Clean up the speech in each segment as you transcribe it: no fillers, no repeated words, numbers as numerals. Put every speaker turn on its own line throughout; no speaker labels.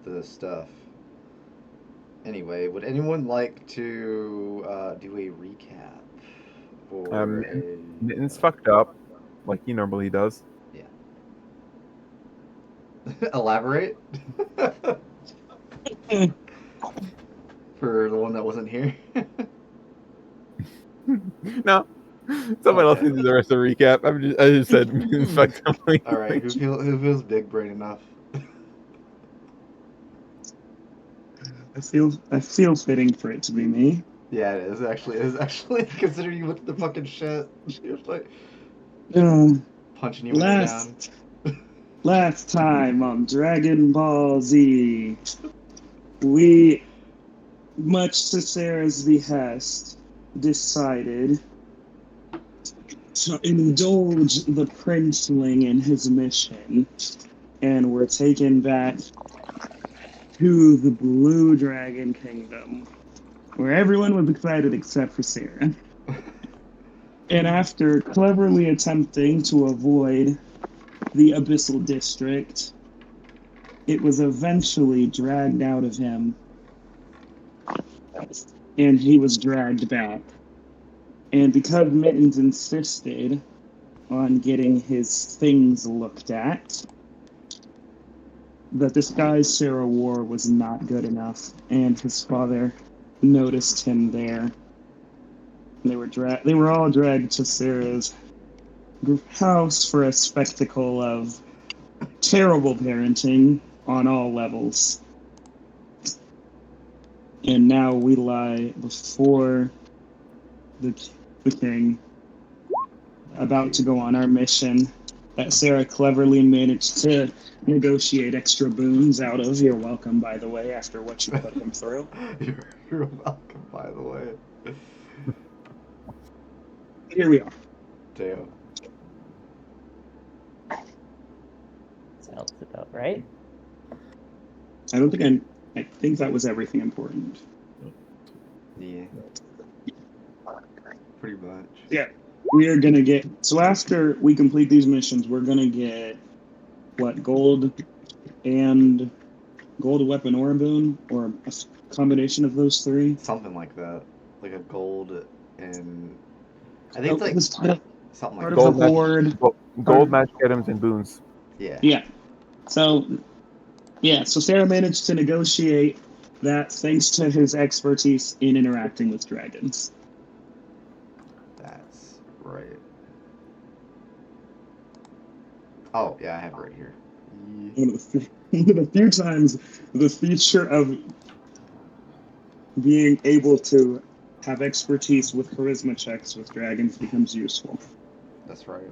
the stuff. Anyway, would anyone like to do a recap or
Um,
a
Mitten's fucked up, like he normally does.
yeah? Elaborate for the one that wasn't here.
No, somebody else
Okay.
can do the rest of the recap. I just said Mitten's fucked up.
All right. Who feels big brain enough?
I feel fitting for it to be me.
Yeah, it is actually. It is actually considering you went to the fucking shit. She was like
Um,
punching you when you're down.
last last time on Dragon Ball Z, we, much to Sarah's behest, decided to indulge the princeling in his mission, and were taken back to the Blue Dragon Kingdom, where everyone was excited except for Sarah. And after cleverly attempting to avoid the Abyssal District, it was eventually dragged out of him, and he was dragged back. And because Mittens insisted on getting his things looked at, the disguise Sarah wore was not good enough, and his father noticed him there. They were all dragged to Sarah's house for a spectacle of terrible parenting on all levels. And now we lie before the, the king, about to go on our mission that Sarah cleverly managed to negotiate extra boons out of. You're welcome, by the way, after what you put him through.
You're welcome, by the way.
Here we are.
Damn.
Sounds about right.
I don't think I think that was everything important.
Yeah. Pretty much.
Yeah. We are gonna get, so after we complete these missions, we're gonna get what, gold and gold weapon or a boon, or a combination of those three.
Something like that. Like a gold and I
Oh,
think it's
it
like
was
something like
part of
that.
the
Gold magic,
horde.
gold magic items and boons.
Yeah.
Yeah. So so Sarah managed to negotiate that thanks to his expertise in interacting with dragons.
That's right. Oh, yeah, I have it right here.
One of the few times the feature of being able to have expertise with charisma checks with dragons becomes useful.
That's right.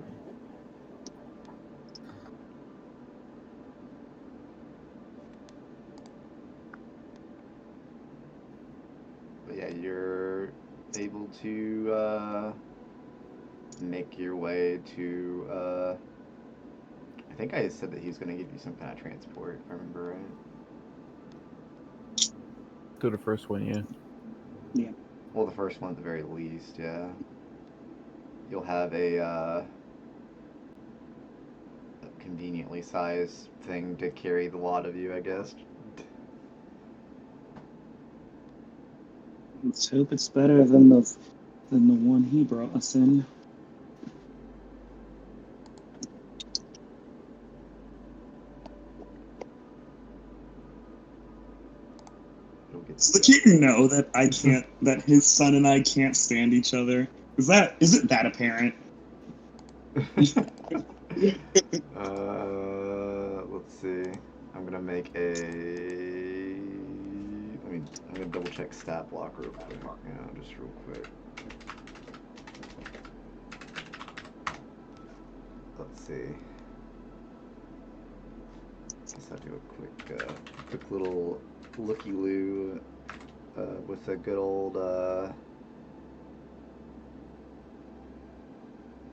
But yeah, you're able to make your way to. I think I said that he was going to give you some kind of transport, if I remember right.
To the first one, yeah.
Yeah.
Well, the first one at the very least, yeah. You'll have a conveniently sized thing to carry the lot of you, I guess.
Let's hope it's better than the one he brought us in.
It'll get
But you know that that his son and I can't stand each other. Isn't that apparent?
Let's see. I'm gonna make a. I'm gonna double check stat block real quick. Yeah, just real quick. Let's see. Guess I'll do a quick little looky loo with a good old.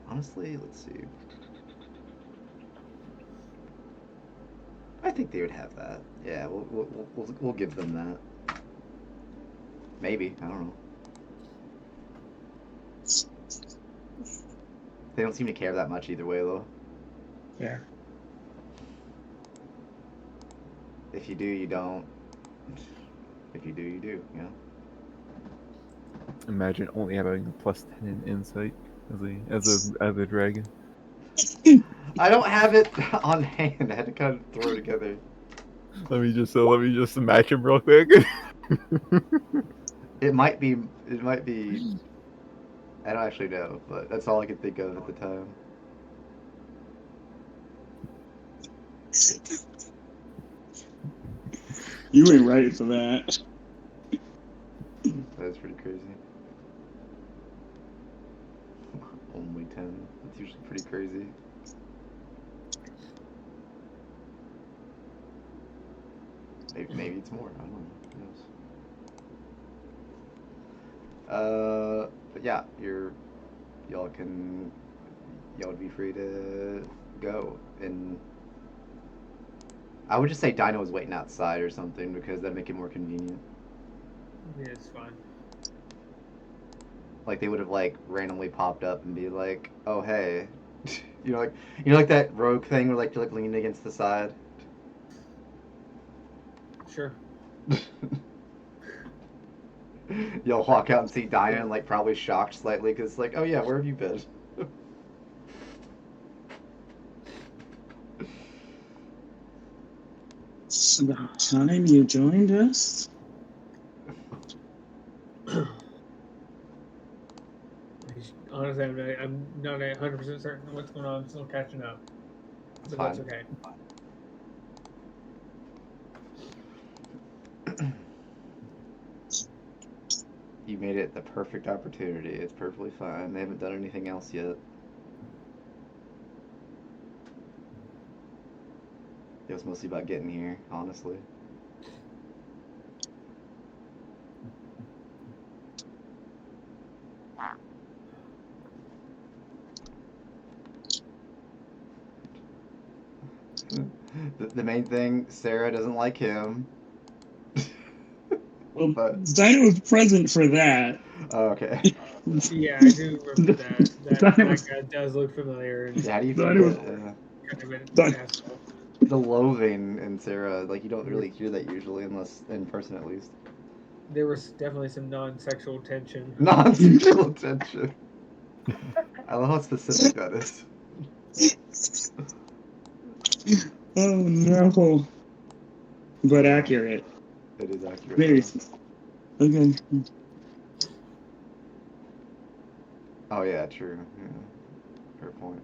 Honestly, let's see. I think they would have that. Yeah, we'll give them that. Maybe, I don't know. They don't seem to care that much either way, though.
Yeah.
If you do, you don't. If you do, you do. You know.
Imagine only having a +10 in insight as a dragon.
I don't have it on hand. I had to kind of throw it together.
Let me just match him real quick.
It might be. It might be. I don't actually know, but that's all I could think of at the time.
You ain't right for that.
That's pretty crazy. Only 10. That's usually pretty crazy. Maybe it's more. I don't know. Who knows? But yeah, y'all would be free to go. And I would just say Dino was waiting outside or something because that'd make it more convenient.
Yeah, it's fine.
Like they would have like randomly popped up and be like, "Oh hey," like that rogue thing where like you're like leaning against the side.
Sure.
You'll walk out and see Dinah and like probably shocked slightly because like, "Oh yeah, where have you been?"
It's about time you joined us.
Honestly, I'm not 100% certain what's going on. I'm still catching up.
It's
But
fine.
that's okay.
You made it the perfect opportunity. It's perfectly fine. They haven't done anything else yet. It was mostly about getting here, honestly. The main thing, Sarah doesn't like him.
Well,
But
Dino was present for that.
oh, okay.
Yeah, I do remember that. That
Dino was,
guy does look familiar. And
Yeah, how do you
Dino was,
forget?
kind of an
Dino,
asshole.
The loathing in Sarah, like you don't really hear that usually, unless in person at least.
There was definitely some non-sexual tension.
Non-sexual tension. I love how specific that is.
oh no. But accurate.
It is accurate.
Very. Okay.
Oh yeah, true. Yeah. Fair point.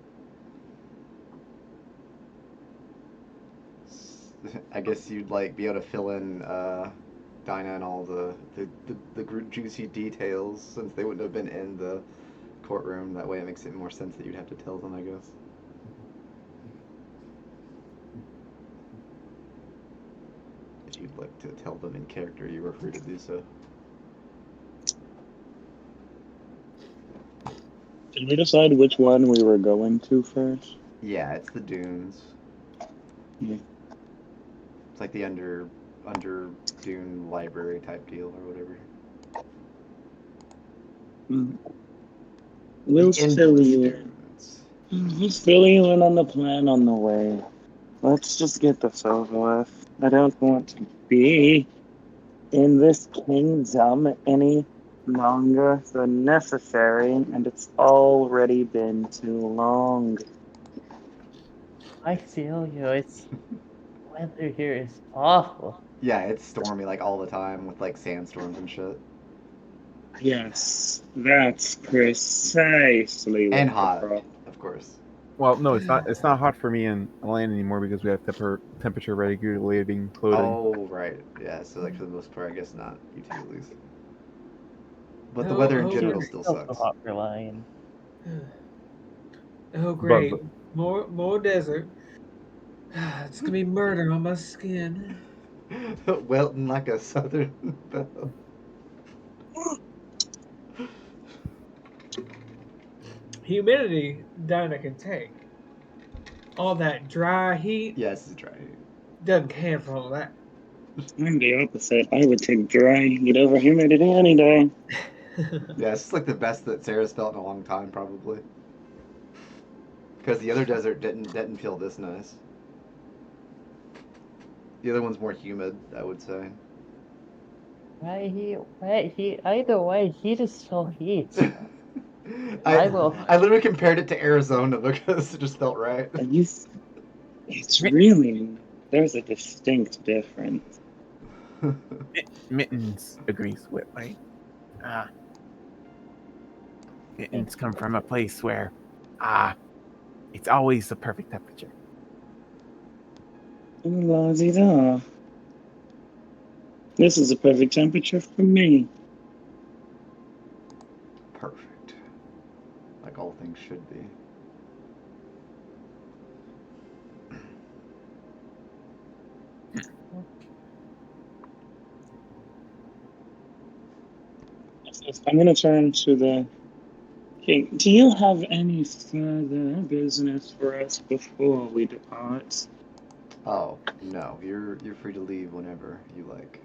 I guess you'd like be able to fill in Dinah and all the juicy details since they wouldn't have been in the courtroom. That way, it makes it more sense that you'd have to tell them, I guess. If you'd like to tell them in character, you were free to do so.
Did we decide which one we were going to first?
Yeah, it's the dunes.
Yeah.
It's like the under dune library type deal or whatever.
We'll fill you.
Dunes.
We'll fill you in on the plan on the way. Let's just get this over with. I don't want to be in this kingdom any longer than necessary, and it's already been too long.
I feel you. It's weather here is awful.
Yeah, it's stormy like all the time with like sandstorms and shit.
Yes, that's precisely
And
what the
hot,
problem.
of course.
Well, no, it's not. It's not hot for me in land anymore because we have temperature regulating clothing.
Oh, right. Yeah, so like for the most part, I guess not. You two at least. But the
Oh,
weather in
oh,
general
great.
still
Still so
sucks.
hot for lion.
Oh,
But,
great. More desert. It's gonna be murder on my skin.
Welting like a southern belle.
Humidity, Dinah can take. All that dry heat
Yes, it's dry.
doesn't cancel all that.
I'm the opposite. I would take dry heat over humidity any day.
Yeah, it's just like the best that Sarah's felt in a long time, probably. Because the other desert didn't feel this nice. The other one's more humid, I would say.
Right, heat. Either way, heat is still heat.
I
I will.
I literally compared it to Arizona because it just felt right.
And you, it's really, there's a distinct difference.
Mittens agrees with me. Mittens come from a place where it's always the perfect temperature.
La-di-da. This is a perfect temperature for me.
Perfect. Like all things should be.
I'm going to turn to the king. Do you have any further business for us before we depart?
Oh, no. You're free to leave whenever you like.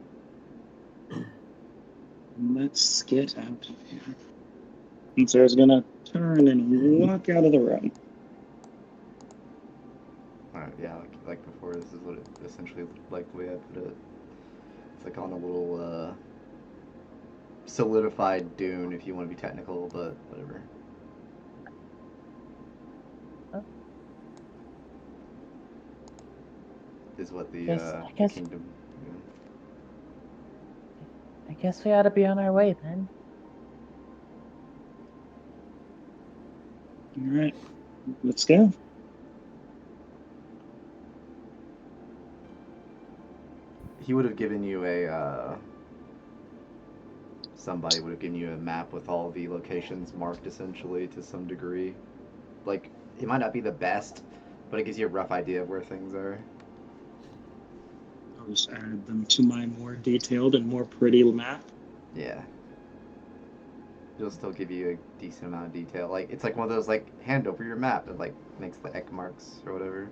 Let's get out of here. And Sarah's going to turn and walk out of the room.
Alright, yeah, like before, this is what it essentially looked like the way I put it. It's like on a little, solidified dune, if you want to be technical, but whatever.
Huh?
Is what the,
I
the
guess
kingdom...
I guess we ought to be on our way then.
All right, let's go.
He would have given you a, somebody would have given you a map with all the locations marked, essentially, to some degree. Like, it might not be the best, but it gives you a rough idea of where things are.
I'll just add them to my more detailed and more pretty map.
Yeah. It'll still give you a decent amount of detail. Like, it's like one of those, like, hand over your map that, like, makes the X marks or whatever.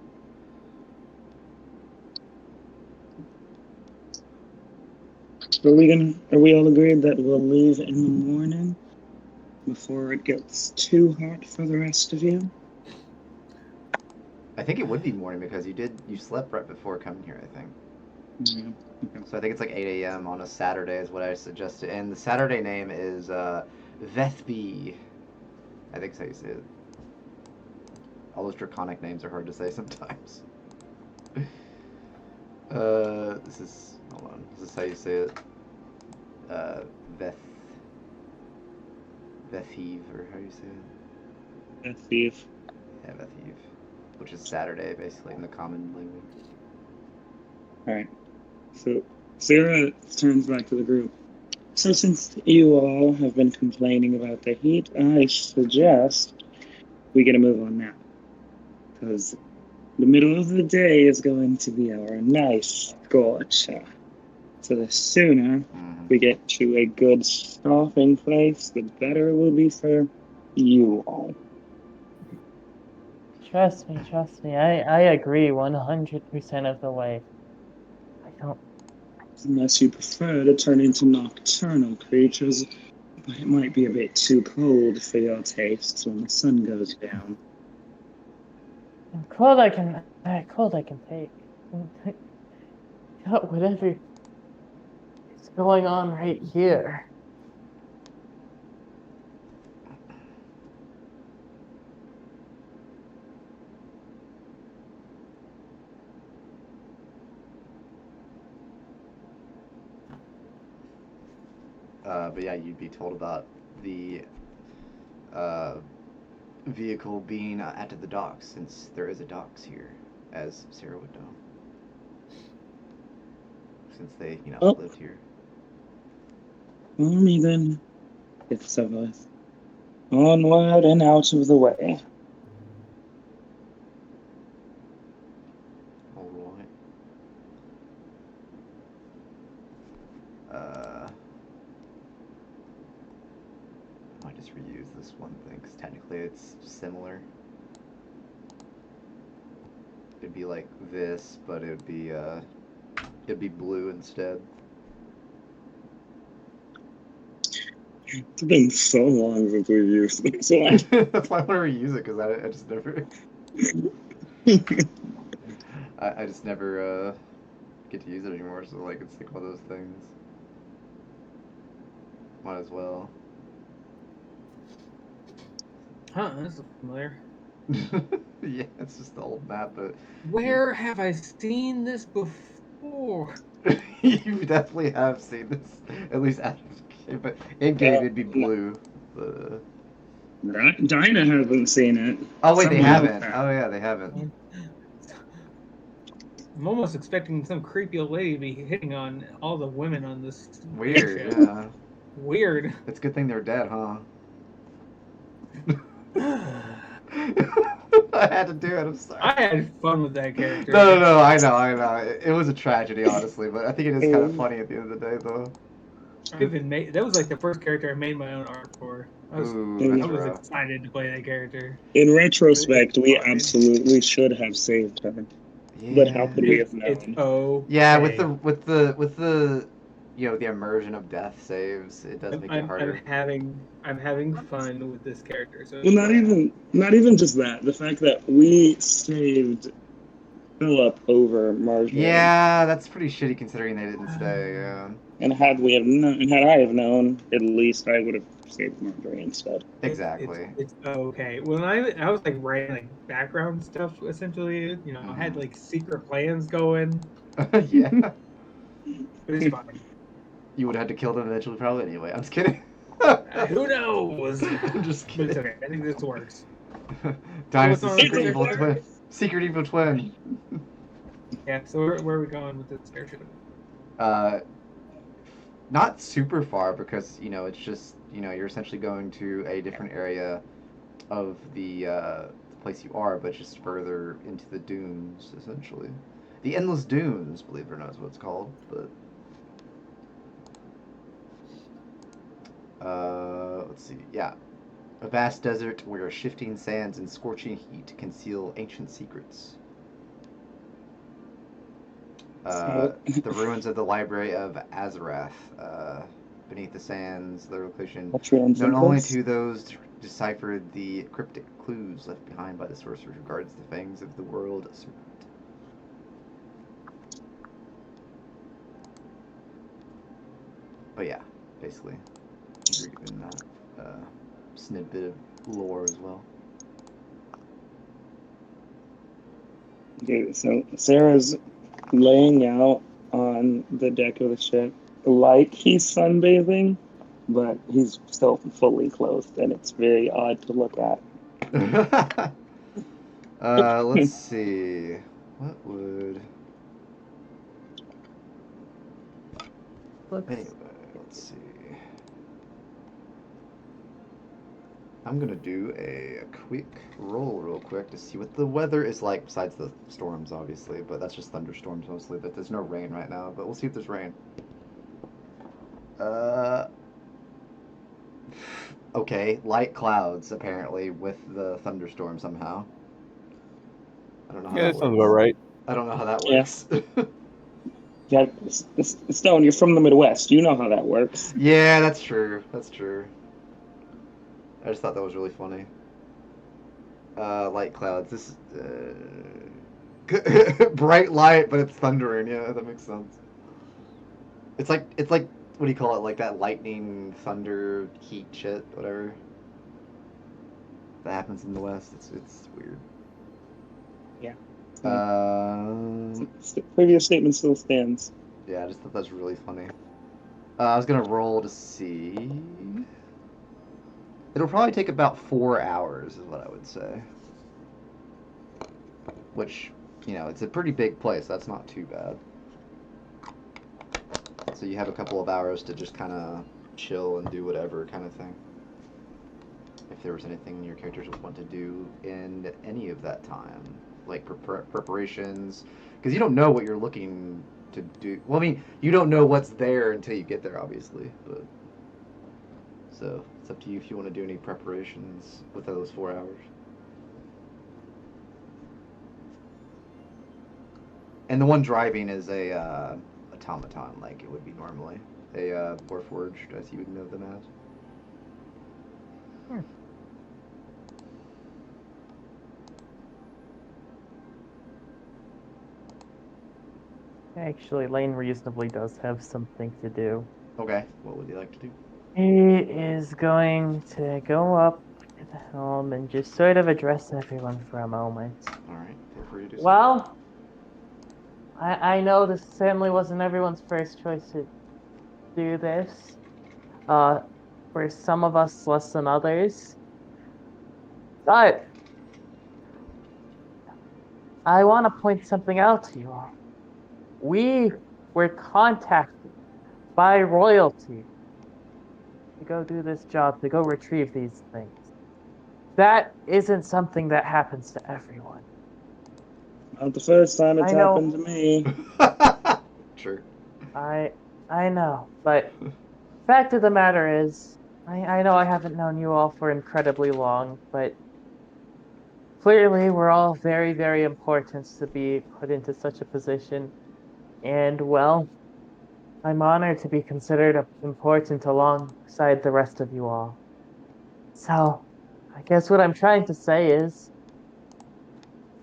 Are we all agreed that we'll leave in the morning before it gets too hot for the rest of you?
I think it would be morning because you slept right before coming here, I think.
Yeah. Okay.
So I think it's like 8 a.m. on a Saturday is what I suggested. And the Saturday name is Vethby. I think so you say it. All those draconic names are hard to say sometimes. This is, hold on, this is how you say it. Vethiv, or how do you say it?
That's Steve.
Yeah, Vethiv. Which is Saturday, basically, in the common language.
All right. So Sarah turns back to the group. So since you all have been complaining about the heat, I suggest we get a move on now. Because the middle of the day is going to be our nice scorcher. So the sooner we get to a good stopping place, the better it will be for you all.
Trust me. I agree 100% of the way. I don't.
Unless you prefer to turn into nocturnal creatures, but it might be a bit too cold for your tastes when the sun goes down.
Cold I can take. Not whatever is going on right here.
But yeah, you'd be told about the vehicle being at the docks, since there is a docks here, as Sarah would know. Since they, lived here.
Follow me then, gifts of us. Onward and out of the way.
Alright. I might just reuse this one thing, because technically it's similar. It'd be like this, but it'd be blue instead.
It's been so long since we've used this one.
That's why I want to reuse it, because I just never... I just never, get to use it anymore, so like it's like one of those things. Might as well.
Huh, that's familiar.
Yeah, it's just the old map, but
Where have I seen this before?
you definitely have seen this, at least out of game, but in game it'd be blue. But,
Dinah hasn't seen it.
oh wait, they
Someone else
haven't.
has.
Oh yeah, they haven't.
I'm almost expecting some creepy old lady to be hitting on all the women on this game
Weird,
show.
yeah.
Weird.
It's a good thing they're dead, huh? I had to do it. I'm sorry.
I had fun with that character.
No. I know. It was a tragedy, honestly, but I think it is kind of funny at the end of the day, though.
I even made that was like the first character I made my own art for.
Ooh,
I
that's
I was
rough.
excited to play that character.
In retrospect, we
Fine.
absolutely should have saved her.
Yeah.
But how could we have
It's
known?
okay.
Yeah, with the the immersion of death saves, it does make it
I'm
harder.
having fun with this character. So
Well, not even just that. The fact that we saved Philip over Marjorie.
Yeah, that's pretty shitty considering they didn't stay. Yeah.
And had we have known, and had I have known, at least I would have saved Marjorie instead.
Exactly.
It's okay. When I was like writing like background stuff essentially, I had like secret plans going.
Yeah.
But it's fine.
You would have had to kill them eventually, probably anyway. I'm just kidding.
Who knows?
I'm just
But
kidding.
it's okay. I think this works.
Dynasty
on
secret
the
evil
character?
twin. Secret evil twin.
Yeah. So where are we going with this character?
Not super far because it's just you're essentially going to a different area of the place you are, but just further into the dunes, essentially. The endless dunes, believe it or not, is what it's called. But let's see. Yeah, a vast desert where shifting sands and scorching heat conceal ancient secrets. The ruins of the Library of Azarath, beneath the sands, the location known only to those deciphered the cryptic clues left behind by the sorcerer who guards the fangs of the world serpent. But yeah, basically, you're given that snippet of lore as well.
Okay, so Sarah's laying out on the deck of the ship like he's sunbathing, but he's still fully clothed, and it's very odd to look at.
Let's see. What would...
Looks
Anyway, let's see. I'm gonna do a quick roll real quick to see what the weather is like, besides the storms, obviously, but that's just thunderstorms mostly, but there's no rain right now, but we'll see if there's rain. Okay, light clouds, apparently, with the thunderstorm somehow. I don't know how
Yeah,
that
that sounds
works.
about right.
I don't know how that
Yeah.
works.
Yeah, Stone, you're from the Midwest. You know how that works.
Yeah, that's true. That's true. I just thought that was really funny. Light clouds. This bright light, but it's thundering. Yeah, that makes sense. It's like what do you call it? Like that lightning, thunder, heat shit, whatever. That happens in the West. It's weird.
Yeah.
Um,
The previous statement still stands.
yeah, I just thought that was really funny. I was gonna roll to see. It'll probably take about 4 hours, is what I would say. Which, it's a pretty big place. That's not too bad. So you have a couple of hours to just kind of chill and do whatever kind of thing. If there was anything your characters would want to do in any of that time, like preparations, because you don't know what you're looking to do. Well, I mean, you don't know what's there until you get there, obviously. But so it's up to you if you want to do any preparations with those 4 hours. And the one driving is a automaton, like it would be normally. A Warforged, as you would know them as.
Actually, Lane reasonably does have something to do.
Okay, what would you like to do?
He is going to go up to the helm and just sort of address everyone for a moment.
All right, feel free to do so.
Well, I know this certainly wasn't everyone's first choice to do this. For some of us less than others. But I want to point something out to you all. We were contacted by royalty to go do this job, to go retrieve these things. That isn't something that happens to everyone.
Not the first time it's
I know.
happened to me.
Sure.
I know, but fact of the matter is, I know I haven't known you all for incredibly long, but clearly we're all very, very important to be put into such a position. And well, I'm honored to be considered important alongside the rest of you all. So, I guess what I'm trying to say is,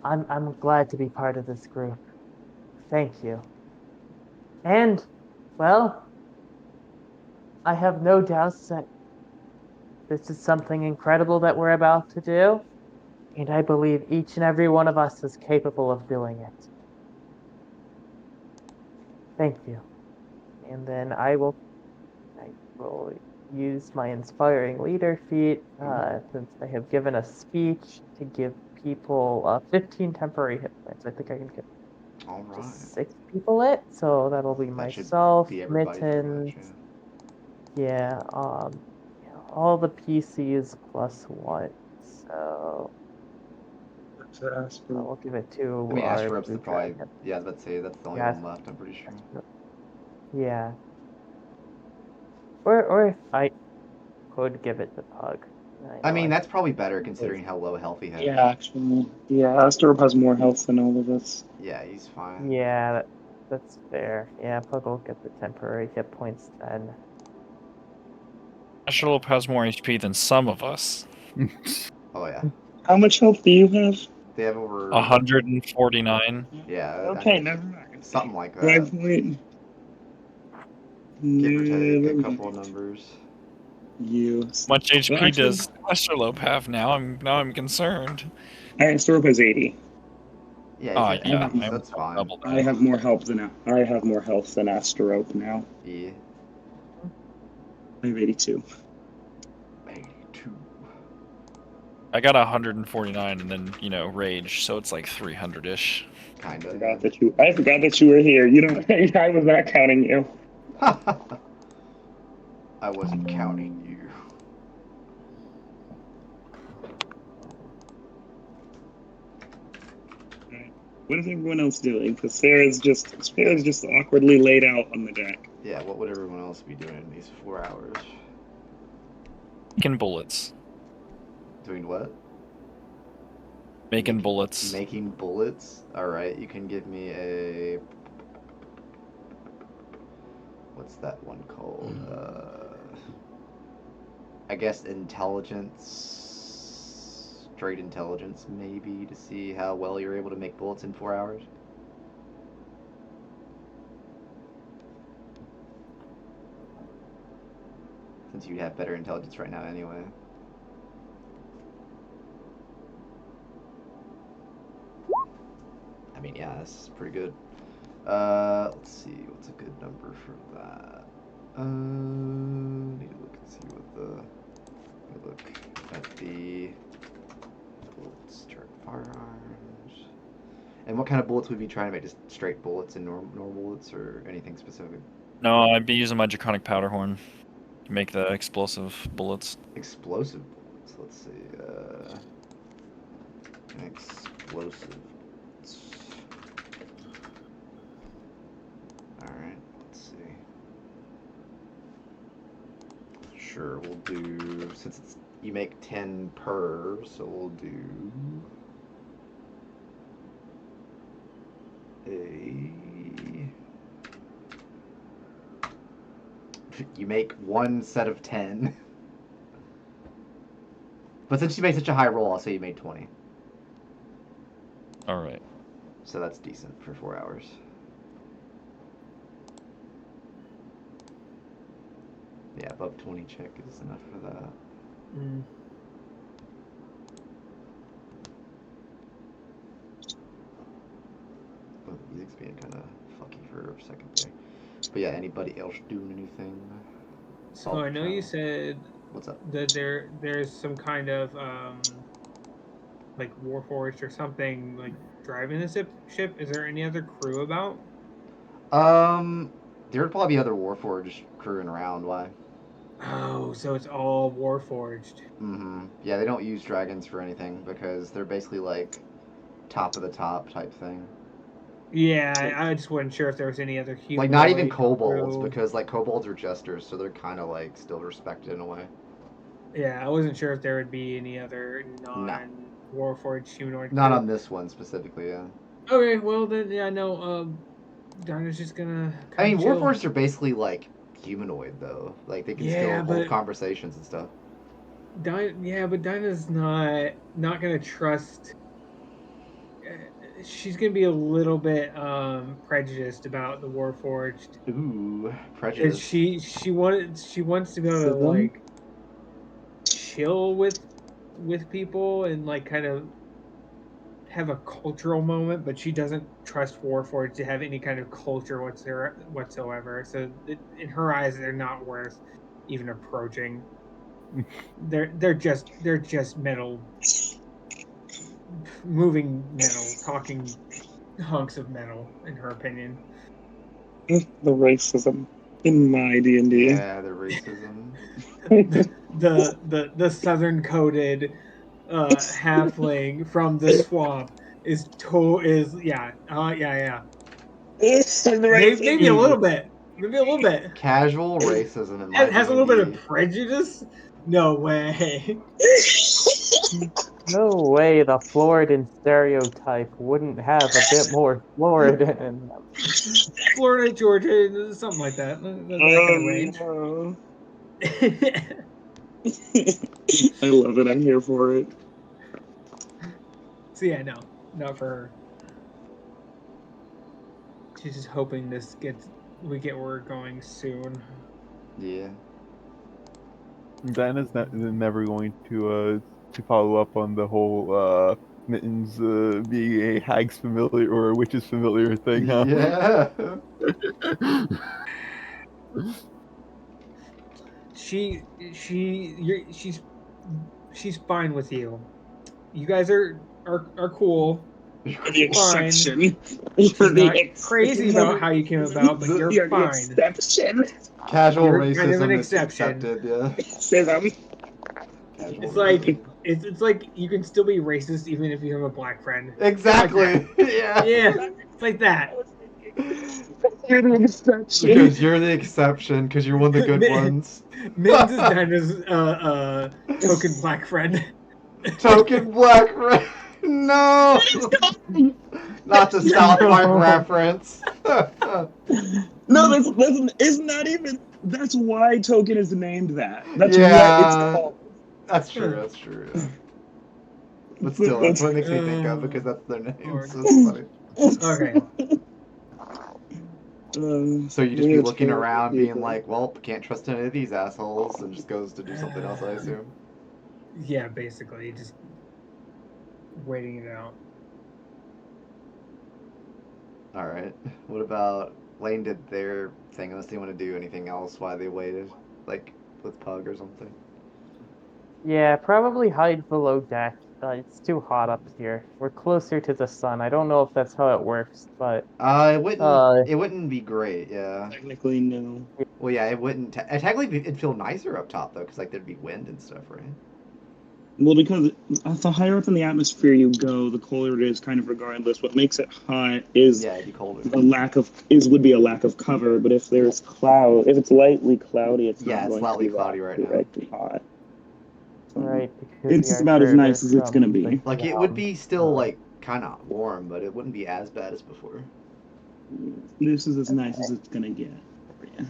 I'm glad to be part of this group. Thank you. And, well, I have no doubts that this is something incredible that we're about to do, and I believe each and every one of us is capable of doing it. Thank you. And then I will use my inspiring leader feat, since I have given a speech to give people 15 temporary hit points. I think I can give
All right.
just 6 people it, so that'll be
That should
myself,
be everybody pretty much.
Mittens, yeah, all the PCs plus 1. So we'll give it to
I mean,
our
Asterope's
blue
the probably.
dragon.
Yeah, I was about to say that's the only
Yeah,
one left. I'm pretty sure.
yeah. Or if I could give it to Pug.
I mean,
I
that's probably better considering how low health he has.
Yeah, actually. Yeah, Asterope has more health than all of us.
Yeah, he's fine.
Yeah, that's fair. Yeah, Pug will get the temporary hit points then.
Astrolope has more HP than some of us.
Oh yeah,
How much health do you have?
they have over
149.
Yeah.
Okay,
I mean,
never mind.
something like that.
5 point.
Give or take
Never
a couple of
mind.
numbers.
You.
How much HP
Well, actually,
does Astrolope have now? I'm concerned.
Asterope has 80.
Yeah,
Oh
he's at
yeah,
80,
I
so that's fine.
double
I
that.
have more health than Asterope now.
Yeah.
I have 82.
82.
I got 149 and then, rage, so it's like 300-ish.
Kind
I
of.
forgot that you were here. You know, I was not counting you.
I wasn't counting you.
What is everyone else doing? Because Sarah's just awkwardly laid out on the deck.
Yeah, what would everyone else be doing in these 4 hours?
Making bullets.
Doing what?
Making bullets.
Making bullets? Alright, you can give me a... What's that one called? I guess intelligence... Straight intelligence, maybe, to see how well you're able to make bullets in 4 hours. Since you have better intelligence right now anyway. I mean, yeah, this is pretty good. Let's see, what's a good number for that? Need to look and see what the... Look at the bullets, chart firearms. And what kind of bullets would we be trying to make? Just straight bullets and normal bullets, or anything specific?
No, I'd be using my draconic powder horn to make the explosive bullets.
Explosive bullets. Let's see. Explosive bullets. Alright, let's see. Sure, we'll do, since it's, you make 10 per, so we'll do you make 1 set of 10. But since you made such a high roll, I'll say you made 20.
Alright.
So that's decent for 4 hours. Yeah, above 20 check is enough for that.
Mm.
Oh, the music's being kind of fucky for a second there. But yeah, anybody else doing anything?
So I know you said
What's up?
that there's some kind of like Warforged or something like driving the ship. Is there any other crew about?
There would probably be other Warforged crewing around. Why?
Oh, so it's all Warforged.
Mm-hmm. Yeah, they don't use dragons for anything because they're basically like top of the top type thing.
Yeah, I just wasn't sure if there was any other
Like not even
humanoid
kobolds
crew.
because like kobolds are jesters, so they're kind of like still respected in a way.
Yeah, I wasn't sure if there would be any other
No,
non-Warforged humanoid
not
crew.
on this one specifically. Yeah.
Okay, well then, yeah, no. Dinah's just gonna
I
kind
mean,
of chill.
Warforged are basically like humanoid though. Like they can
Yeah,
still hold
but
conversations and stuff.
Dinah's not gonna trust. She's gonna be a little bit prejudiced about the Warforged
Ooh,
because
prejudice.
she wants to be able to
Sism?
like chill with people and like kind of have a cultural moment, but she doesn't trust Warforged to have any kind of culture whatsoever. So in her eyes, they're not worth even approaching. They're just metal, moving metal, talking hunks of metal, in her opinion.
The racism in my D&D.
Yeah, the racism.
The southern coded halfling from the swamp is yeah. Maybe a little bit. Maybe a little bit.
Casual racism in my
Has a little bit of
D&D.
prejudice. No way.
No way the Floridan stereotype wouldn't have a bit more Florida in them.
Florida, Georgia, something like that. That kind of range.
No. I love it. I'm here for it.
So yeah, no, not for her. She's just hoping we get where we're going soon.
Yeah.
Diana's never going to follow up on the whole Mittens being a hag's familiar or a witch's familiar thing, huh?
Yeah.
She's fine with you. You guys are cool.
You're the
Fine.
exception.
She's
You're
not
the
crazy about how you came about, but you're
the
fine.
exception.
Casual
You're kind of an
racism is
exception.
accepted, yeah.
Sism.
Casual
It's like
racism.
it's like you can still be racist even if you have a black friend.
Exactly. Yeah.
Yeah, it's like that.
You're the exception.
Because you're the exception, because you're one of the good ones.
Mittens is Dinah's token black friend.
Token black friend. No. Not the South Park reference.
No, that's it's not even. That's why Token is named that. That's
Yeah.
what it's called.
That's true. That's true. Yeah. But still, that's what it makes me think of because that's their name.
Lord.
So it's funny.
Okay.
So you just be looking around, being like, "Well, can't trust any of these assholes," and just goes to do something else. I assume.
Yeah, basically, just waiting it out.
All right. What about Lane? Did their thing? Unless they want to do anything else, why they waited, like with Pug or something.
Yeah, probably hide below deck. It's too hot up here. We're closer to the sun. I don't know if that's how it works, but
It wouldn't. It wouldn't be great. Yeah.
Technically, no.
Well, yeah, it wouldn't. Technically, it'd feel nicer up top though, because like there'd be wind and stuff, right?
Well, because the higher up in the atmosphere you go, the colder it is, kind of regardless. What makes it hot is
Yeah, it'd be colder.
would be a lack of cover. But if there's cloud, if it's lightly cloudy, it's
Yeah,
not
it's
going
slightly
to be
cloudy right now.
directly hot. So
right, because
it's
we are
about as
further
nice as it's
from
gonna be.
the
Like it would
ground.
be still like kind of warm, but it wouldn't be as bad as before.
This is as nice as it's gonna get. Yeah.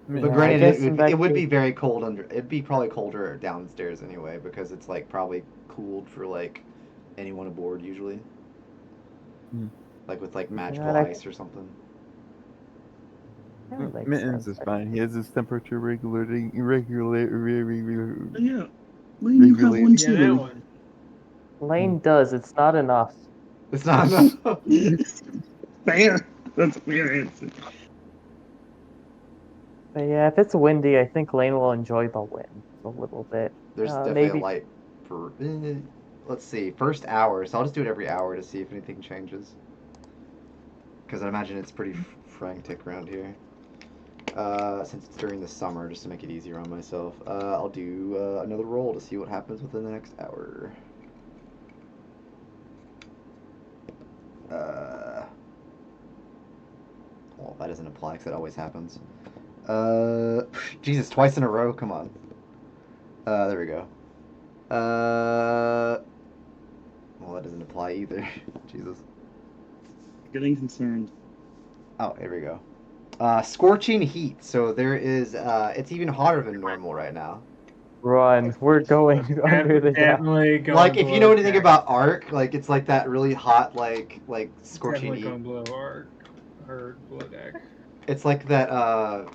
But
Yeah, I
granted,
guess in that
it would be
case-
very cold under. It'd be probably colder downstairs anyway because it's like probably cooled for like anyone aboard usually.
Hmm.
Like with like
Yeah,
magical
that-
ice or something.
That makes
Mittens
sense.
is fine. He has his temperature regulating,
Yeah. Lane, you have one
regulating.
Yeah, that
too.
one.
Lane does. It's not enough.
It's not enough.
Fair. That's a fair answer.
But yeah, if it's windy, I think Lane will enjoy the wind a little bit.
There's definitely a
Maybe.
light for. Let's see, first hour. So I'll just do it every hour to see if anything changes. Because I imagine it's pretty frantic around here. Since it's during the summer, just to make it easier on myself, I'll do another roll to see what happens within the next hour. Well, that doesn't apply because it always happens. Jesus, twice in a row. Come on. There we go. Well, that doesn't apply either. Jesus.
Getting concerned.
Oh, here we go. Scorching heat. So there is. It's even hotter than normal right now.
Run. We're going under the deck.
Definitely going
Like if you know
below
anything
deck.
about arc, like it's like that really hot, like scorching
Definitely
heat.
going below arc or below deck.
It's like that.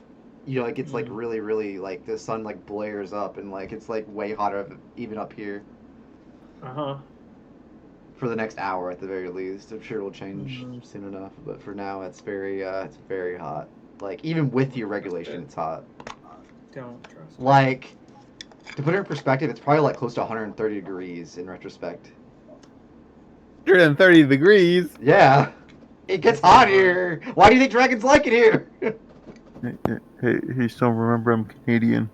You know, like it's like
Mm.
really, really like the sun like blares up and like it's like way hotter even up here
Uh-huh.
for the next hour at the very least. I'm sure it'll change
Mhm.
soon enough, but for now it's very hot. Like even with your regulation, it's hot.
Don't trust it.
Like to put it in perspective, it's probably like close to 130 degrees in retrospect.
130 degrees.
Yeah, it gets hot here. Why do you think dragons like it here?
Hey, so remember I'm Canadian.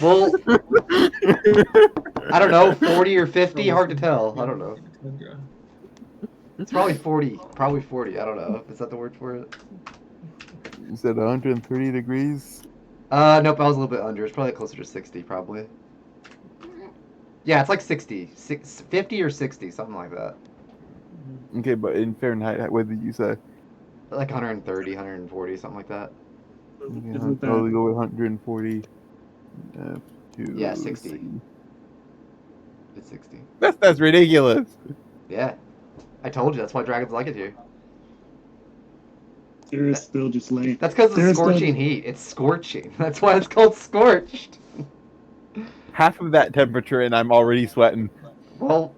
Well, I don't know, 40 or 50, hard to tell. I don't know. It's probably 40. Probably 40. I don't know. Is that the word for it?
You said 130 degrees?
Nope, I was a little bit under. It's probably closer to 60, probably. Yeah, it's like 60. 50 or 60, something like that.
Okay, but in Fahrenheit, what did you say?
Like 130, 140, something like that.
Okay,
Isn't
I'll
that
go with 140 to
Yeah, 60.
see.
It's 60.
That's ridiculous.
Yeah. I told you, that's why dragons like it here.
Sarah's still just laying?
That's because of the
Sarah's still
scorching heat. It's scorching. That's why it's called scorched.
Half of that temperature and I'm already sweating.
Well,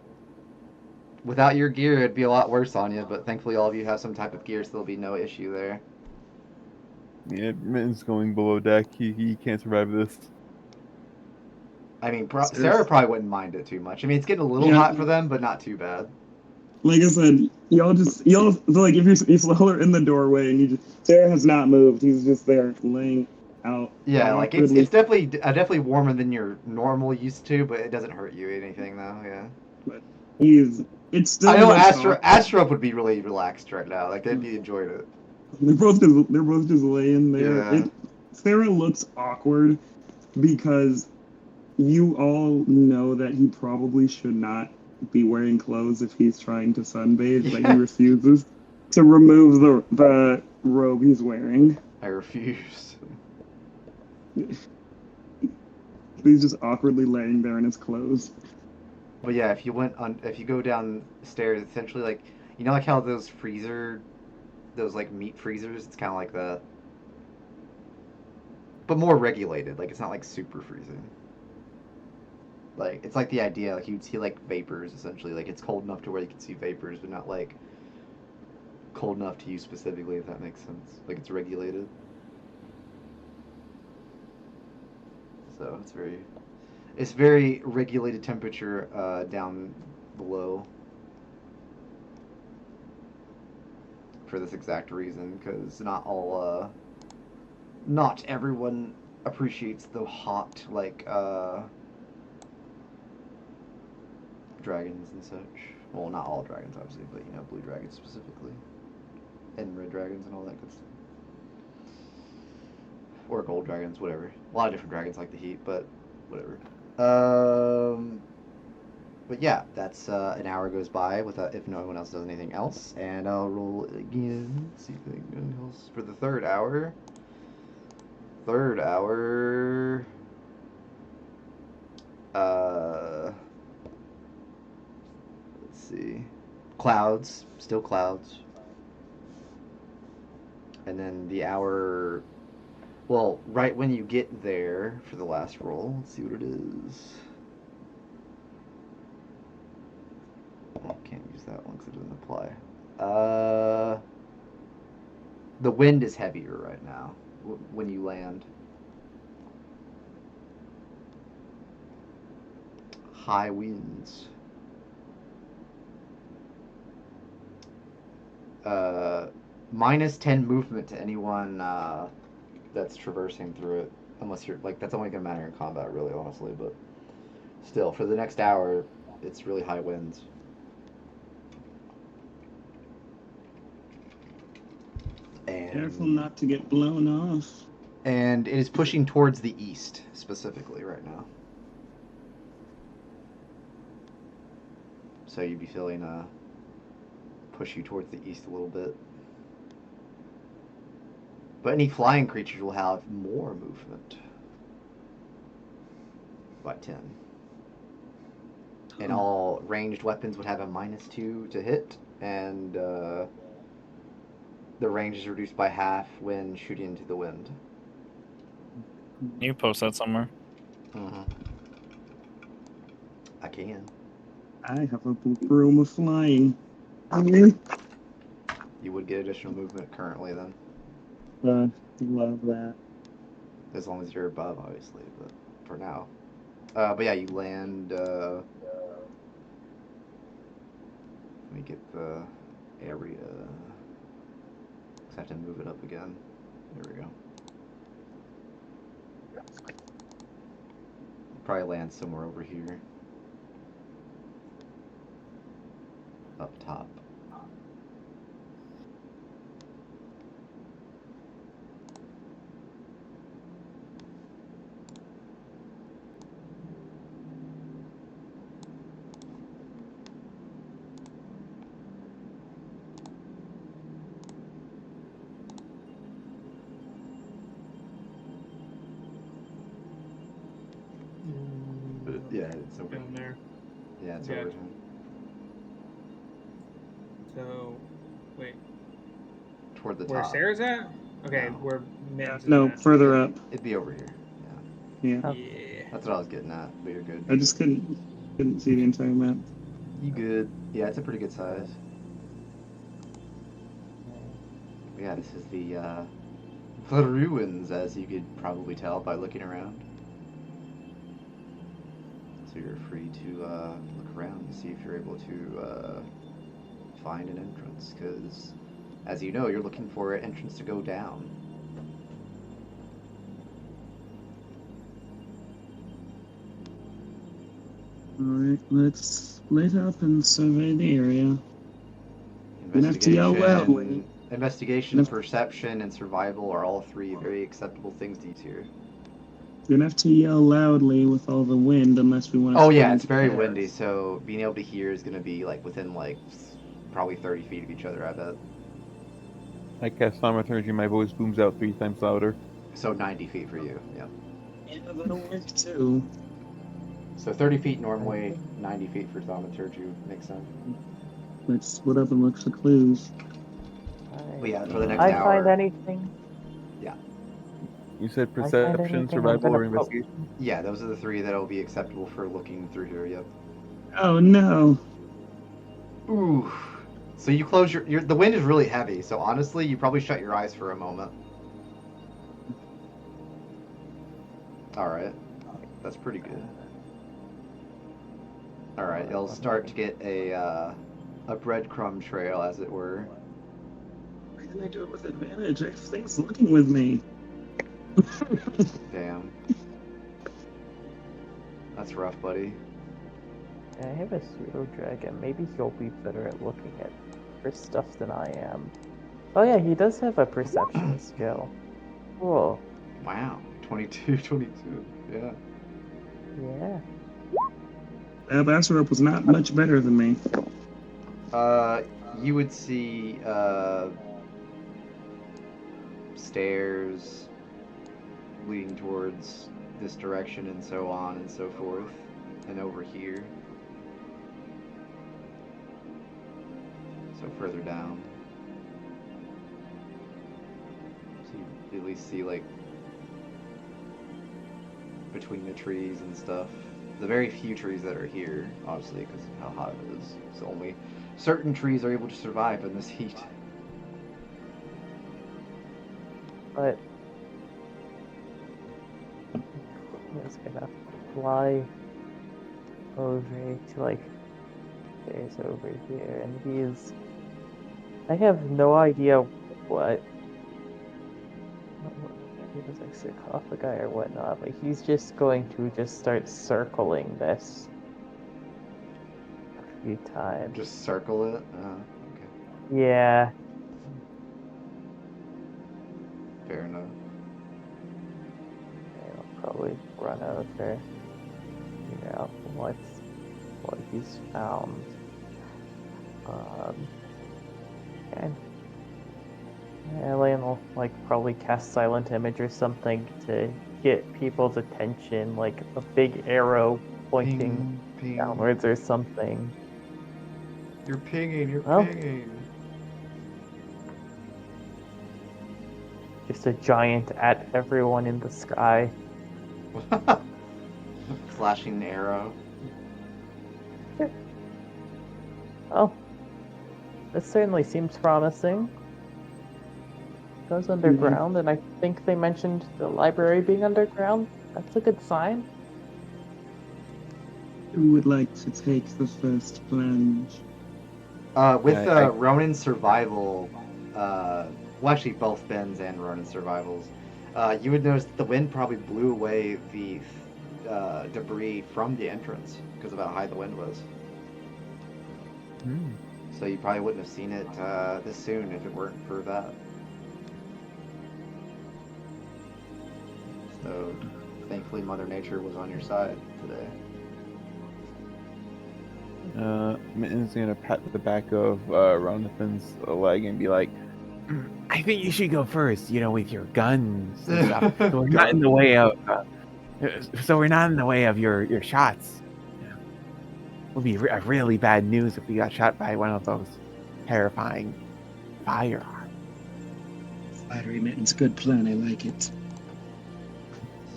without your gear, it'd be a lot worse on you, but thankfully all of you have some type of gear, so there'll be no issue there.
Yeah, Mitten's going below deck. He can't survive this.
I mean, Sarah probably wouldn't mind it too much. I mean, it's getting a little
Yeah.
hot for them, but not too bad.
Like I said, y'all like if you slow her in the doorway and you just Sarah has not moved. He's just there laying out.
Yeah, like it's
awkwardly.
definitely warmer than you're normal used to, but it doesn't hurt you or anything though. Yeah.
It's still.
I know
looks hot.
Astrop would be really relaxed right now. Like they'd be enjoying it.
They're both just laying there.
Yeah.
Sarah looks awkward because you all know that he probably should not be wearing clothes if he's trying to sunbathe, but
Yeah.
he refuses to remove the robe he's wearing.
I refuse.
He's just awkwardly laying there in his clothes.
But yeah, if you go downstairs, essentially like you know like how those like meat freezers, it's kind of like that, but more regulated. Like it's not like super freezing. Like it's like the idea, like you'd see like vapors essentially. Like it's cold enough to where you can see vapors, but not like cold enough to you specifically, if that makes sense. Like it's regulated. So it's very regulated temperature down below for this exact reason, because not everyone appreciates the hot like dragons and such. Well, not all dragons obviously, but you know, blue dragons specifically, and red dragons and all that good stuff. Or gold dragons, whatever. A lot of different dragons like the heat, but whatever. But yeah, that's an hour goes by without if no one else does anything else, and I'll roll again. Let's see if anything else for the third hour. Third hour. Let's see. Clouds, still clouds. And then the hour. Well, right when you get there for the last roll, let's see what it is. I can't use that one because it doesn't apply. The wind is heavier right now when you land. High winds. -10 movement to anyone that's traversing through it. Unless you're like, that's only gonna matter in combat, really, honestly. But still, for the next hour, it's really high winds. And
Careful not to get blown off.
And it is pushing towards the east specifically right now. So you'd be feeling push you towards the east a little bit. But any flying creatures will have more movement by 10. And all ranged weapons would have a -2 to hit, and the range is reduced by half when shooting into the wind.
Can you post that somewhere?
Mm-hmm. I can.
I have a broom of flying.
You would get additional movement currently then.
Love that.
As long as you're above, obviously, but for now. But yeah, you land. Let me get the area. I have to move it up again. There we go. Probably land somewhere over here. Up top. But yeah, it's over
down there.
Yeah, it's
Gotcha.
over here.
So, wait,
Toward the
where
top.
Sarah's at? Okay,
No.
where Mittens is
No,
at.
further up.
It'd be over here.
Yeah.
Oh.
Yeah.
That's what I was getting at, but you're good.
I just couldn't see the entire map.
You good? Yeah, it's a pretty good size. But yeah, this is the ruins, as you could probably tell by looking around. So you're free to look around and see if you're able to find an entrance, because as you know, you're looking for an entrance to go down.
Alright, let's split up and survey the area. Gonna have to yell loudly.
Investigation, perception, and survival are all three very acceptable things to use here.
We're gonna have to yell loudly with all the wind unless we want to.
Oh yeah, it's very windy, so being able to hear is going to be like within like probably 30 feet of each other, I bet.
I cast Thaumaturgy, my voice booms out 3 times louder.
So 90 feet for you, yeah.
Yeah, that'll work too.
So 30 feet normally, 90 feet for Thaumaturgy makes sense.
Let's split up and look for clues.
But yeah, for the next
I
hour.
find anything.
You said
I find
perception,
anything, I'm
survival,
gonna
or investigation?
Yeah, those are the three that'll be acceptable for looking through here, yep.
Oh no!
Ooh. So you close your the wind is really heavy, so honestly, you probably shut your eyes for a moment. Alright. That's pretty good. Alright, you'll start to get a breadcrumb trail, as it were.
Why didn't I do it with advantage? I have things looking with me.
Damn. That's rough, buddy.
I have a pseudo dragon. Maybe he'll be better at looking at for stuff than I am. Oh yeah, he does have a perception skill. Cool.
Wow. 22, 22. Yeah.
Yeah.
Basarop was not much better than me.
You would see, stairs leading towards this direction and so on and so forth, and over here. So further down. at least see like between the trees and stuff. The very few trees that are here, obviously, because of how hot it is. So only certain trees are able to survive in this heat.
But I'm just gonna fly over to like there's over here, and I have no idea what he was like sarcophagi or whatnot, but he's just going to start circling this a few times.
Just circle it. Okay,
Yeah.
fair enough.
I'll probably run over, figure out what he's found. And Elaine will like probably cast Silent Image or something to get people's attention, like a big arrow pointing
Ping, ping.
downwards or something.
You're pinging. You're
Oh.
pinging.
Just a giant at everyone in the sky.
Flashing arrow.
Oh, this certainly seems promising. Goes underground, and I think they mentioned the library being underground. That's a good sign.
Who would like to take the first plunge?
With
Yeah,
Ronin survival, well, actually both Ben's and Ronin survivals, you would notice that the wind probably blew away the debris from the entrance because of how high the wind was.
Hmm.
So you probably wouldn't have seen it this soon if it weren't for that. So thankfully Mother Nature was on your side today.
Mitten's gonna pat the back of Ronathan's leg and be like, I think you should go first, with your guns and stuff. So we're not in the way of your shots. It would be really bad news if we got shot by one of those terrifying firearms.
Flattery Mitten's good plan, I like it.
This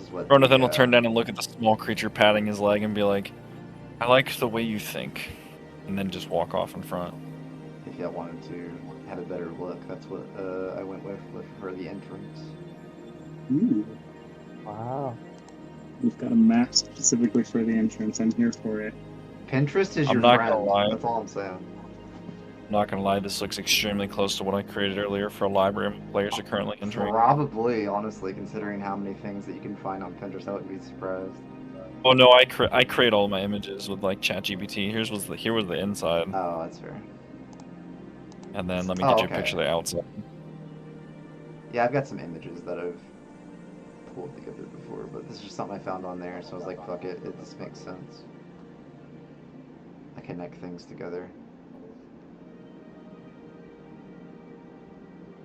is what
Ronathan will turn down and look at the small creature patting his leg and be like, I like the way you think. And then just walk off in front.
If y'all wanted to have a better look, that's what I went with for the entrance.
Ooh,
Wow.
we've got a map specifically for the entrance. I'm here for it.
Pinterest is
I'm
your
not
friend.
gonna lie.
That's all I'm saying.
I'm not gonna lie, this looks extremely close to what I created earlier for a library players are currently entering.
Probably, honestly, considering how many things that you can find on Pinterest, I wouldn't be surprised.
Oh no, I create all my images with like ChatGPT. Here was the inside,
Oh, that's fair.
and then let me
Oh,
get you a
okay.
picture of the outside.
Yeah, I've got some images that I've pulled together before, but this is just something I found on there, so I was like, fuck it, it just makes sense. I connect things together.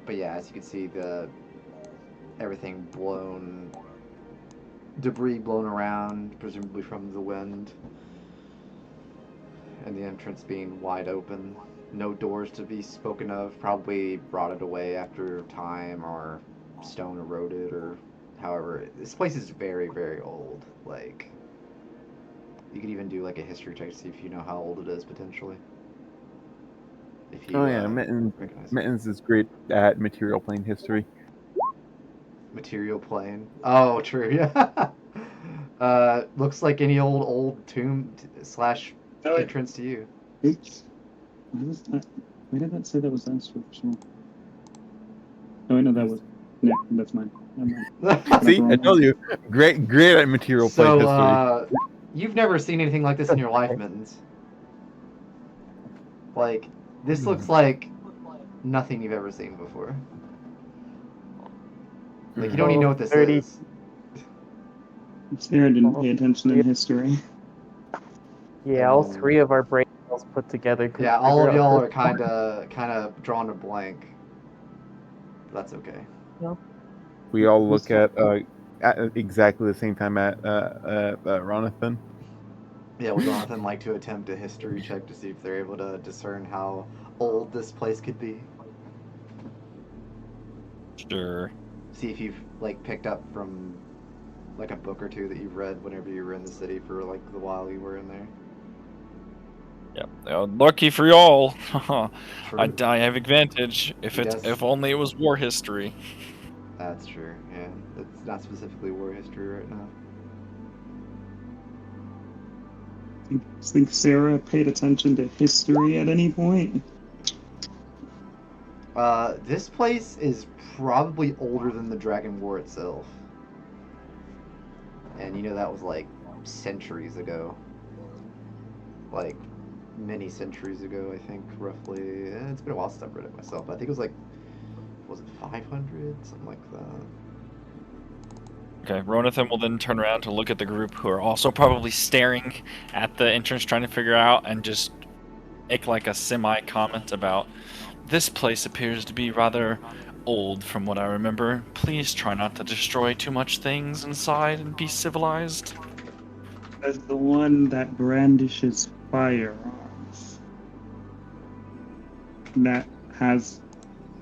But yeah, as you can see, everything debris blown around, presumably from the wind, and the entrance being wide open. No doors to be spoken of, probably rotted away after time or stone eroded or however. This place is very, very old. Like, you could even do like a history check to see if you know how old it is potentially. If you, recognize it.
Mittens is great at material plane history.
Material plane. Oh, true. Yeah. Looks like any old tomb slash
Oh, it-
entrance to you.
It's... Why did that say that was Darastrix? Oh, I know that was... Yeah, that's mine.
See, I told you, great at material plane history.
So, you've never seen anything like this in your life, Mittens. Like, this looks like nothing you've ever seen before. Like, you don't even know what this
30.
is.
Sarah didn't pay attention in history.
Yeah, all three of our brain cells put together. could
Yeah, all of
figure out
y'all
this.
are kind of drawn a blank. That's okay.
We all look at exactly the same time at Ronathan.
Yeah, would Jonathan like to attempt a history check to see if they're able to discern how old this place could be?
Sure.
see if you've like picked up from like a book or two that you've read whenever you were in the city for like the while you were in there.
Yeah, lucky for y'all. I
True.
have advantage.
He does.
If only it was war history.
That's true. Yeah, it's not specifically war history right now.
Think Sarah paid attention to history at any point?
This place is probably older than the Dragon War itself. And you know that was like centuries ago. Like many centuries ago, I think, roughly. It's been a while since I've read it myself, but I think it was like, was it 500? Something like that.
Okay, Ronathan will then turn around to look at the group who are also probably staring at the entrance trying to figure out and just make like a semi-comment about this place appears to be rather old from what I remember. Please try not to destroy too much things inside and be civilized.
As the one that brandishes firearms. That has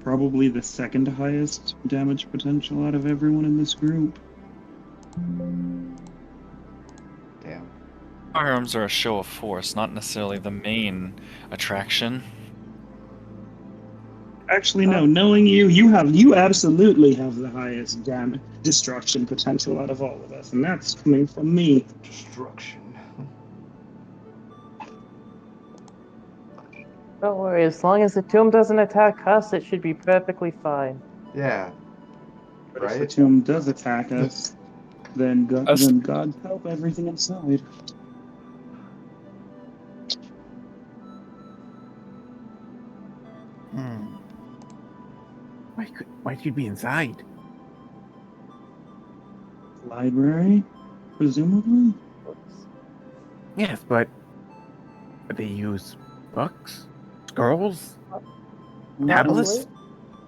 probably the second highest damage potential out of everyone in this group.
Damn.
Firearms are a show of force, not necessarily the main attraction.
Actually, no. Knowing you, you absolutely have the highest damage destruction potential out of all of us, and that's coming from me.
Destruction.
Don't worry, as long as the tomb doesn't attack us, it should be perfectly fine.
Yeah.
But if the
Right?
tomb does attack us, then
Us-
God help everything inside.
Why should you be inside?
Library, presumably.
Yes, but they use books, scrolls, tablets.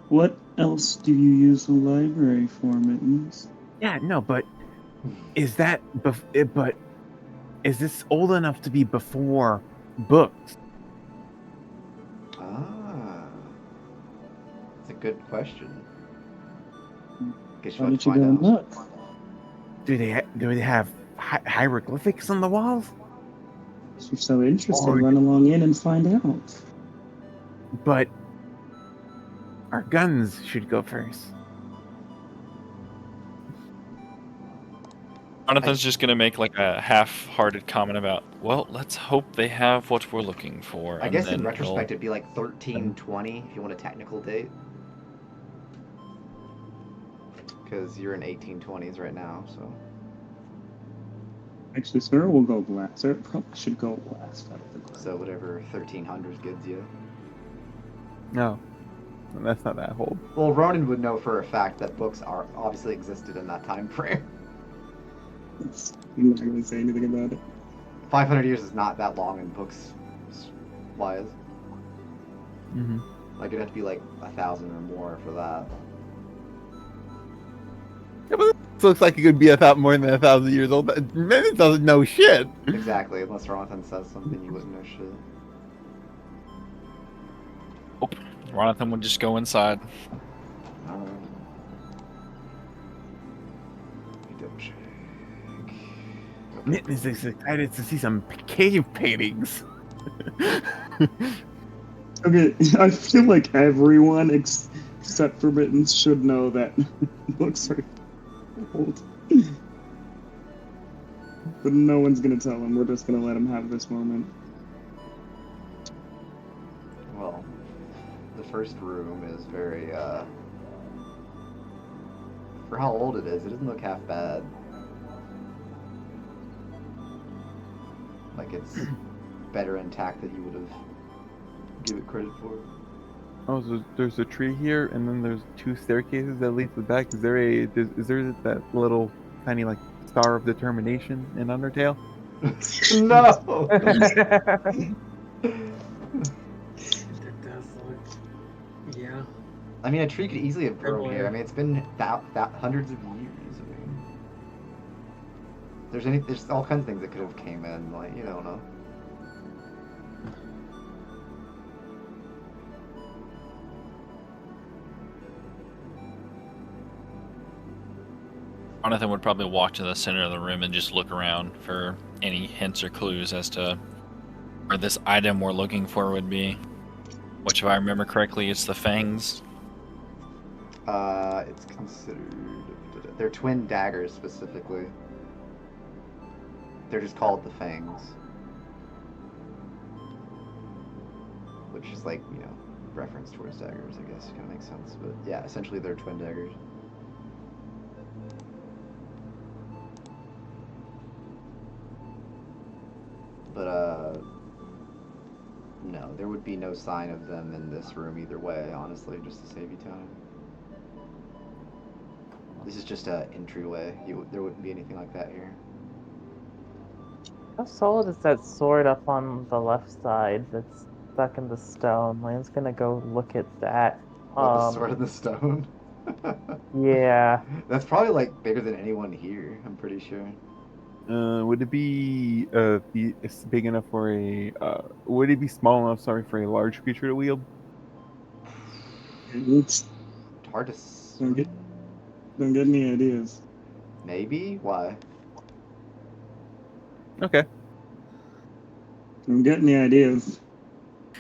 What else do you use a library for, Mittens?
Yeah, no, but is that but is this old enough to be before books?
Ah. That's a good question. Guess
Why
you'll have
don't
to
you go
find
and
out.
look?
Do they have hieroglyphics on the walls?
If you're so interested,
Or-
run along in and find out.
But our guns should go first.
Jonathan's just gonna make like a half-hearted comment about, well, let's hope they have what we're looking for.
I
And
guess in
then
retrospect it'd be like 1320 if you want a technical date. Because you're in 1820s right now, so.
Actually, Sarah will go last. Sarah probably should go last out of the group.
So whatever 1300s gives you.
No, that's not that old.
Well, Ronan would know for a fact that books are obviously existed in that time frame.
I'm not going to say anything about it.
500 years is not that long in books wise.
Mm-hmm.
Like it'd have to be like 1,000 or more for that.
Yeah, but this looks like it could be more than 1,000 years old. Man, it doesn't know shit.
Exactly, unless Ronathan says something you wouldn't know shit.
Jonathan would just go inside.
Alright. Let me double check.
Mitten is excited to see some cave paintings.
Okay, I feel like everyone except for Mittens should know that books are old. But no one's going to tell him. We're just going to let him have this moment.
Well, the first room is very, for how old it is, it doesn't look half bad. Like it's better intact than you would have give it credit for.
Oh, so there's a tree here, and then there's 2 staircases that lead to the back. Is there that little tiny like star of determination in Undertale?
No!
That does look. Yeah.
I mean, a tree could easily have grown
Similar.
here. I mean, it's been hundreds of years. I mean, there's all kinds of things that could have came in. Like, you don't know.
Jonathan would probably walk to the center of the room and just look around for any hints or clues as to where this item we're looking for would be. Which, if I remember correctly, it's the fangs.
It's considered... They're twin daggers, specifically. They're just called the fangs. Which is like, you know, reference towards daggers, I guess. Kind of makes sense. But yeah, essentially they're twin daggers. But, no, there would be no sign of them in this room either way, honestly, just to save you time. This is just an entryway. There wouldn't be anything like that here.
How solid is that sword up on the left side that's stuck in the stone? Lane's gonna go look at that.
What, the sword in the stone?
Yeah.
That's probably, like, bigger than anyone here, I'm pretty sure.
Would it be it's big enough for a? Would it be small enough? Sorry, for a large creature to wield.
Oops.
Hard to...
Don't get any ideas.
Maybe? Why?
Okay.
Don't get any ideas.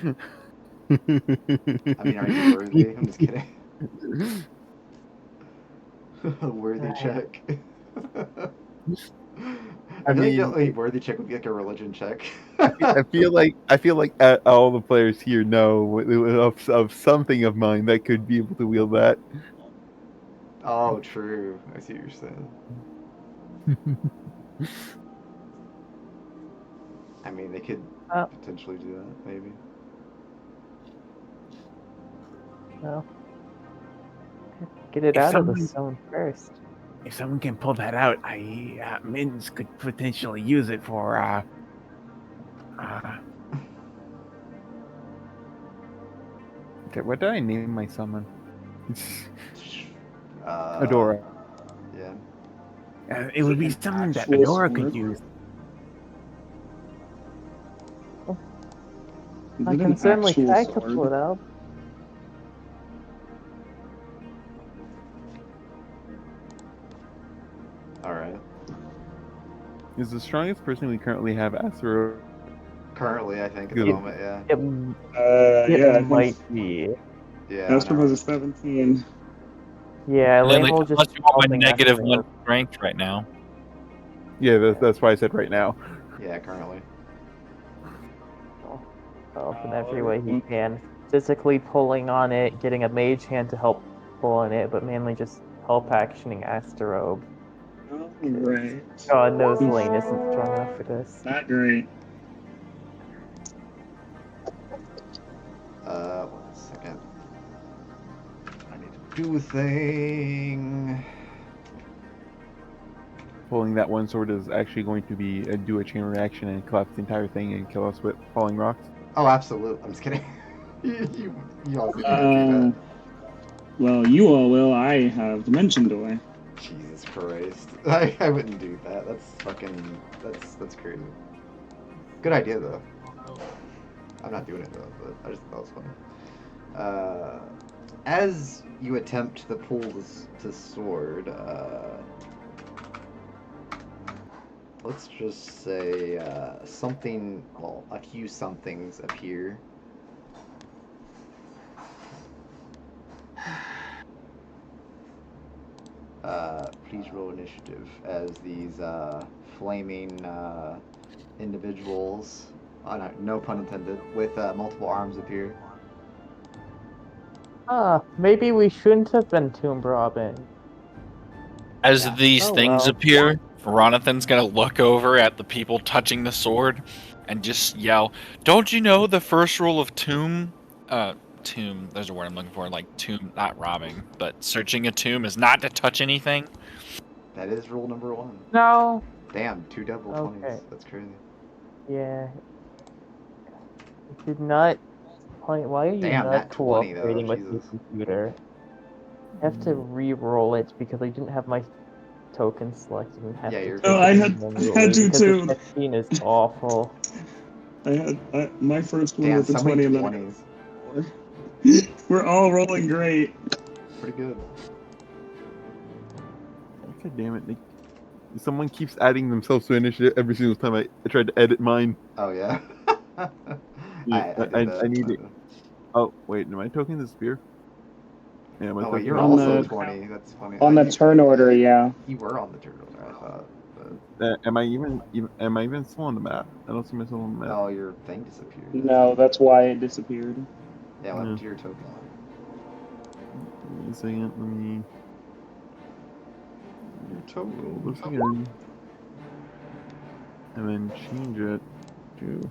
I mean, are you worthy? I'm just kidding. A worthy check. I feel like the only worthy check would be like a religion check.
I feel like all the players here know of something of mine that could be able to wield that.
Oh, true. I see what you're saying. I mean, they could potentially do that, maybe.
No. Get it out of the stone first.
If someone can pull that out, Mins could potentially use it for Okay, what did I name my summon? Adora.
Yeah.
It would be something that
actual
Adora could
sword?
use.
Is
I
it
can
an
certainly
actual
try to
sword?
pull it out.
Alright.
Is the strongest person we currently have Astro?
Currently, I think, at the
Good.
moment, yeah.
It
Yeah, I
might
think
be.
Yeah,
Astro has a 17.
Yeah,
And then,
Lane will
like,
just
unless you want my
helping
negative
Astro.
one strength right now.
Yeah, that's why I said right now.
Yeah, currently.
Help in every way he can. Physically pulling on it, getting a mage hand to help pull on it, but mainly just help actioning Asterobe.
Right.
God knows Lane isn't strong enough for this.
Not great.
1 second. I need to do a thing.
Pulling that one sword is actually going to be do a chain reaction and collapse the entire thing and kill us with falling rocks.
Oh, absolutely. I'm just kidding. you obviously can't do
Well, you all will. I have Dimension Door.
that. Jesus Christ. I wouldn't do that. That's fucking... That's crazy. Good idea, though. I'm not doing it, though, but I just thought it was funny. As you attempt to pull the sword, let's just say something, well, a few somethings appear. Please roll initiative as these flaming individuals, no pun intended, with multiple arms appear.
Maybe we shouldn't have been tomb robbing.
As
Yeah.
these
Oh,
things
well.
appear, Ronathan's gonna look over at the people touching the sword and just yell, "Don't you know the first rule of tomb? Tomb. There's a word I'm looking for. Like tomb, not robbing, but searching a tomb is not to touch anything."
That is rule number 1.
No.
Damn, 2 double 20s.
Okay.
That's crazy.
Yeah. Did not. Why are you
Damn,
not
that 20 though,
cooperating with your
Jesus.
computer? I have to re-roll it because I didn't have my token selected and have
Yeah,
to
you're
take
Oh,
it
I had
manually
to
because
too.
the 15 is awful.
My first one
Damn,
was a
so
20
many
and then
20s.
we're all rolling great.
Pretty good.
God damn it! Someone keeps adding themselves to initiative every single time I tried to edit mine.
Oh yeah.
Yeah,
I did that.
I need it. Oh wait, am I token the spear? Yeah, my
Oh wait,
token
you're
On
also
the-
20. That's funny.
On the turn order, yeah.
You were on the turn order, I thought. But...
Am I even still on the map? I don't see myself on the map.
Oh, your thing disappeared.
No, that's why it disappeared.
Yeah, what happened
Yeah.
to your token?
Wait a second, let me
Your
roll
token.
this again, and then change it to.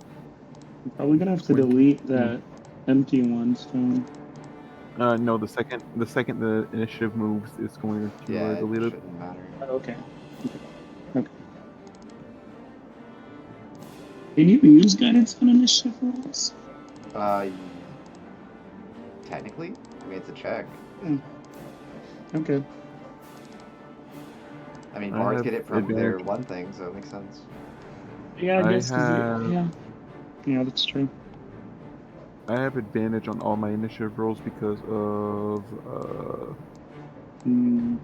I'm probably gonna have to
20.
delete that empty one soon.
No, the second the initiative moves, it's going to
Yeah, it
delete it.
shouldn't matter.
Okay. Okay. Can you use guidance on initiative rolls?
Uh, technically, I mean it's a check.
Okay.
I mean,
I
bards
have
get it from their
advantage.
one thing, so it makes sense.
Yeah,
I
I guess 'cause
have-
yeah. Yeah, that's true.
I have advantage on all my initiative rolls because of
Mm.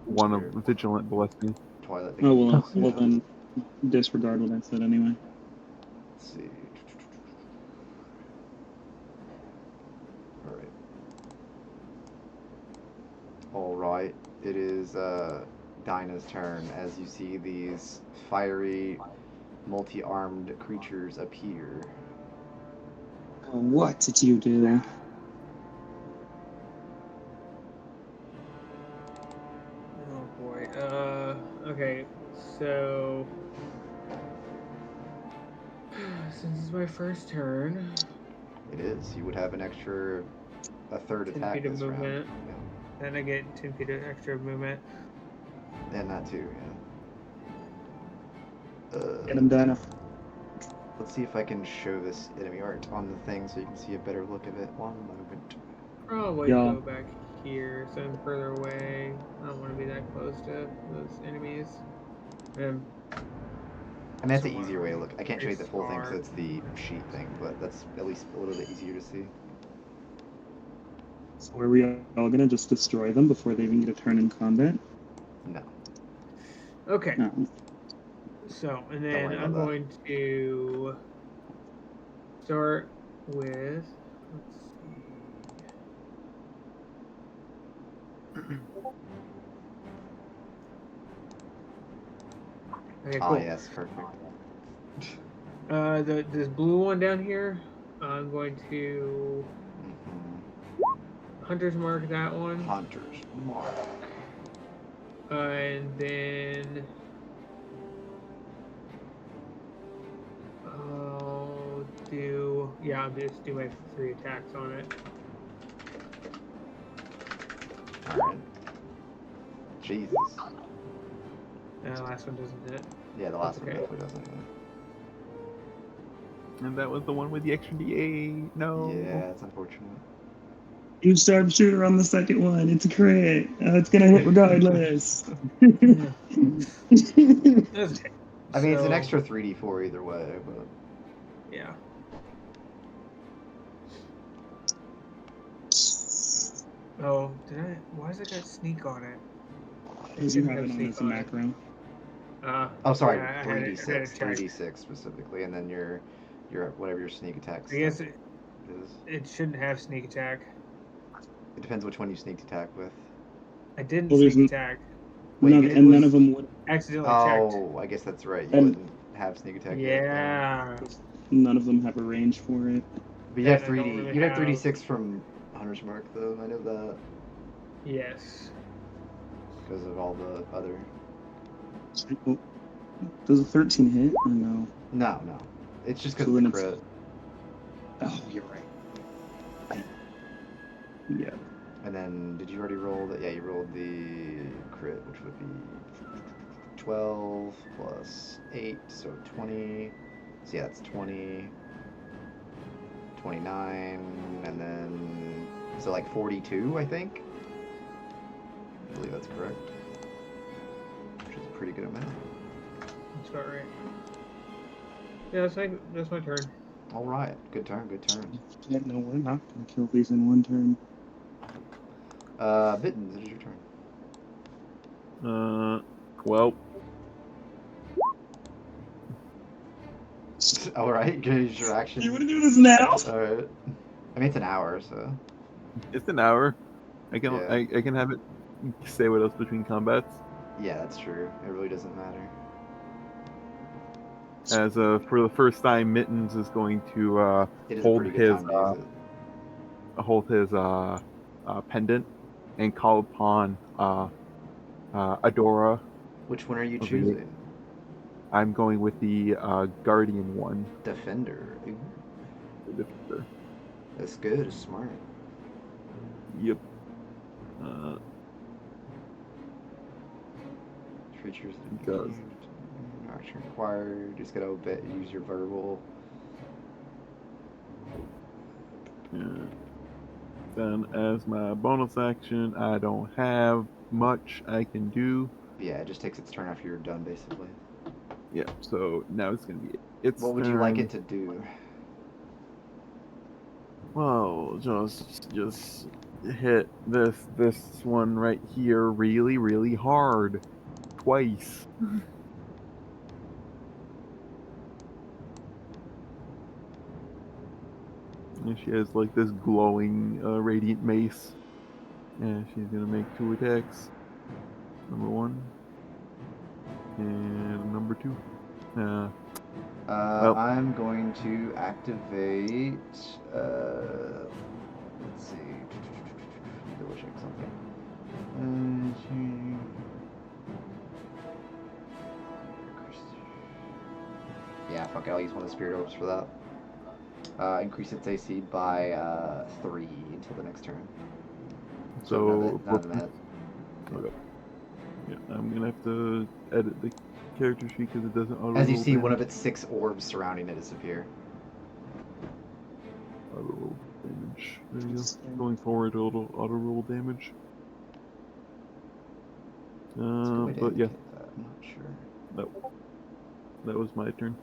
one of
Your
vigilant blessing.
Twilight.
Oh well,
Yeah.
well then, disregard what I said anyway.
Let's see. All right. All right. It is Dinah's turn as you see these fiery, multi-armed creatures appear.
What did you do?
Oh boy. Okay. So since it's my first turn,
It is. You would have an extra, a third
10
attack
feet of
this round.
movement. Then I get 10 feet of extra movement.
Yeah. And that too. Yeah.
Get him, Dana.
Let's see if I can show this enemy art on the thing so you can see a better look of it. One moment.
Probably
Yeah.
go back here, so I'm further away. I don't want to be that close to those enemies.
I mean, that's the
Somewhat
easier way to look. I can't show you the full thing
far.
because it's the sheet thing, but that's at least a little bit easier to see.
So are we all gonna just destroy them before they even get a turn in combat?
No.
Okay.
No.
So, and
Don't
then
worry
I'm
about that.
going to start with. Let's see. Okay,
Ah,
cool.
yes, perfect.
This blue one down here, I'm going to Hunter's Mark that one.
Hunter's Mark.
And then I'll just do my 3 attacks on it.
Alright. Jesus.
And the last one doesn't hit.
Yeah, the last one
Okay.
definitely doesn't.
And that was the one with the extra D8. No.
Yeah, it's unfortunate.
You sharpshooter on the second one. It's a crit. It's gonna hit regardless.
Doesn't hit.
I mean, it's an
So,
extra 3d4 either way, but...
Yeah. Oh, why does it got sneak on it?
Because you have it on as a macro.
Oh, sorry,
Yeah, I had
3d6.
it checked.
3d6 specifically, and then your whatever your sneak attack
I guess
stuff
it,
is.
it shouldn't have sneak attack.
It depends which one you sneaked attack with.
I didn't
Well, there's
sneak attack.
Wait,
None,
you
and
did?
none of them would.
Accidentally checked.
Oh, I guess that's right. You
And-
wouldn't have sneak attack yet.
Yeah.
None of them have a range for it.
But you have
And I don't
3d.
really
You have
have-
3d6 from Hunter's Mark, though. I know that
Yes.
because of all the other.
Oh, does a 13 hit or no?
No. It's just because
So
of
then
the
it's-
crit.
Oh, you're right. Yeah.
And then, did you already roll that? Yeah, you rolled the crit, which would be 12 plus 8, so 20. So yeah, it's 20, 29, and then, so like 42, I think? I believe that's correct. Which is a pretty good amount.
That's about right. Yeah, that's my turn.
Alright, good turn.
Yeah, no, we're not gonna kill these in one turn.
Mittens, it is your turn.
Well,
All right, gonna use your action.
You want to do this now?
All right. I mean, it's an hour, so.
it's an hour. I can
Yeah.
I can have it say what else between combats.
Yeah, that's true. It really doesn't matter.
As for the first time, Mittens is going to
It is a
hold
pretty good
his
time to use it.
pendant and call upon Adora.
Which one are you
Okay.
choosing?
I'm going with the Guardian one.
Defender. Ooh,
The Defender.
that's good. It's smart.
Yep.
Creatures.
Does.
Action required. Just gotta obey. Use your verbal.
Yeah. Then, as my bonus action, I don't have much I can do.
Yeah, it just takes its turn after you're done, basically.
Yeah. So now it's gonna be its
What would you like
turn.
it to do?
Well, just hit this one right here really, really hard. Twice. And she has like this glowing radiant mace. And she's gonna make 2 attacks. Number 1. And number 2. Well.
I'm going to activate. Let's see. Double check something. Yeah, fuck it. I'll use one of the spirit orbs for that. Increase its AC by 3 until the next turn.
So,
not a minute.
okay. Yeah, I'm gonna have to edit the character sheet because it doesn't auto.
As you see, one of its 6 orbs surrounding it disappear.
Auto roll damage. There you go. Going forward, auto roll damage.
That's a good way to
But yeah,
indicate that. I'm not sure.
that was my turn.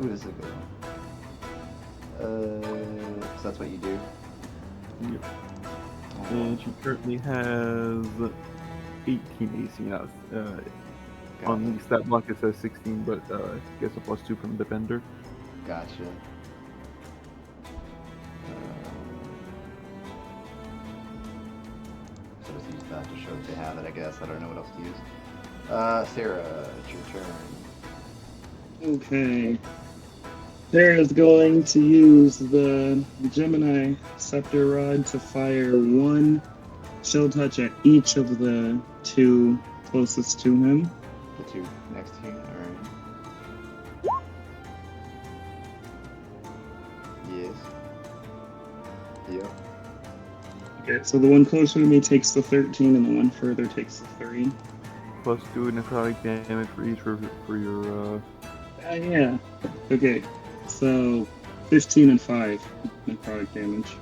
Ooh, this is a good one. So that's what you do.
Yep. And she currently has 18 AC now. On the stat block it says 16, but gets a +2 from Defender.
Gotcha. So just use that to show that they have it, I guess. I don't know what else to use. Sarah, it's your turn.
Okay. Sarah's going to use the Gemini Scepter Rod to fire 1 chill touch at each of the 2 closest to him.
The 2 next to you, alright. Yes. Yep.
Okay, so the one closer to me takes the 13, and the one further takes the 3.
+2 necrotic damage for each for your.
Yeah. Okay, so 15 and 5 necrotic damage.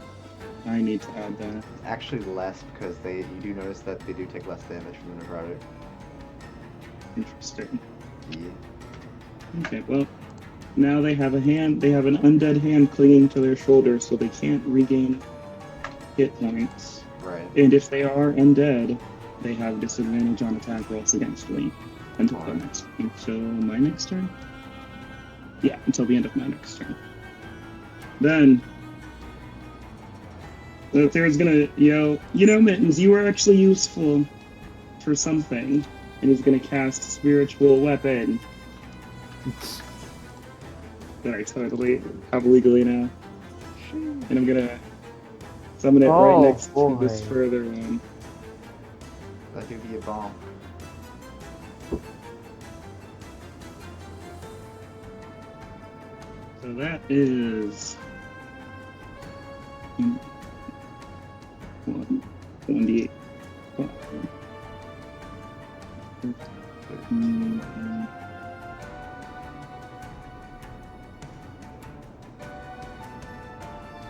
I need to add that.
Actually less because you do notice that they do take less damage from the necrotic.
Interesting.
Yeah.
Okay, well, now they have an undead hand clinging to their shoulder, so they can't regain hit points.
Right.
And if they are undead, they have disadvantage on attack rolls against me until my next turn. Yeah, until the end of my next turn. Then Theron's gonna yell, "You know, Mittens, you are actually useful for something," and he's gonna cast Spiritual Weapon. That I totally have legally now. And I'm gonna summon it right next to this further one.
That could be a bomb.
So that is 1d8.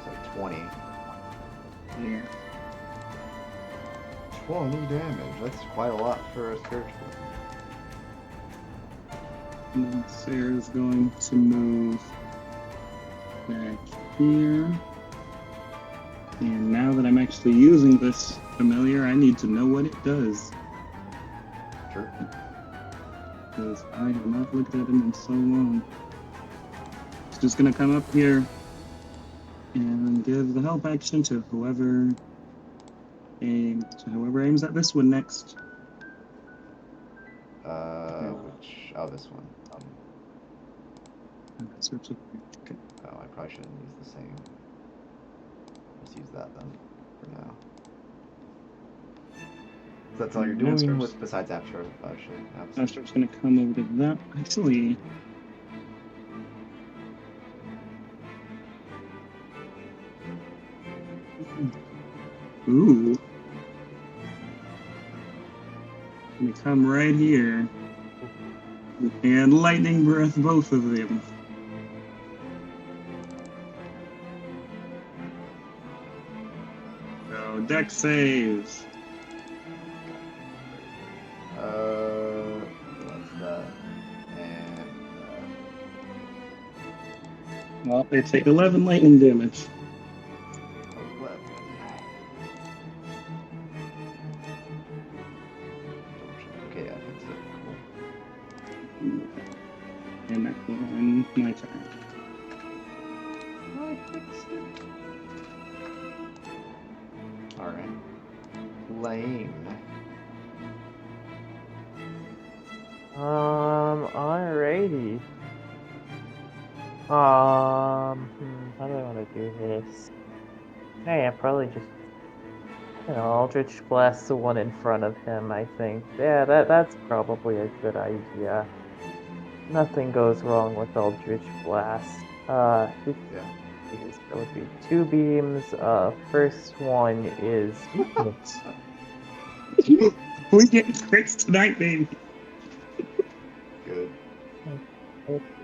So 20.
Yeah.
20 damage. That's quite a lot for a spiritual.
And then Sarah's going to move back here. And now that I'm actually using this familiar, I need to know what it does.
Sure.
Because I have not looked at it in so long. It's just gonna come up here and give the help action to whoever aims at this one next.
Which? Oh, this one.
Okay.
Oh, I probably shouldn't use the same. Let's use that then, for now. So that's all you're doing
Master's-
besides Abstract, actually.
Darastrix gonna come over to that. Actually, ooh, gonna come right here and lightning breath both of them. So deck saves.
What's that? And
Well, they take 11 lightning damage.
11. Okay, I think so. Cool.
And that's on my turn.
I fixed it. Alright. Lane.
Alrighty. How do I want to do this? Yeah, probably just, Eldritch Blast the one in front of him, I think. Yeah, that's probably a good idea. Nothing goes wrong with Eldritch Blast.
Yeah.
There would be 2 beams. First one is...
We get crits tonight, baby.
Good.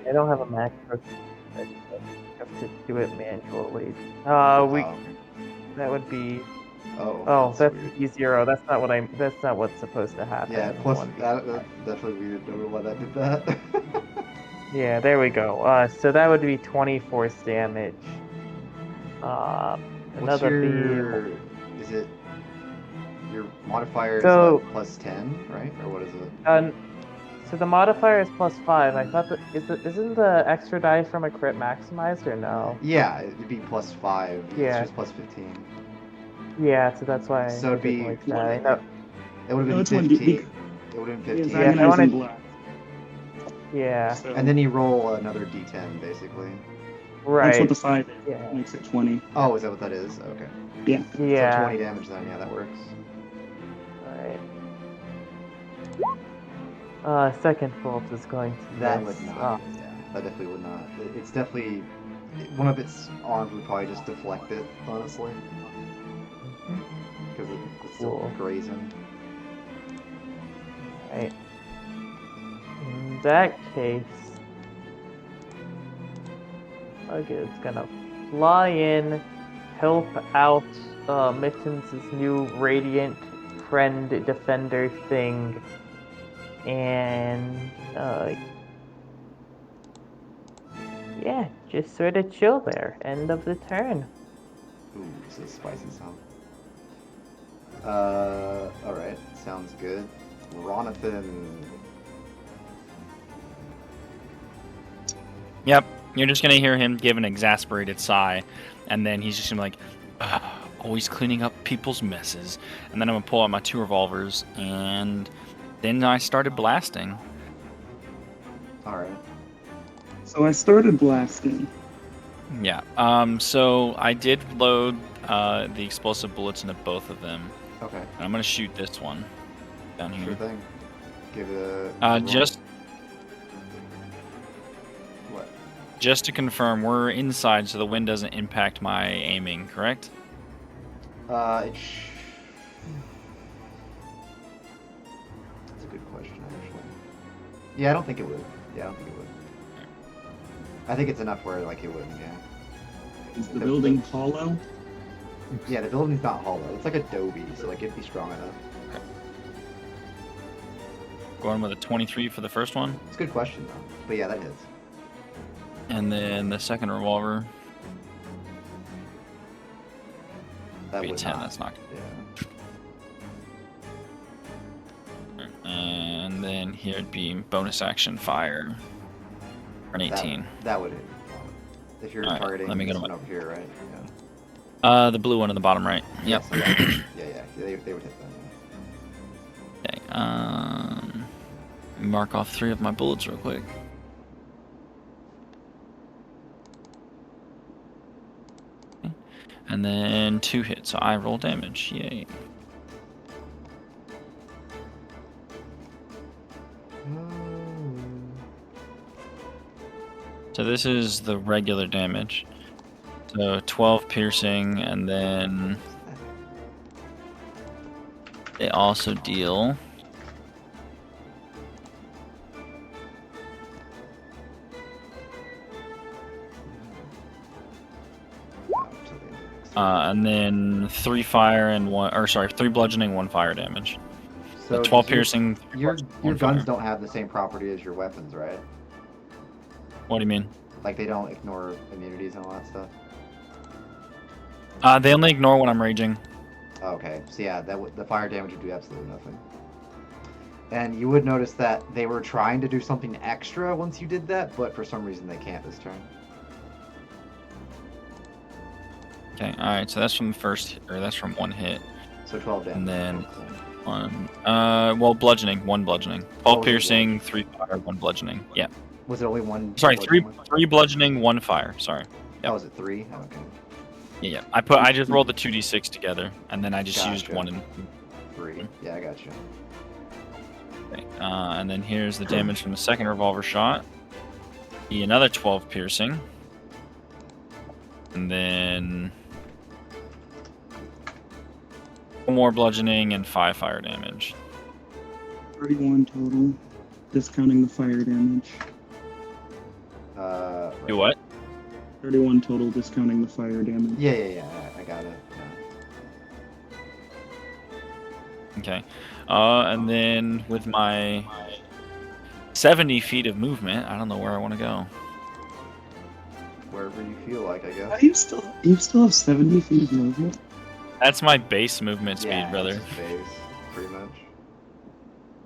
I don't have a macro. I have to do it manually. That would be...
Oh,
that's
weird.
E0. That's not what's supposed to happen.
Yeah,
in
plus
1v5.
that's definitely weird. Don't know why that did that.
Yeah, there we go. So that would be 20 force damage.
What's
Another
your...
beam.
Is it... Your modifier
So-
is what, plus 10, right? Or what is it?
So the modifier is +5. I thought that isn't the extra die from a crit maximized or no?
Yeah, it'd be plus 5.
Yeah.
It's just plus 15.
Yeah, so that's why.
So it'd
I didn't
be...
like that. I know.
It would
No,
have
it's
been
1d.
15. It would have been 15.
Yeah, I wanted-
Blast.
Yeah,
So
And then you roll another d10, basically.
right.
that's what the 5 is.
Yeah.
Makes it 20.
Oh, is that what that is? Okay.
Yeah.
Yeah.
So 20 damage then, yeah, that works.
Alright. Second bolt is going to
That
mess
would not.
up.
Yeah, that definitely would not. It's definitely... One of its arms would probably just deflect it, honestly. Because it's still
Cool.
grazing.
Right. In that case, it's gonna fly in, help out Mittens' new radiant friend defender thing, and yeah, just sort of chill there. End of the turn.
Ooh, this is spicy sound. Alright, sounds good. Ronathan.
Yep, you're just gonna hear him give an exasperated sigh, and then he's just gonna be like, always cleaning up people's messes. And then I'm gonna pull out my 2 revolvers, and then I started blasting.
Alright.
So I started blasting.
Yeah. So I did load the explosive bullets into both of them.
Okay.
And I'm gonna shoot this one down
Sure
here.
thing. Give it a roll.
Just
What?
Just to confirm, we're inside, so the wind doesn't impact my aiming, correct?
That's a good question, actually. Yeah, I don't think it would. Yeah, I don't think it would. I think it's enough where, like, it wouldn't, yeah.
Is the building hollow?
Yeah, the building's not hollow. It's like adobe, so, like, it'd be strong enough.
Going with a 23 for the first one,
It's a good question, though. But yeah, that hits.
and then the second revolver
That
be a
would
10.
not.
That's not.
Yeah.
then here it'd be bonus action fire for an 18.
That would hit. If you're
Alright,
targeting
let me go
this
to
one over here, right?
The blue one in the bottom right. Yep.
So yeah, they would hit that.
Okay. Mark off 3 of my bullets real quick. Okay. And then 2 hits, so I roll damage. Yay. So this is the regular damage. So 12 piercing, and then they also deal and then 3 fire and 3 bludgeoning, 1 fire damage. So 12 piercing.
Your guns don't have the same property as your weapons, right?
What do you mean?
Like they don't ignore immunities and all that stuff.
They only ignore when I'm raging.
Okay, so yeah, the fire damage would do absolutely nothing. And you would notice that they were trying to do something extra once you did that, but for some reason they can't this turn.
Okay, alright, so that's from the first, or that's from 1 hit.
So 12 damage.
And then 1, bludgeoning, 1 bludgeoning. 12 piercing, 3 fire, 1 bludgeoning. Yeah.
Was it only 1?
Sorry, 3 bludgeoning, 1 fire, sorry.
Yep. Oh, was it 3? Oh, okay.
Yeah. I just rolled the 2d6 together, and then I just used 1 and
3. Yeah, I got you.
Okay, and then here's the damage from the second revolver shot. Another 12 piercing. And then 1 more bludgeoning and 5 fire damage.
31 total, discounting the fire damage.
Right.
Do what?
31 total, discounting the fire damage.
Yeah, I got it. Yeah.
Okay. And then with my 70 feet of movement, I don't know where I want to go.
Wherever you feel like, I guess.
You still have 70 feet of movement?
That's my base movement speed,
Yeah,
brother.
it's base, pretty much.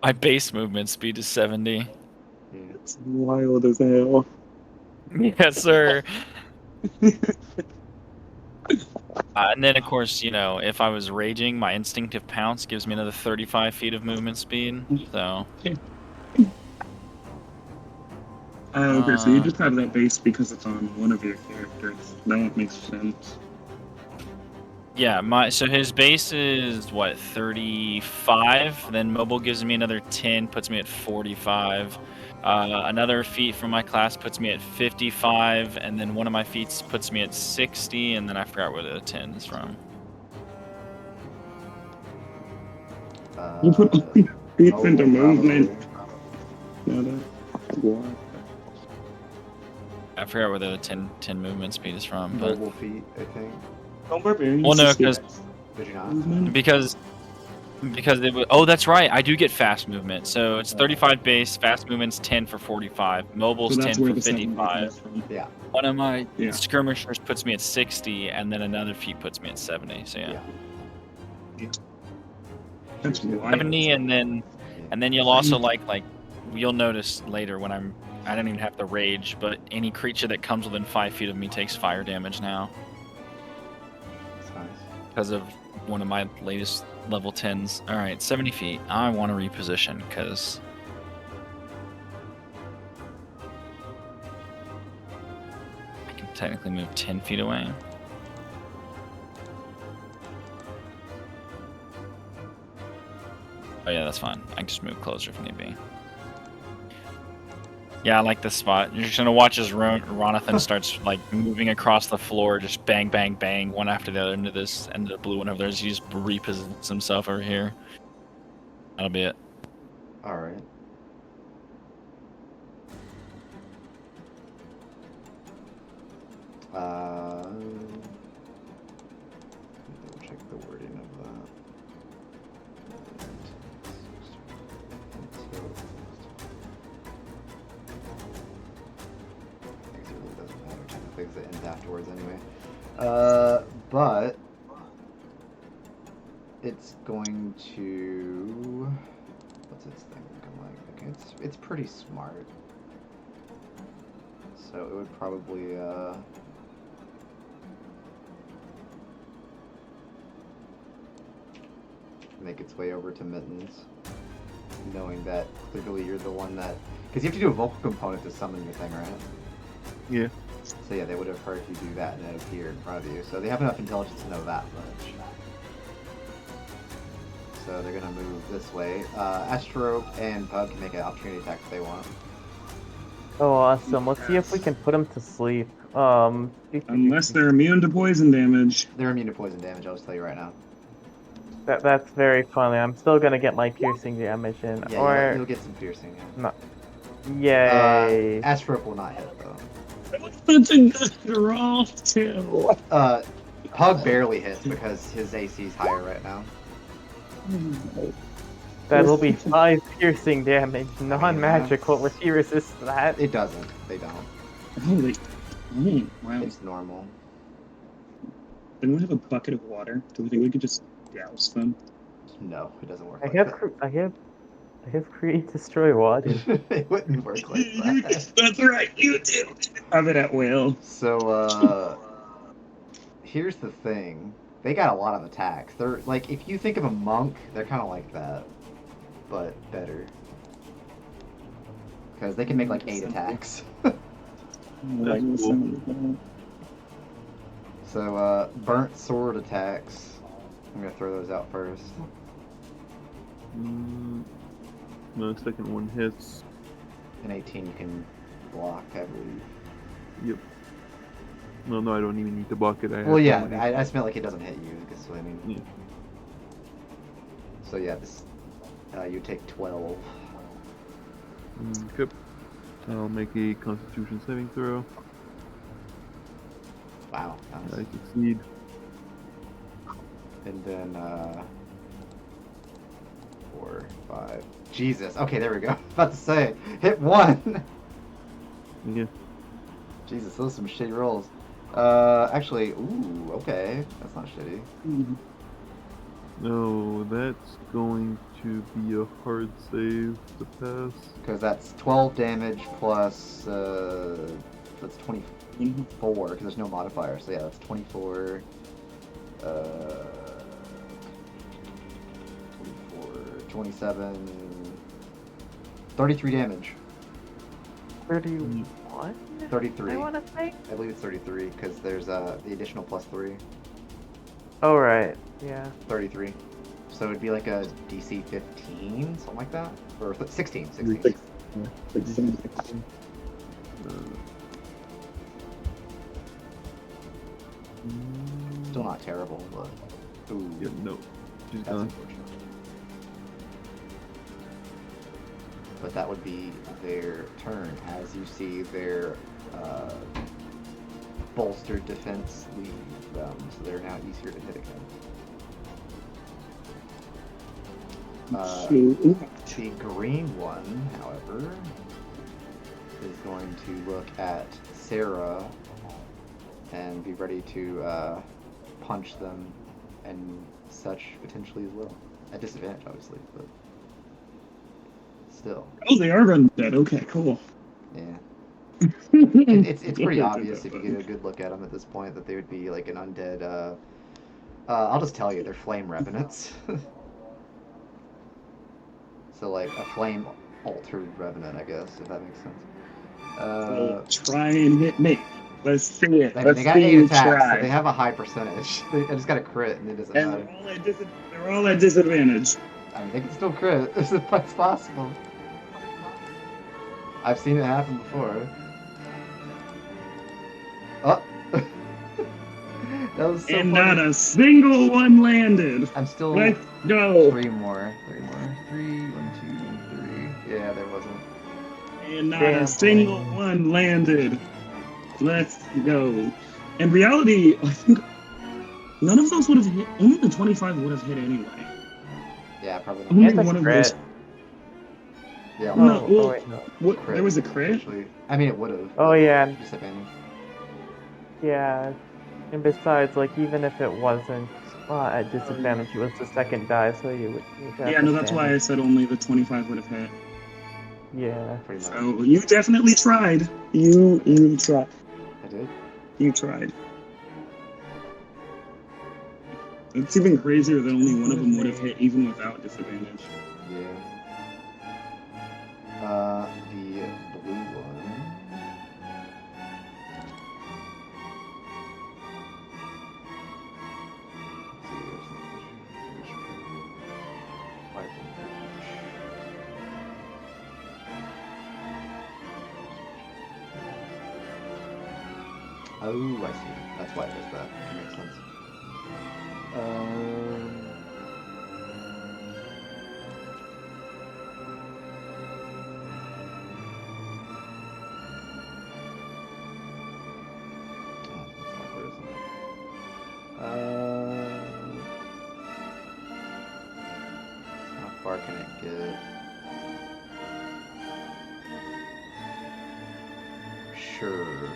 My base movement speed is 70.
Yeah.
It's wild as hell.
Yes, sir. And then, of course, you know, if I was raging, my instinctive pounce gives me another 35 feet of movement speed. So.
Okay, so you just have that base because it's on one of your characters. That makes sense.
Yeah, so his base is what, 35? Then mobile gives me another 10, puts me at 45. Another feat from my class puts me at 55, and then one of my feats puts me at 60, and then I forgot where the 10 is from.
You put feats into movement. What?
I forgot where the 10 movement speed is from, but
Mobile feet, I think.
Don't barbarians.
well, no, because
Did you not?
movement?
because it was, oh, that's right, I do get fast movement. So it's 35 base, fast movement's 10 for 45, mobile's
So that's
10
where
for
the 70
55.
comes from.
Yeah.
One of my
Yeah.
skirmishers puts me at 60, and then another feat puts me at 70. So yeah.
That's wild.
70, and then you'll also like you'll notice later when I don't even have the rage, but any creature that comes within 5 feet of me takes fire damage now
That's nice.
because of one of my latest level 10s. All right, 70 feet. I want to reposition because I can technically move 10 feet away. Oh yeah, that's fine. I can just move closer if need be. Yeah, I like this spot. You're just gonna watch as Ronathan starts like moving across the floor, just bang, bang, bang, one after the other into this, and the blue one over there. He just repositions himself over here. That'll be it.
All right. Check the wording of that. It really doesn't matter. Technically, because it ends afterwards anyway. But it's going to. What's its thing looking like? Okay, it's pretty smart. So it would probably make its way over to Mittens, knowing that clearly you're the one that, because you have to do a vocal component to summon your thing, right?
Yeah.
So yeah, they would have heard you do that and it appeared in front of you. So they have enough intelligence to know that much. So they're gonna move this way. Astro and Pug can make an opportunity attack if they want.
Oh, awesome. Let's see if we can put him to sleep.
Unless they're immune to poison damage.
They're immune to poison damage, I'll just tell you right now.
That's very funny. I'm still gonna get my piercing damage in.
Yeah,
or
you'll get some piercing. Yeah.
no. Yay.
Astro will not hit though.
That's a good roll too.
Pug barely hits because his AC is higher right now.
That'll be 5 piercing damage, non-magical. Will he resist that?
It doesn't. They don't.
Holy. Oh, wow.
It's normal.
Then we have a bucket of water. Do we think we could just douse them?
No, it doesn't work
I
like
have,
that.
I have create destroy water.
It wouldn't work like that.
That's right, you do. Have it at will.
So, here's the thing. They got a lot of attacks. They're, like, if you think of a monk, they're kind of like that. But better. Because they can make, like, 8 attacks.
That's cool.
So, burnt sword attacks. I'm gonna throw those out first.
No, second one hits.
In 18, you can block, I believe.
Yep. No, I don't even need to block it.
Well, yeah, I just meant like it doesn't hit you, because, I mean...
Yeah.
So, yeah, this, you take 12.
Okay. I'll make a Constitution saving throw.
Wow. Nice.
I succeed.
And then, 4, 5. Jesus. Okay, there we go. About to say, hit 1!
Yeah.
Jesus, those are some shitty rolls. Actually, ooh, okay. That's not shitty.
No, that's going to be a hard save to pass.
Because that's 12 damage plus, that's 24, because there's no modifier. So yeah, that's 24, 24, 27, 33 damage.
31?
33.
I want to say?
I believe it's 33, because there's the additional plus 3.
Oh, right. Yeah.
33. So it'd be like a DC 15, something like that? Or 16, 16. Still not terrible, but... Ooh,
Yeah, no. She's
that's
gone.
unfortunate. But that would be their turn, as you see their bolstered defense leave them, so they're now easier to hit again. The green one, however, is going to look at Sarah and be ready to punch them and such potentially as well. At disadvantage, obviously, but still.
Oh, they are undead. Okay, cool.
Yeah. It's pretty obvious if you get a good look at them at this point that they would be like an undead. I'll just tell you, they're flame revenants. So like a flame altered revenant, I guess, if that makes sense.
Try and hit me. Let's see it.
They
Let's
got
see
8
you
attacks,
try.
so they have a high percentage. I just got a crit, and it doesn't
And
matter.
they're all at disadvantage.
I mean, they can still crit. It's possible. I've seen it happen before. Oh! That was so
And
funny.
not a single one landed.
I'm still...
Let's go.
3 more. 3 more. 3, 1, 2, 3. Yeah, there wasn't.
And not
Damn.
a single one landed. Let's go. In reality, I think none of those would have hit. Only the 25 would have hit anyway.
Yeah, probably not.
Only
It's a
one of
crit.
those.
Yeah,
No,
Oh,
well,
wait, no.
What?
crit,
There was a crit?
actually. I mean, it would have.
Oh, yeah.
Disadvantage.
Yeah. And besides, like, even if it wasn't at disadvantage, it was the second die, so you would.
Yeah, no, that's why I said only the 25 would have hit.
Yeah.
pretty much.
So you definitely tried. You tried.
I did.
You tried. It's even crazier that only one of them would have hit even without disadvantage.
Yeah. The blue one. Oh, I see. That's why it does that. That makes sense. How far can it get? Sure.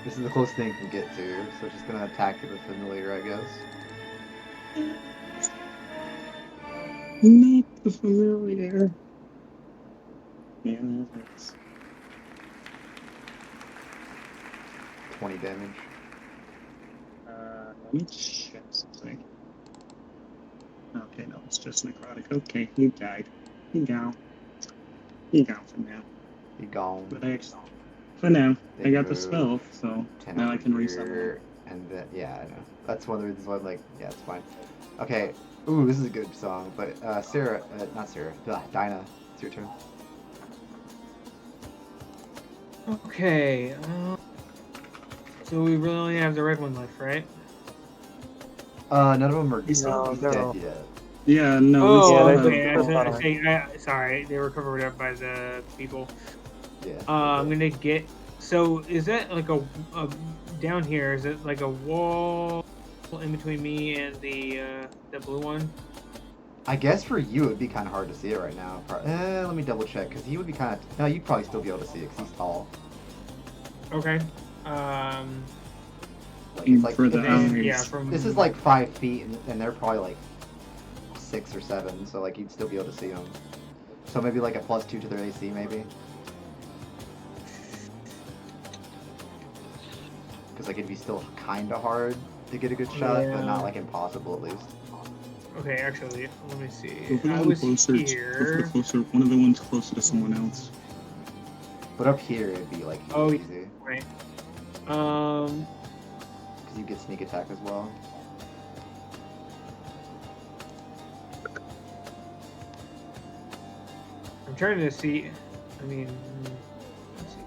This is the closest thing it can get to, so it's just gonna attack the familiar, I guess.
Not the familiar. Yeah, that hurts.
20 damage.
Let me check something. Okay, no, it's just necrotic. Okay, he died. He gone. He gone for now.
He gone.
But for now,
They
I got the
move
spell, so
10
now I
over
can resummon it.
here, and then, yeah, I know. That's one of the reasons why I'm like, yeah, it's fine. Okay. Ooh, this is a good song, but Sarah, not Sarah, Dinah, it's your turn.
Okay. So we really only have the red one left, right?
None of them are
No, they're
dead
all-
yet.
Yeah, no,
Oh,
we
yeah,
still
they
have...
just-
sorry, they were covered up by the people.
Yeah.
I'm gonna get. So is that like a down here? Is it like a wall in between me and the blue one?
I guess for you, it'd be kind of hard to see it right now. Let me double check, because he would be kind of... No, you'd probably still be able to see it, because he's tall.
Okay.
It's like,
For the
this,
eyes.
Yeah. From
this is like 5 feet, and they're probably like 6 or 7, so like you'd still be able to see them. So maybe like a +2 to their AC, maybe. Because like it'd be still kind of hard to get a good shot, but not like impossible at least.
Okay, actually, let me see.
Go for the
I
one
was
closer. Go for
here.
the closer. One of the ones closer to someone else.
But up here, it'd be like
Oh,
easy.
Right.
Because you get sneak attack as well.
I'm trying to see. I mean, let's see.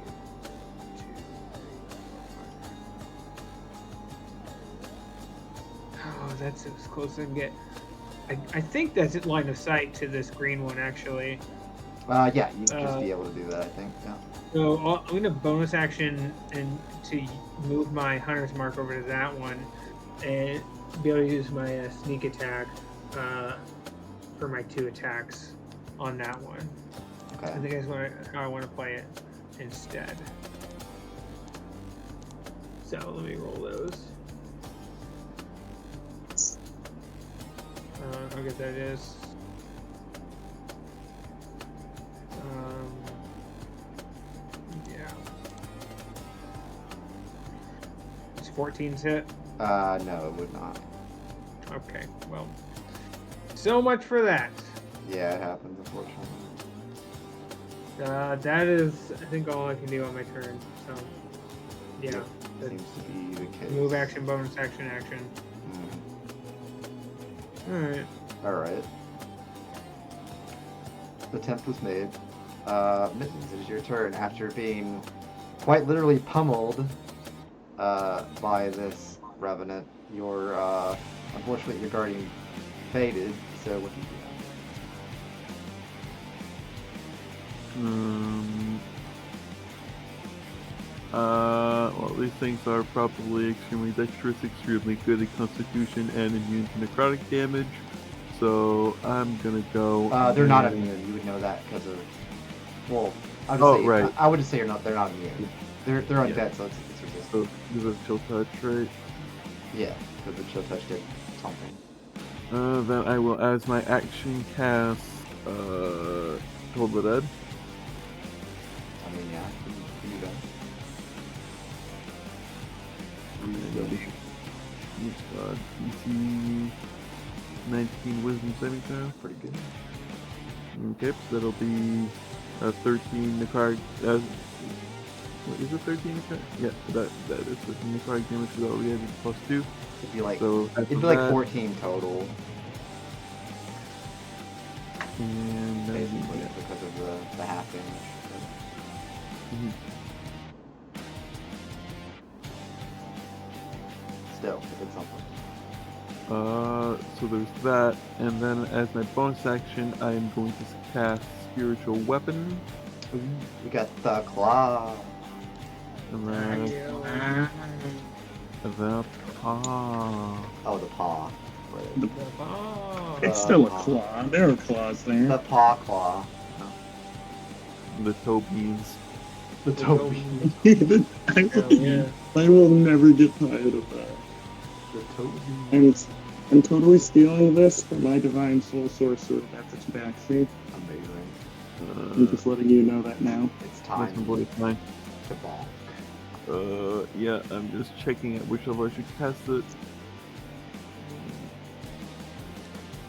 2, 3, 4, 5. Oh, that's as close as I can get. I think that's at line of sight to this green one, actually.
Yeah, you'd just be able to do that, I think. Yeah.
So I'm going to bonus action and to move my hunter's mark over to that one and be able to use my sneak attack for my 2 attacks on that one.
Okay.
I think that's how I want to play it instead. So let me roll those. How good that is. Yeah. It's 14's hit.
No, it would not.
Okay, well. So much for that.
Yeah, it happens, unfortunately.
That is, I think, all I can do on my turn. So, yeah.
Yep,
That's
seems to be the case.
move action, bonus action, action. Alright.
Alright. The attempt was made. Mittens, it is your turn. After being quite literally pummeled by this revenant, unfortunately your guardian faded, so what do you do?
Well, these things are probably extremely dexterous, extremely good at constitution, and immune to necrotic damage. So I'm gonna go.
They're not
and-
immune. You would know that because of. Well, I would
Oh,
say,
right.
I would just say they're not immune. They're undead,
Yeah.
so it's resistant.
So this is chill touch, right?
Yeah, because the chill touch did something.
Then I will, as my action, cast Hold the dead.
I mean, yeah, can you go?
That'll be DC 19 Wisdom saving throw.
Pretty good.
Okay, so that'll be 13 necrotic. What is it? 13 necrotic? Yeah, that is 13 necrotic damage because already has +2.
It'd be like
So
it'd be like 14 total,
And then,
basically,
yeah.
because of the half damage.
Mhm.
Still, it's something.
So there's that, and then as my bonus action, I am going to cast Spiritual Weapon,
We got the claw.
and then the paw.
Oh, the paw. Right.
Oh.
It's still a claw. There are claws
The
there.
paw claw.
The toe beans.
The toe.
I will never get tired of that.
The toe.
And I'm totally stealing this for my Divine Soul Sorcerer that's its backseat.
Amazing.
I'm just letting you know that now.
It's
Nice
time
and bloody fine.
to bonk.
Yeah, I'm just checking at which level I should cast it.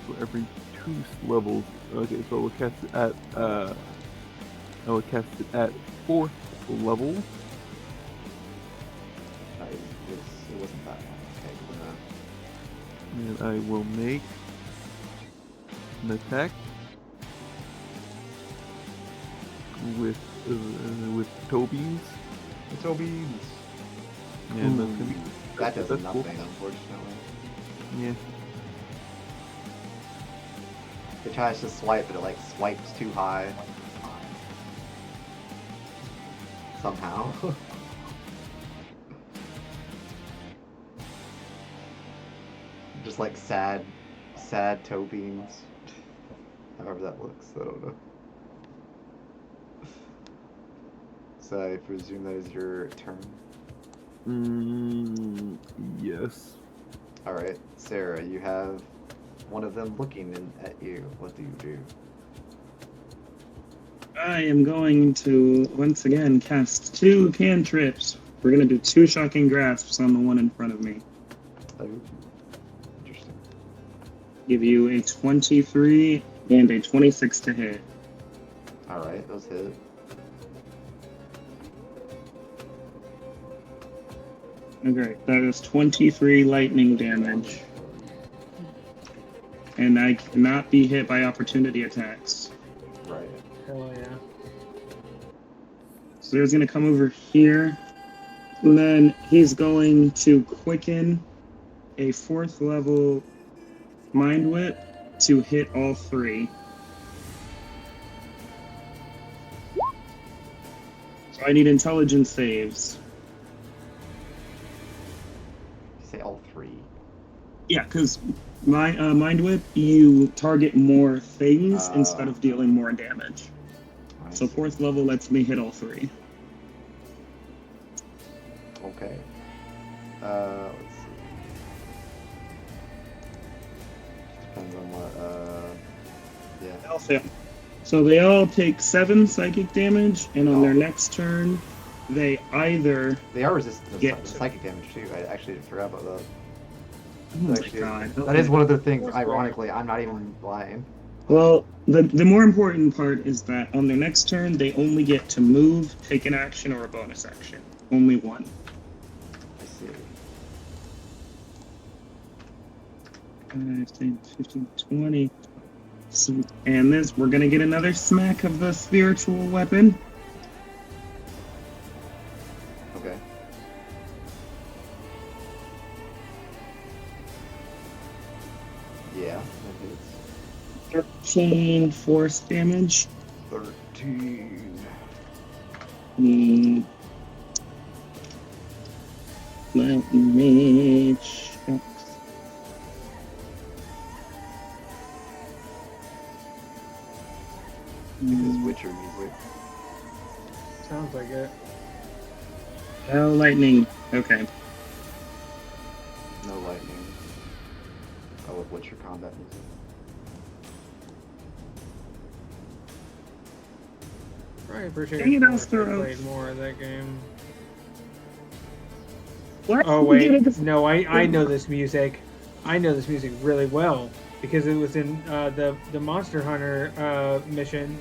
So every 2 levels. Okay, so I will cast it at I will cast it at 4th level.
It wasn't that long. Okay,
And I will make an attack with toe beans.
the toe beans.
And that's gonna be
That does
that's
nothing,
cool.
unfortunately.
Yeah.
It tries to swipe, but it like swipes too high. Somehow. Just like sad toe beams. However that looks, I don't know. So I presume that is your turn.
Yes.
Alright, Sarah, you have one of them looking at you. What do you do?
I am going to once again cast 2 cantrips. We're gonna do 2 shocking grasps on the one in front of me.
Oh, interesting.
Give you a 23 and a 26 to hit.
Alright, those hit.
Okay, that is 23 lightning damage. And I cannot be hit by opportunity attacks.
Right.
Hell yeah.
So he's going to come over here. And then he's going to quicken a 4th level Mind Whip to hit all 3. So I need intelligence saves.
You say all 3.
Yeah, because my Mind Whip, you target more things instead of dealing more damage. So 4th level lets me hit all 3.
Okay. Let's see. Depends on what, yeah.
They all fail. So they all take 7 psychic damage, and on their next turn, they either...
They are resistant to
Get-
psychic damage too. I actually forgot about that.
Oh my
Actually,
god.
That is one of the things, ironically, I'm not even lying.
Well, the more important part is that on their next turn, they only get to move, take an action, or a bonus action. Only one.
I see.
5, 10, 15, 20. So, and this, we're gonna get another smack of the spiritual weapon.
Okay. Yeah, that hits.
13 force damage.
13.
Let me check.
This Witcher music.
Sounds like it.
Oh, lightning. Okay.
No lightning. Oh, Witcher combat music.
Probably appreciate
Dang it,
it if I
Astro.
played more of that game.
What?
Oh
We did
wait,
it.
no, I know this music. I know this music really well because it was in the Monster Hunter mission,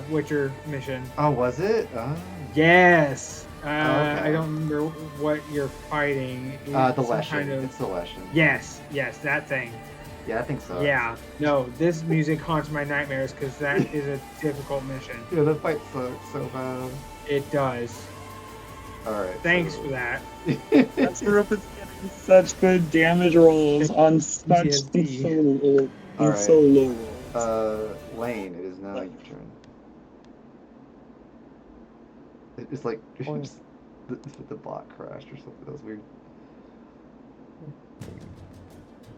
Witcher mission.
Oh, was it? Oh.
Yes.
Okay.
I don't remember what you're fighting.
The
It's some
Leshen.
kind of-
It's the Leshen.
Yes, that thing.
Yeah, I think so.
Yeah. No, this music haunts my nightmares because that is a difficult mission.
Yeah, that fight sucks so bad.
It does.
Alright.
Thanks for that.
Astaroth is getting such good damage rolls on such
PTSD.
and so low rolls.
Lane, it is now your turn. It's like the bot crashed or something. That was weird.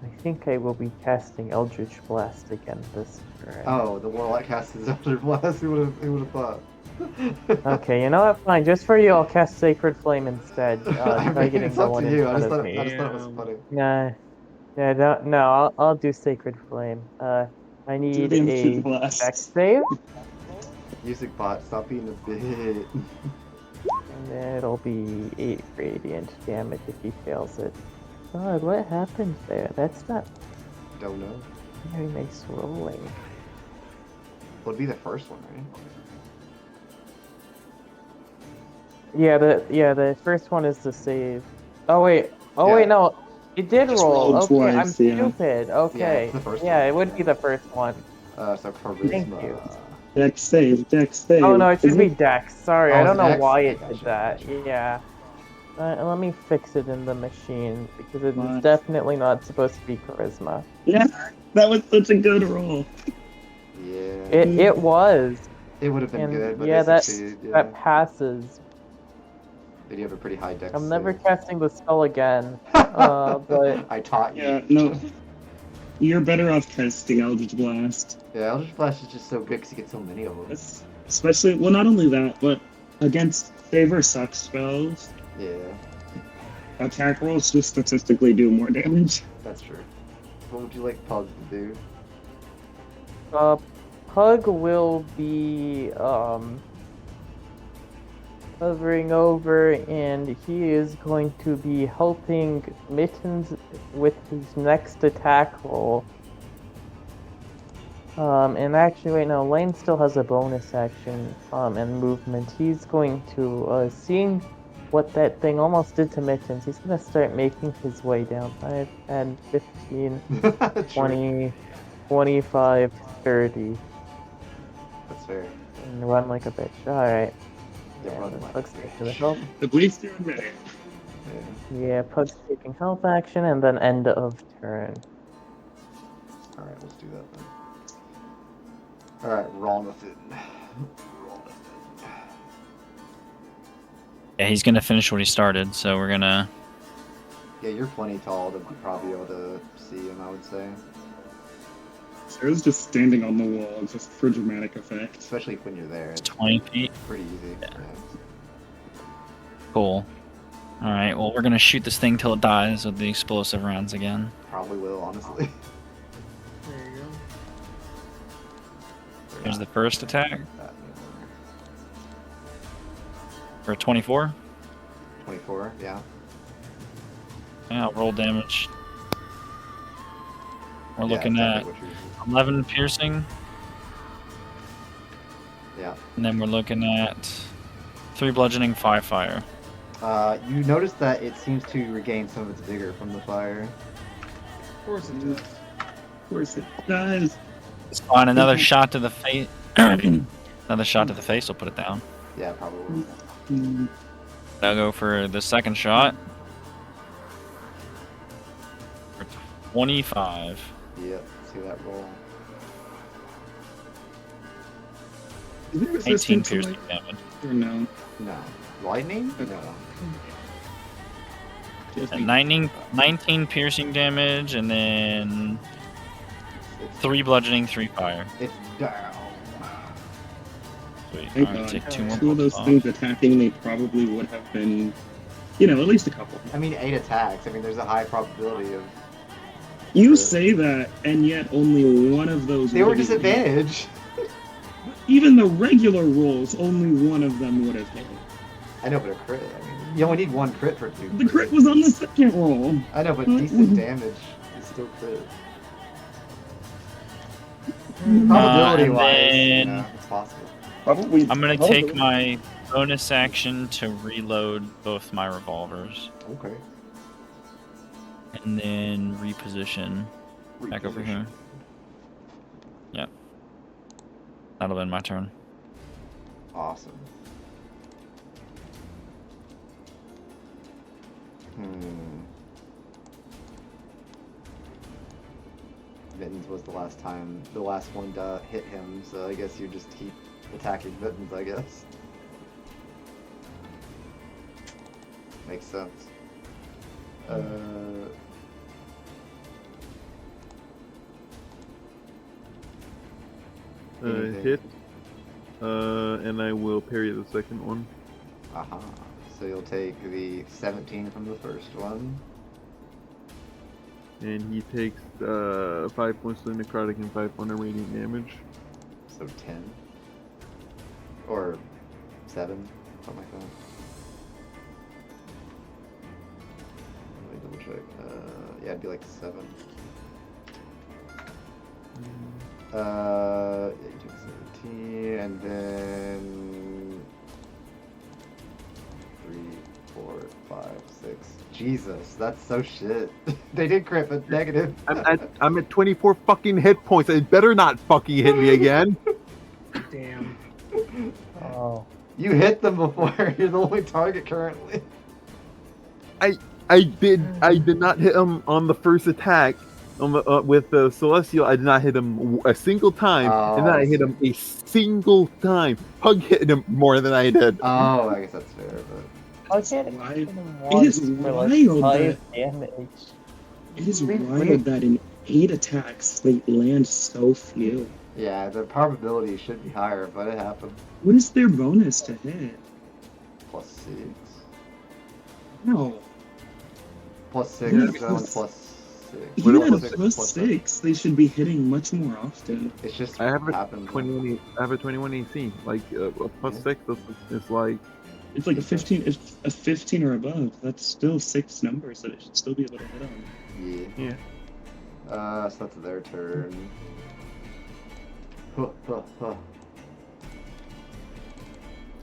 I think I will be casting Eldritch Blast again this turn.
Oh, the Warlock cast his Elder Blast. Who would have thought?
Okay, you know what? Fine. Just for you, I'll cast Sacred Flame instead.
I mean,
Targeting
it's
the
up
one
to
in
you. I
front
just
of
thought
me.
it was funny.
Nah, yeah, don't, no. I'll do Sacred Flame. I need
Do the
a
Eldritch Blast.
Dex save,
Music bot, stop being a bit.
and it'll be 8 radiant damage if he fails it. God, what happened there? That's not
Don't know.
very nice rolling.
Would be the first one, right?
Yeah, the first one is the save. Oh wait,
Yeah.
no, it did
Just
roll.
rolled
Okay, I'm
twice, yeah.
stupid. Okay,
it's the first
yeah,
one.
it would be the first one.
So charisma.
Thank you.
Dex save, Dex save.
Oh no, it should
Isn't
be Dex. Sorry,
Oh,
I
it's
don't know
Dex?
why
I
it
gotcha,
did that.
gotcha.
Yeah. Let me fix it in the machine because it's
Fine.
definitely not supposed to be charisma.
Yeah, that was such a good roll.
Yeah.
It was,
It would have been
and
good, but
yeah,
they
that
succeeded. Yeah.
that passes.
Did you have a pretty high dex?
I'm never
save?
casting the spell again. But
I taught you.
Yeah, no. You're better off casting Eldritch Blast.
Yeah, Eldritch Blast is just so good because you get so many of them.
Especially, well, not only that, but against favor suck spells,
Yeah,
attack rolls just statistically do more damage.
that's true. What would you like Pug to do?
Pug will be hovering over, and he is going to be helping Mittens with his next attack roll. And actually, wait, no, Lane still has a bonus action and movement. He's going to, seeing what that thing almost did to Mittens, he's going to start making his way down. 5, 10, 15,
True.
20, 25, 30.
That's fair.
And run like a bitch. Alright.
Yeah, run like a
Pug's
bitch.
taking the health.
At least you're in there.
Yeah.
Yeah, Pug's taking health action and then end of turn.
Alright, let's do that then. Alright, wrong with it.
Yeah, he's gonna finish what he started, so we're gonna.
Yeah, you're plenty tall to probably be able to see him, I would say.
Sarah's just standing on the wall just for dramatic effect.
Especially when you're there. It's
20 feet.
pretty easy.
Yeah. Cool. Alright, well, we're gonna shoot this thing till it dies with the explosive rounds again.
Probably will, honestly.
There you go.
Here's the first attack
That anymore.
for 24.
24, yeah.
Yeah, roll damage. We're
Yeah,
looking
exactly
at
what you're-
11 piercing,
Yeah.
and then we're looking at 3 bludgeoning, 5 fire.
You notice that it seems to regain some of its vigor from the fire.
Of course it does.
Of course it does.
It's fine. Another shot to the face. Another shot to the face will put it down.
Yeah, probably.
Mm,
I'll go for the second shot. For 25.
Yep, see that roll.
Is there
18
resistance to
piercing
light-
damage.
or no?
No. Lightning? No.
Just
And 19 piercing damage, and then
It's,
3 bludgeoning, 3 fire.
it's down.
Sweet.
Thank
Alright,
God.
take 2 more
Two of those
points
things
off.
attacking me probably would have been, you know, at least a couple.
I mean, 8 attacks. I mean, there's a high probability of...
You say that, and yet only one of those.
They were
would have been-
disadvantaged.
even the regular rolls, only one of them would have hit.
I know, but a crit. I mean, you only need one crit for 2.
The crit was on the second roll.
I know, but
What
decent
was-
damage is still crit.
Mm.
Probability
and
wise,
then-
it's possible.
Probably.
I'm gonna take my bonus action to reload both my revolvers,
Okay.
and then reposition back over here. Yep. That'll end my turn.
Awesome. Mittens was the last one to hit him, so I guess you just keep attacking Mittens, I guess. Makes sense. Anything?
Hit. And I will parry the second one.
Aha. So you'll take the 17 from the first one.
And he takes 5 points of necrotic and 5 points of radiant damage.
So 10. Or 7. Something like that. Let me double check. Yeah, it'd be like 7. Yeah, you took 17, and then 3, 4, 5, 6. Jesus, that's so shit. They did crit, but negative.
I'm at 24 fucking hit points. It better not fucking hit me again.
Damn.
Oh.
You hit them before. You're the only target currently.
I did not hit him on the first attack. With the Celestial, I did not hit him a single time, and then I hit him a single time. Pug hit him more than I did.
Oh, I guess that's fair, but
I can't
Why-
hit him
It is
once for
wild
like
that
5 damage.
it is
Wait,
wild
wait.
that in 8 attacks they land so few.
yeah, the probability should be higher, but it happened.
What is their bonus to hit?
Plus 6.
No.
Plus 6,
Yeah,
that one's
plus-
plus 6.
Even at a
Plus
plus
plus
6, they should be hitting much more often.
It's just
I have a
happened.
21. I have a 21 AC. Like a plus
Yeah.
6. It's like
It's like a 15. If a 15 or above, that's still 6 numbers that it should still be able to hit on.
Yeah.
Yeah.
So that's their turn. Huh, huh, huh.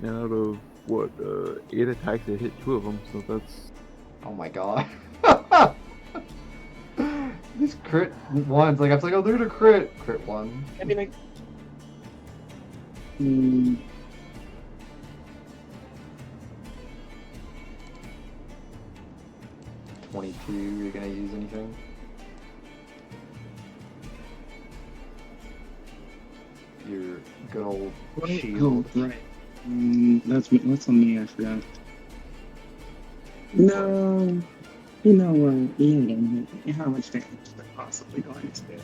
and out of what 8 attacks, I hit 2 of them. So that's
Oh my god. These crit ones, like I was like, oh, they're gonna crit. Crit 1.
Mm,
22, you're gonna use anything? Your good old
oh,
shield.
right. That's on me, I forgot. No. You know what? Yeah, how much damage is that possibly going to do?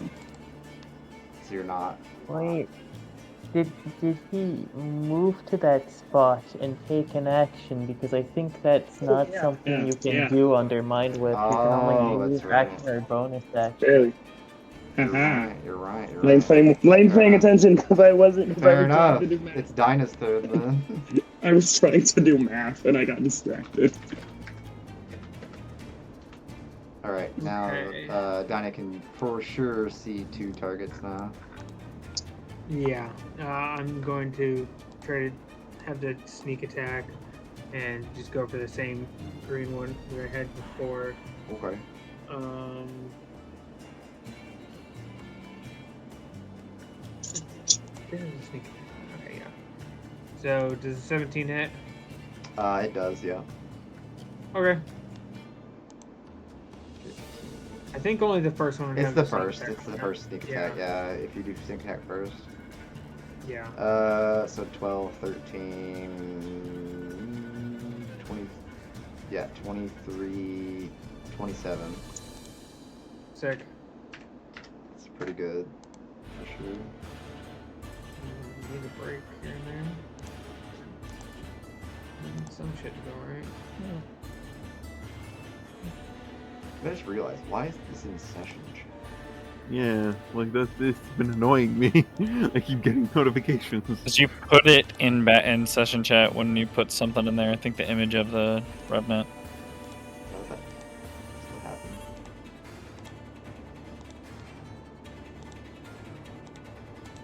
So you're not.
Wait, did he move to that spot and take an action? Because I think that's not something you can do under Mind Whip. You can
Oh,
only use
that's right.
action or bonus action.
Barely.
You're
Haha.
right. You're right. You're
Lane's
right.
paying attention because I wasn't. 'cause I
Fair
was trying
enough.
to do math.
It's Dinah's turn then.
I was trying to do math and I got distracted.
Alright, now
Okay.
Dinah can for sure see 2 targets now.
Yeah, I'm going to try to have the sneak attack and just go for the same green one that I had before.
Okay.
This is a sneak attack. Okay, yeah. So does the 17 hit?
It does, yeah.
Okay. I think only the first one. would
It's
have
the
sneak
first.
attack
It's
on
the
it.
first sneak attack, yeah. If you do sneak attack first.
Yeah.
So 12, 13, 20, yeah, 23, 27.
Sick.
It's pretty good, for sure.
Need a break here and there. Need some shit to go right.
I just realized, why is this in session chat?
Yeah, like it's been annoying me. I keep getting notifications.
Did you put it in session chat when you put something in there? I think the image of the Revenant.
That's what happened.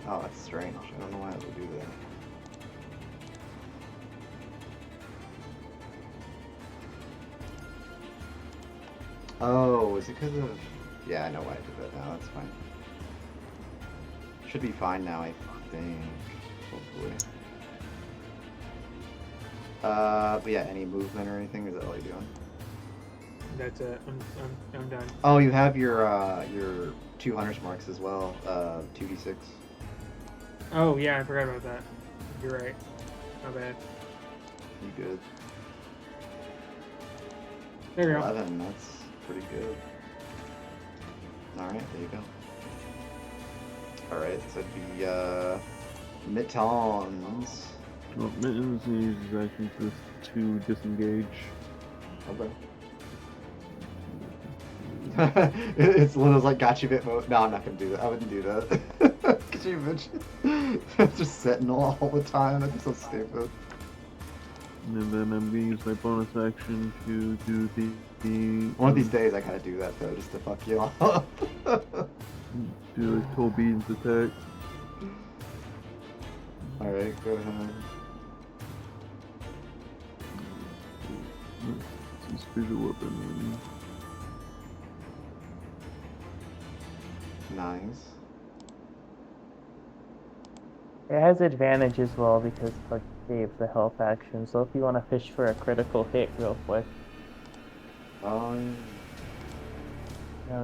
Oh, that's strange. I don't know why it would do that. Oh, is it because of... Yeah, I know why I did that now. That's fine. Should be fine now, I think. Hopefully. But yeah, any movement or anything? Is that all you're doing?
That's it. I'm done.
Oh, you have your 200 marks as well. 2d6.
Oh yeah, I forgot about that. You're right. My bad.
You good?
There we go.
11. That's pretty good. All right, there you go. All right, so it'd be Mittens.
Well, Mittens uses action to disengage.
Okay. It's Lino's like got you bit mode. No, I'm not gonna do that. I wouldn't do that. Could you imagine? Just Sentinel all the time. That'd be so stupid.
And then I'm gonna use my bonus action to do the
One of these days I gotta do that though, just to fuck you off.
do a Tolbean's attack.
Alright, go ahead.
Let's special weapon.
Nice.
It has advantage as well because like gave the health action. So if you want to fish for a critical hit real quick, no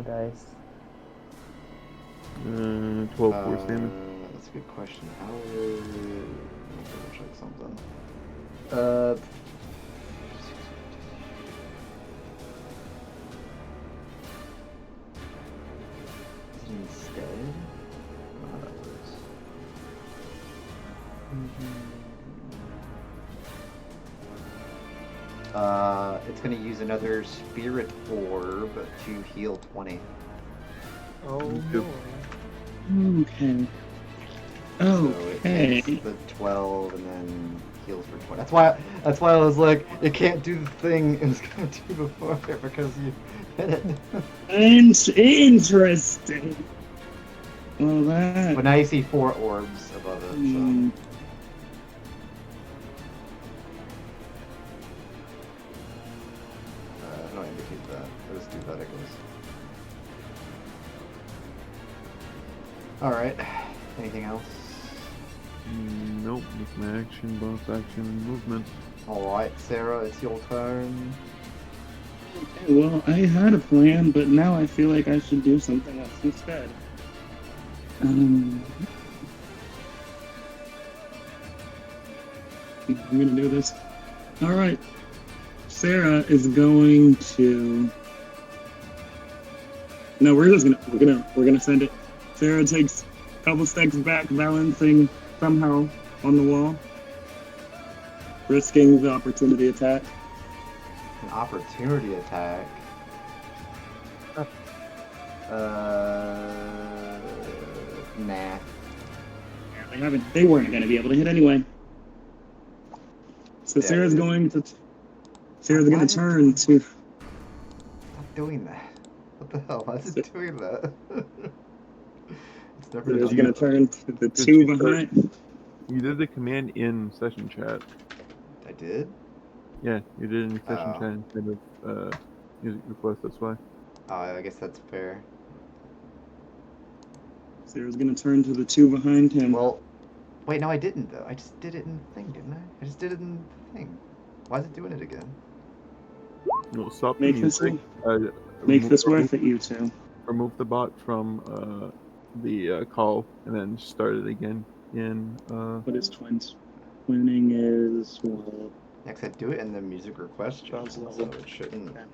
dice.
12 force damage.
That's a good question. How would... Let me double check something. Instead? How that works. It's gonna use another spirit orb to heal 20.
Oh
Yep.
boy.
Okay.
So it
Okay.
takes the 12 and then heals for 20. That's why I was like, it can't do the thing it was gonna do before because you hit it.
Interesting. Well, that.
But now you see 4 orbs above it, so. No, indicate that. It was too bad it goes. Alright. Anything else?
Nope, it's my action, bonus action, movement.
Alright, Sarah, it's your turn.
Okay, well, I had a plan, but now I feel like I should do something else instead. I'm gonna do this. All right. Sarah is going to. No, we're gonna send it. Sarah takes a couple steps back, balancing somehow on the wall, risking the opportunity attack.
An opportunity attack. Nah.
They weren't going to be able to hit anyway. So
Yeah,
Sarah's
dude.
going to turn to.
Stop doing that. What the hell? Why is it doing that? It's never
Sarah's
done
going to
that.
turn to the two behind.
You did the command in session chat.
I did?
Yeah, you did it in session
Oh.
chat instead of music request, that's why.
Oh, I guess that's fair.
Sarah's going to turn to the two behind him.
Well, wait, no, I didn't though. I just did it in the thing, didn't I? I just did it in the thing. Why is it doing it again?
No, stop
Make
the
this
music.
Make this
remove,
worth it, you two.
remove the bot from the call and then start it again in
What is twins? Twinning is well,
Next, I do it in the music request,
Sounds
so
lovely.
it shouldn't.
Okay.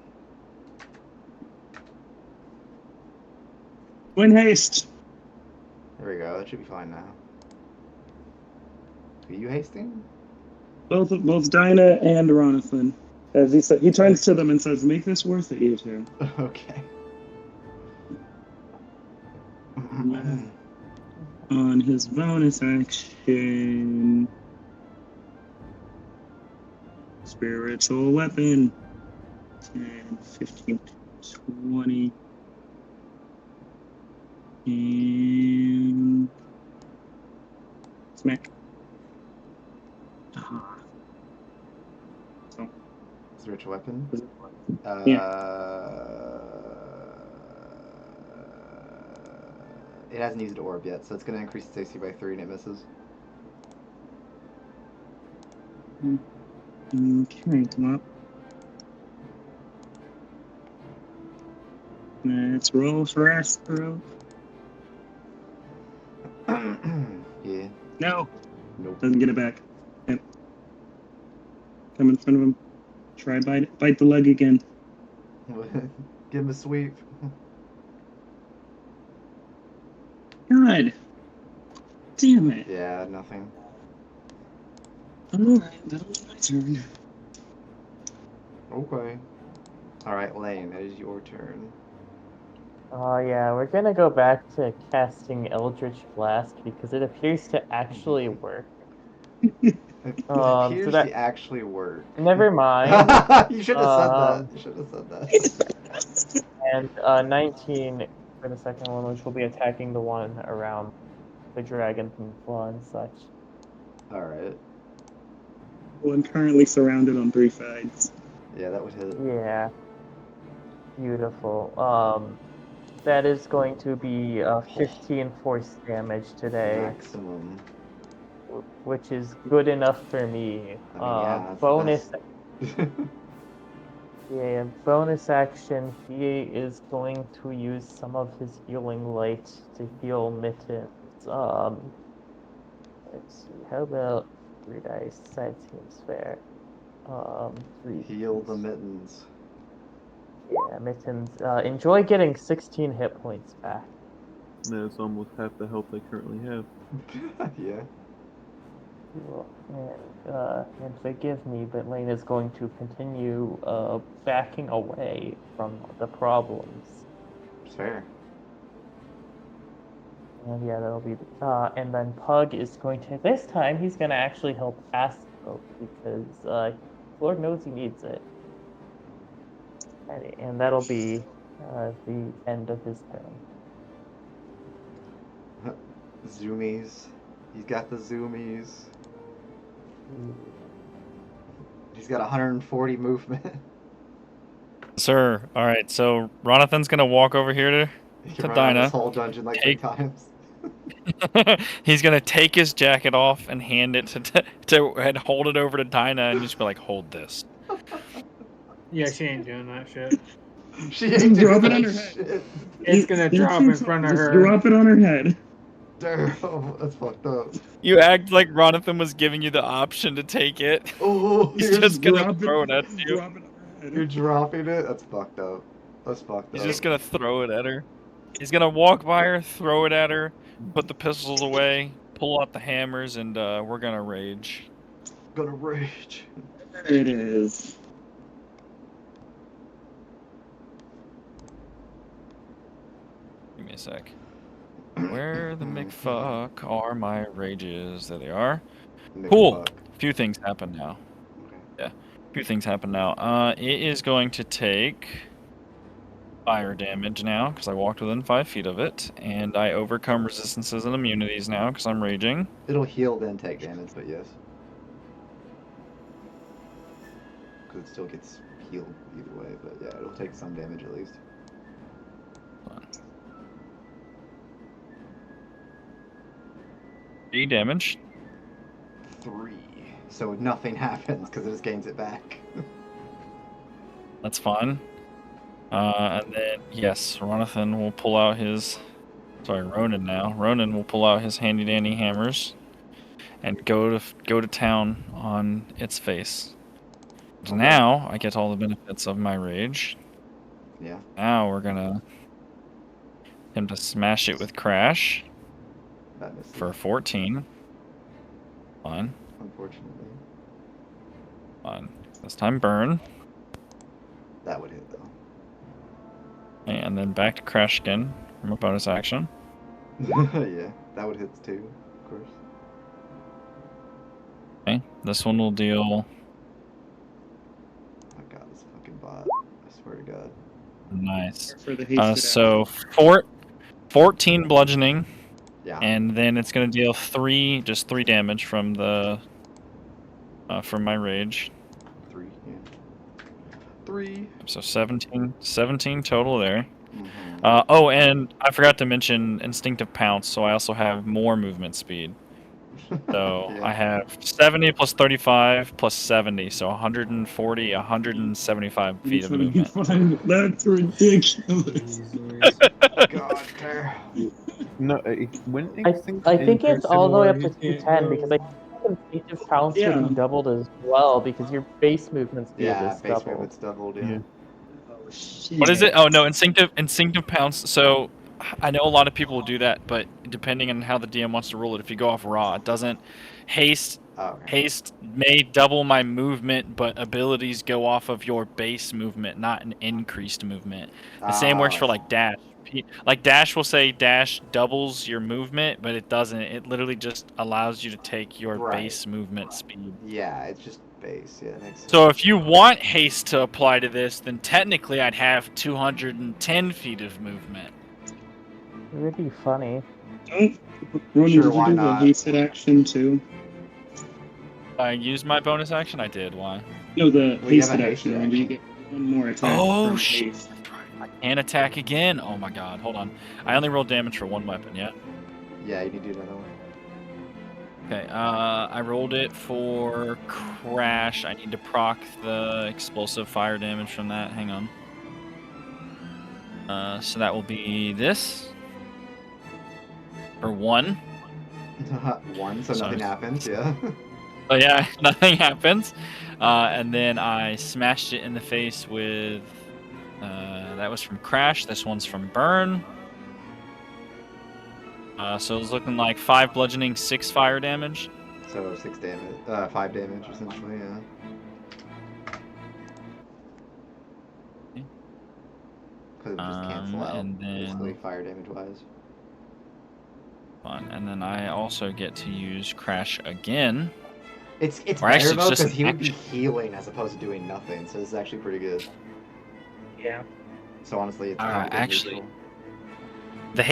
twin haste.
There we go. That should be fine now. Are you hasting?
Both Dinah and Ronathan. As he said, he turns to them and says, "Make this worth it, you two."
Okay.
On his bonus action, spiritual weapon, 10, 15, 20, and smack. So,
Spiritual weapon.
Yeah.
It hasn't used orb yet, so it's going to increase its AC by 3 and it misses.
Okay, come up. Let's roll for Astro.
Yeah.
No,
Nope.
doesn't get it back. Yep. Come in front of him. Try bite the leg again.
Give him a sweep.
God damn it.
Yeah, nothing.
Alright, that'll be my turn.
Okay. Alright, Lane, it is your turn.
Oh yeah, we're gonna go back to casting Eldritch Blast because it appears to actually work.
It
So
appears
that-
to actually work.
Never mind.
You should have said that. You should have said that.
And 19 for the second one, which will be attacking the one around the dragon and claw and such.
Alright.
Well, I'm currently surrounded on 3 sides.
Yeah, that would hit.
Yeah. Beautiful. That is going to be 15 force damage today,
Maximum.
which is good enough for me.
I mean, yeah, that's
Bonus,
the best.
yeah, bonus action. He is going to use some of his healing light to heal Mittens. Let's see. How about 3 dice? That seems fair. 3.
Heal the mittens.
Yeah, Mittens. Enjoy getting 16 hit points back.
That's almost half the health I currently have.
Yeah.
Cool. And forgive me, but Lane is going to continue backing away from the problems.
It's fair.
And yeah, that'll be. And then Pug is going to. This time, he's going to actually help Astro because Lord knows he needs it. And that'll be the end of his turn.
Zoomies. He's got the zoomies. He's got 140 movement.
Sir, all right. So Ronathan's gonna walk over here to
He can run around this whole dungeon like 3 times.
He's gonna take his jacket off and hand it and hold it over to Dinah and just be like, "Hold this."
Yeah, she ain't doing that shit.
She ain't
Drop
doing
it on
that
her head.
shit.
It's gonna drop in front of
Just
her.
drop it on her head.
Damn, that's fucked up.
You act like Ronathan was giving you the option to take it.
Oh,
He's just gonna
Drop
throw it at you.
Drop it on her head.
You're dropping it? That's fucked up. That's fucked
He's
up.
just gonna throw it at her. He's gonna walk by her, throw it at her, put the pistols away, pull out the hammers, and we're gonna rage.
Gonna rage.
There it is.
Give me a sec. Where the McFuck are my rages? There they are. Cool.
McFuck.
A few things happen now.
Okay.
Yeah. A few things happen now. It is going to take fire damage now because I walked within 5 feet of it, and I overcome resistances and immunities now because I'm raging.
It'll heal then take damage, but yes. Because it still gets healed either way, but yeah, it'll take some damage at least.
3 damage.
3. So nothing happens because it just gains it back.
That's fine. And then, yes, Ronathan will pull out his... Sorry, Ronan now. Ronan will pull out his handy-dandy hammers and go to town on its face. So now, I get all the benefits of my rage.
Yeah.
Now we're gonna... him to smash it with Crash
That misses.
for 14. Fine.
Unfortunately.
Fine. This time burn.
That would hit though.
And then back to Crash again from a bonus action.
Yeah, that would hit too, of course.
Okay, this one will deal.
Oh my god, this fucking bot. I swear to god.
Nice.
For the hasted
So
action.
14 bludgeoning,
Yeah.
and then it's gonna deal just three damage from from my rage.
3, yeah. 3.
So 17 total there.
Mm-hmm.
Oh, and I forgot to mention instinctive pounce, so I also have more movement speed. So
Yeah.
I have 70 plus 35 plus 70, so 140, 175 feet of movement.
That's ridiculous.
Jesus.
God, fair.
No, when
I think it's all the way up to
Similar,
210 because I think instinctive pounce
Yeah.
would be doubled as well because your base movement speed
Yeah,
is
base
doubled.
movement's doubled, yeah.
Yeah.
Oh, shit.
What is it? Oh no, instinctive pounce. So I know a lot of people will do that, but depending on how the DM wants to rule it, if you go off raw, it doesn't haste.
Oh, okay.
Haste may double my movement, but abilities go off of your base movement, not an increased movement. The same works for like dash. Like dash will say dash doubles your movement, but it doesn't. It literally just allows you to take your
Right.
base movement speed.
Yeah, it's just base. Yeah, makes sense.
So if you want haste to apply to this, then technically I'd have 210 feet of movement.
It would be funny.
Don't. Ronan,
Sure,
did you
why
do
not?
the hasted action too?
I used my bonus action. I did. Why?
No, the
Well, you have
hasted
a
action.
hasted
Remember, you
action.
get one more attack.
Oh
from
shit!
haste.
I can't attack again. Oh my god. Hold on. I only rolled damage for one weapon. Yeah.
Yeah, you need to do another one.
Okay. I rolled it for crash. I need to proc the explosive fire damage from that. Hang on. So that will be this. For 1.
1, so
Sorry.
nothing happens, yeah.
Oh yeah, nothing happens. And then I smashed it in the face with... that was from Crash. This one's from Burn. So it's looking like 5 bludgeoning, 6 fire damage.
So 6 damage, 5 damage essentially, yeah. Because it would just cancel out,
and then-
basically, fire damage-wise.
Fun. And then I also get to use Crash again.
It's
Or
better
actually,
though,
it's just
because he would be
action.
healing as opposed to doing nothing, so this is actually pretty good.
Yeah.
So honestly, it's
Alright,
kind of
actually-
neutral.
The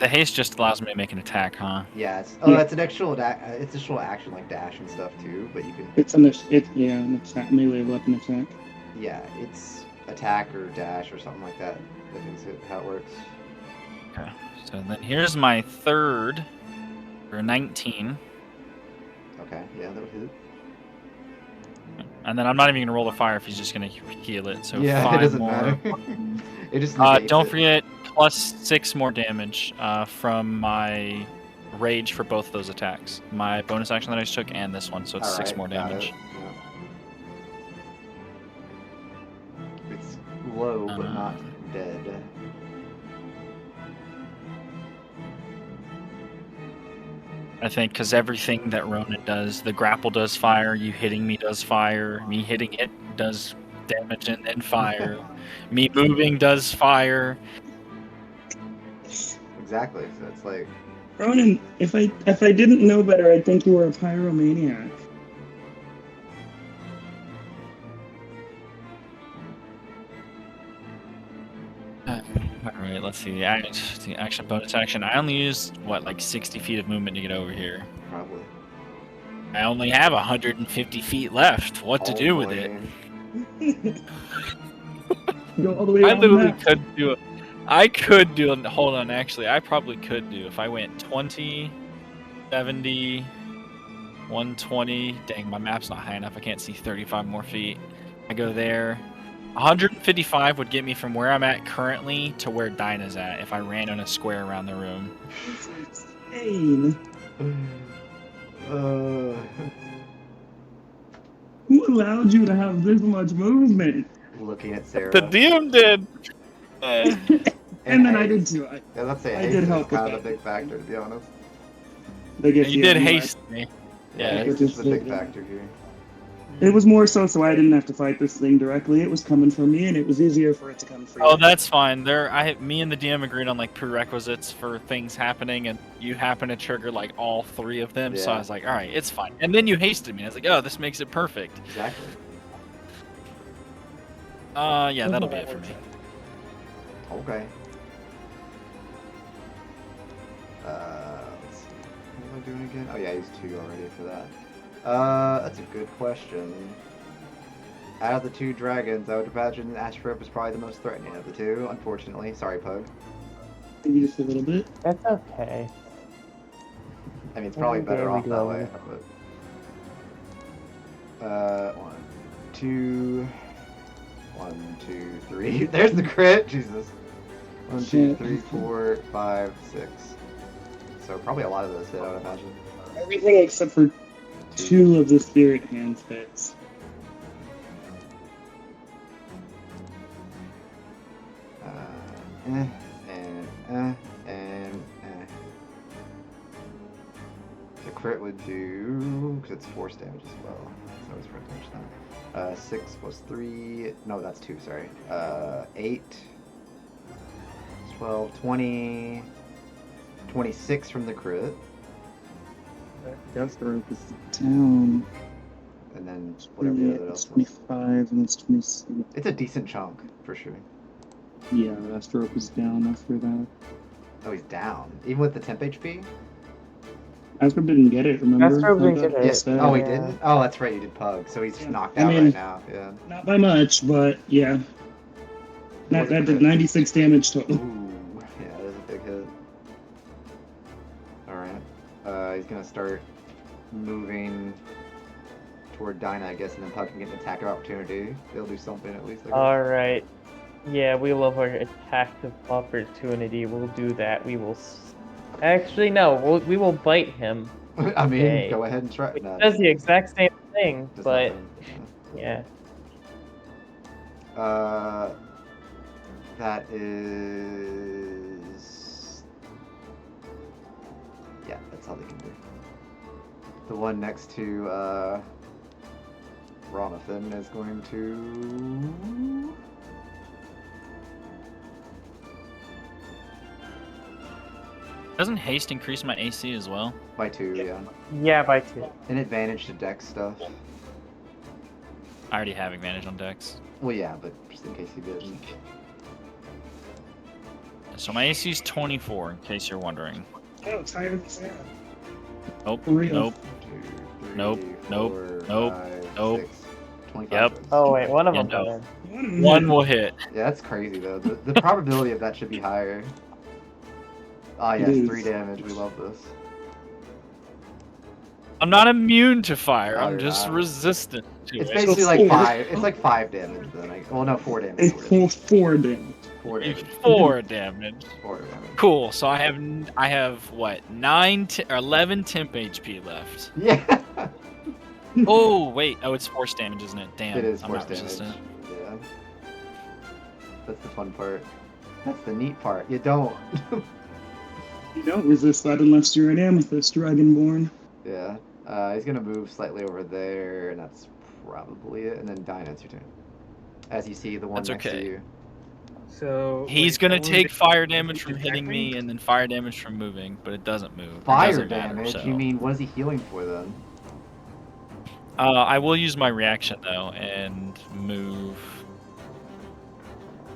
haste just allows me to make an attack, huh?
Yeah, it's
Yeah.
it's an actual it's actual action like dash and stuff too, but you can
It's an attack, melee weapon attack.
yeah, it's attack or dash or something like that. I think is how it works.
Okay. So then here's my third for 19.
Okay, yeah, that would hit.
And then I'm not even gonna roll the fire if he's just gonna heal it. So
Yeah,
5
it doesn't
more.
matter. It just negates
Don't
it.
forget plus 6 more damage from my rage for both those attacks. My bonus action that I just took and this one, so it's 6
Alright,
more
got
damage.
it, yeah. It's low but not dead.
I think because everything that Ronan does, the grapple does fire, you hitting me does fire, me hitting it does damage and then fire, me moving does fire.
Exactly. So it's like
Ronan, if I didn't know better, I'd think you were a pyromaniac.
Alright, let's see. The action, bonus action. I only used, what, like 60 feet of movement to get over here.
probably.
I only have 150 feet left. What to
Oh,
do with
boy.
it?
Go all the way
I
around
literally
that.
could do it. I could do it. Hold on, actually, I probably could do if I went 20, 70, 120. Dang, my map's not high enough. I can't see 35 more feet. I go there. 155 would get me from where I'm at currently to where Dinah's at if I ran in a square around the room.
It's insane. Who allowed you to have this much movement?
Looking at Sarah.
The DM did.
And then I did too.
Yeah, let's say
I
haste
did
is
help with
kind of
that.
a big factor, to be honest.
I guess,
You
yeah,
did
I'm
haste me.
Yeah,
Yeah.
haste is the big factor here.
It was more so I didn't have to fight this thing directly. It was coming for me, and it was easier for it to come for you.
Oh, that's fine. Me and the DM agreed on like prerequisites for things happening, and you happen to trigger like all 3 of them. So I
Yeah.
was like, all right, it's fine. And then you hasted me. I was like, oh, this makes it perfect.
Exactly.
Yeah, that'll be it for me.
Okay. Let's see. What am I doing again? Oh yeah, I used 2 already for that. That's a good question. Out of the 2 dragons, I would imagine Astrop is probably the most threatening of the 2, unfortunately. Sorry, Pug.
Maybe just a little bit.
That's okay.
I mean, it's probably
Every day
better
we
off that
go.
way, but... 1, 2... 1, 2, 3. There's the crit! Jesus. 1, 2, 3, 4, 5, 6. So probably a lot of those hit, I would imagine.
Everything except for 2 of the spirit hand hits.
The crit would do, because it's force damage as well. So it's crit damage now. 6 plus 3, no, that's 2, sorry. 8, 12, 20, 26 from the crit.
Deathstroke is down.
And then whatever the other
It's
else was.
25 and it's 26.
It's a decent chunk, for sure.
Yeah, Deathstroke is down after that.
Oh, he's down. Even with the temp HP?
Astrop didn't get it, remember?
Astrop didn't get it.
Yes,
Oh, he
Yeah.
didn't? Oh, that's right, you did Pug. So he's just
Yeah.
knocked
I
out
mean-
right now. Yeah.
Not by much, but yeah. That
Was it
did
crit?
96 damage total.
Ooh, yeah, that is a big hit. Alright. He's gonna start moving toward Dinah, I guess, and then Pug can get an attack of opportunity. They'll do something at least. I guess.
Alright. Yeah, we love our attack of opportunity. We'll do that. We will. Actually, no. We will bite him.
I mean,
Okay.
go ahead and try.
It
No,
does the exact same thing,
does
but
nothing.
yeah.
That is. Yeah, that's all they can do. The one next to Ronathan is going to.
Doesn't haste increase my AC as well?
By 2, yeah.
Yeah, by 2.
An advantage to dex stuff.
I already have advantage on Dex.
Well, yeah, but just in case you didn't.
So my AC is 24, in case you're wondering.
Oh, it's higher than that.
Nope,
For real.
nope.
2, 3,
Nope, nope,
4,
nope,
5,
nope.
6, 25
Yep.
hits.
Oh wait, one of
Yeah,
them
no.
got in.
One will hit.
Yeah, that's crazy though. The probability of that should be higher. Ah, yes,
It is.
3 damage. We love this.
I'm not immune to fire.
No,
I'm
you're
just
not.
resistant to
It's
it.
basically
So
like
4.
5. It's like 5 damage then. Well, no, 4 damage.
It's 4 damage.
4 damage.
4 damage.
4 damage.
Cool. So I have what 11 temp HP left.
Yeah.
Oh wait. Oh, it's force damage, isn't it? Damn.
It is
I'm
force
not
damage.
resistant.
Yeah. That's the fun part. That's the neat part. You don't.
You don't resist that unless you're an Amethyst Dragonborn.
Yeah. He's gonna move slightly over there, and that's probably it. And then Dinah, it's your turn. As you see, the one
That's
next
okay.
to you.
So
He's
wait,
gonna
what was
take
it?
fire damage from hitting
Attacking?
me, and then fire damage from moving, but it doesn't move. It
Fire
doesn't matter,
damage?
so.
You mean, what is he healing for then?
I will use my reaction though and move.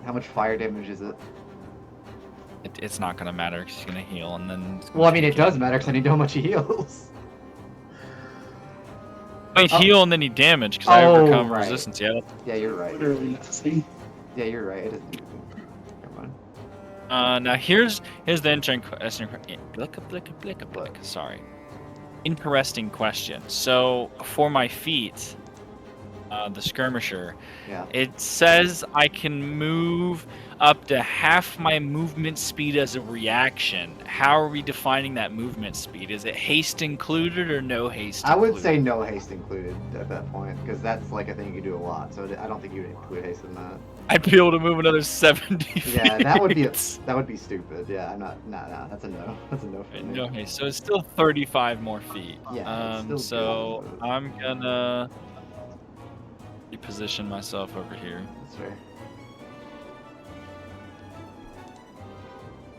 How much fire damage is it?
It's not gonna matter because he's gonna heal, and then. it's gonna
Well, I mean, it
take
does matter because I need to know how much he heals.
I
Oh.
heal and then he damage because I
Oh,
overcome
right.
resistance. Yeah.
Yeah, you're right.
Literally nothing.
Yeah, you're right. It doesn't do anything. Never mind.
Now here's the sorry, interesting question. So for my feet, the skirmisher,
Yeah.
it says I can move up to half my movement speed as a reaction. How are we defining that movement speed? Is it haste included or no haste?
I would
included?
say no haste included at that point because that's like a thing you do a lot. So I don't think you'd include haste in that.
I'd be able to move another 70 feet.
Yeah, that would be stupid. Yeah, I'm not. Nah, that's a no. That's a no for me.
No haste, so it's still 35 more feet.
Yeah, it's still
So
good, but-
I'm gonna reposition myself over here.
That's fair.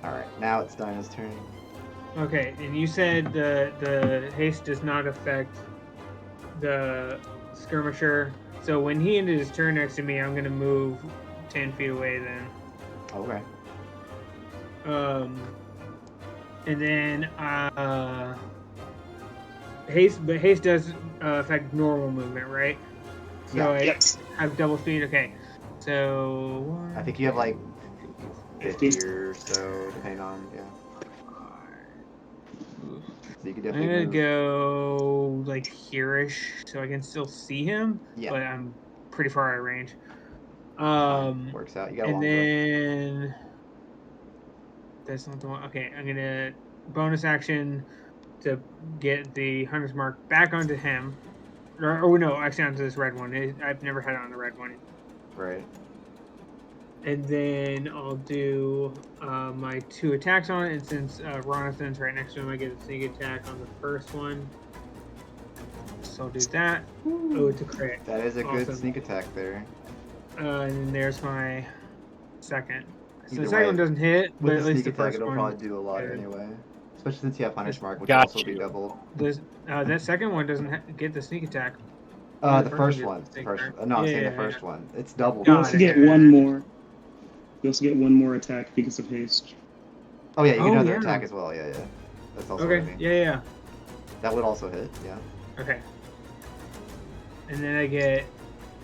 Alright, now it's Dinah's turn.
Okay, and you said the haste does not affect the skirmisher. So when he ended his turn next to me, I'm gonna move 10 feet away then.
Okay.
And then haste does affect normal movement, right? So
Yeah.
I
Yes.
have double speed. Okay, so
I think you have like 50 or so, depending on, yeah. So you could
I'm
definitely
gonna
move.
go like here-ish, so I can still see him.
Yeah.
But I'm pretty far out of range.
Fine. Works out. You got a
And
long bow.
then that's not the one. Okay, I'm gonna bonus action to get the hunter's mark back onto him. Or no, actually onto this red one. I've never had it on the red one.
Right.
And then I'll do my 2 attacks on it. And since Ronathan's right next to him, I get a sneak attack on the first one. So I'll do that. Oh, it's a crit.
That is a good
Awesome.
sneak attack there.
And then there's my second. So
Either
the second
way,
one doesn't hit,
With
but at
the
least
sneak
the
attack,
first
it'll
one.
probably do a lot
did.
anyway. Especially since you have Hunter's Mark, which
Got
will also be
you.
doubled.
That second one doesn't get the sneak attack.
The first
gets
one.
the sneak
First.
attack.
No, I'm saying
Yeah,
the first one. It's doubled.
You
Got
also
it.
get one more. You also get one more attack because of haste.
Oh yeah, you get
Oh,
another
yeah.
attack as well. Yeah, yeah. That's also
Okay.
what I mean.
Yeah.
That would also hit. Yeah.
Okay. And then I get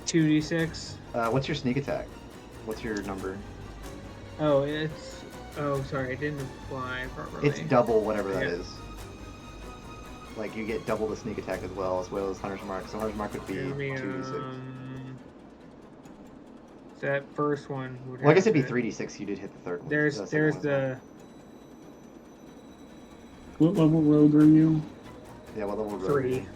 2d6.
What's your sneak attack? What's your number?
Oh, sorry, it didn't apply properly.
It's double whatever that
Yeah.
is. Like you get double the sneak attack as well as Hunter's Mark. So Hunter's Mark would be 2d6.
That first one would
Well, I guess
have
it'd be
to-
3d6. You did hit the third one.
There's
The second one as well.
the
What level rogue are you?
Yeah, well, level
3.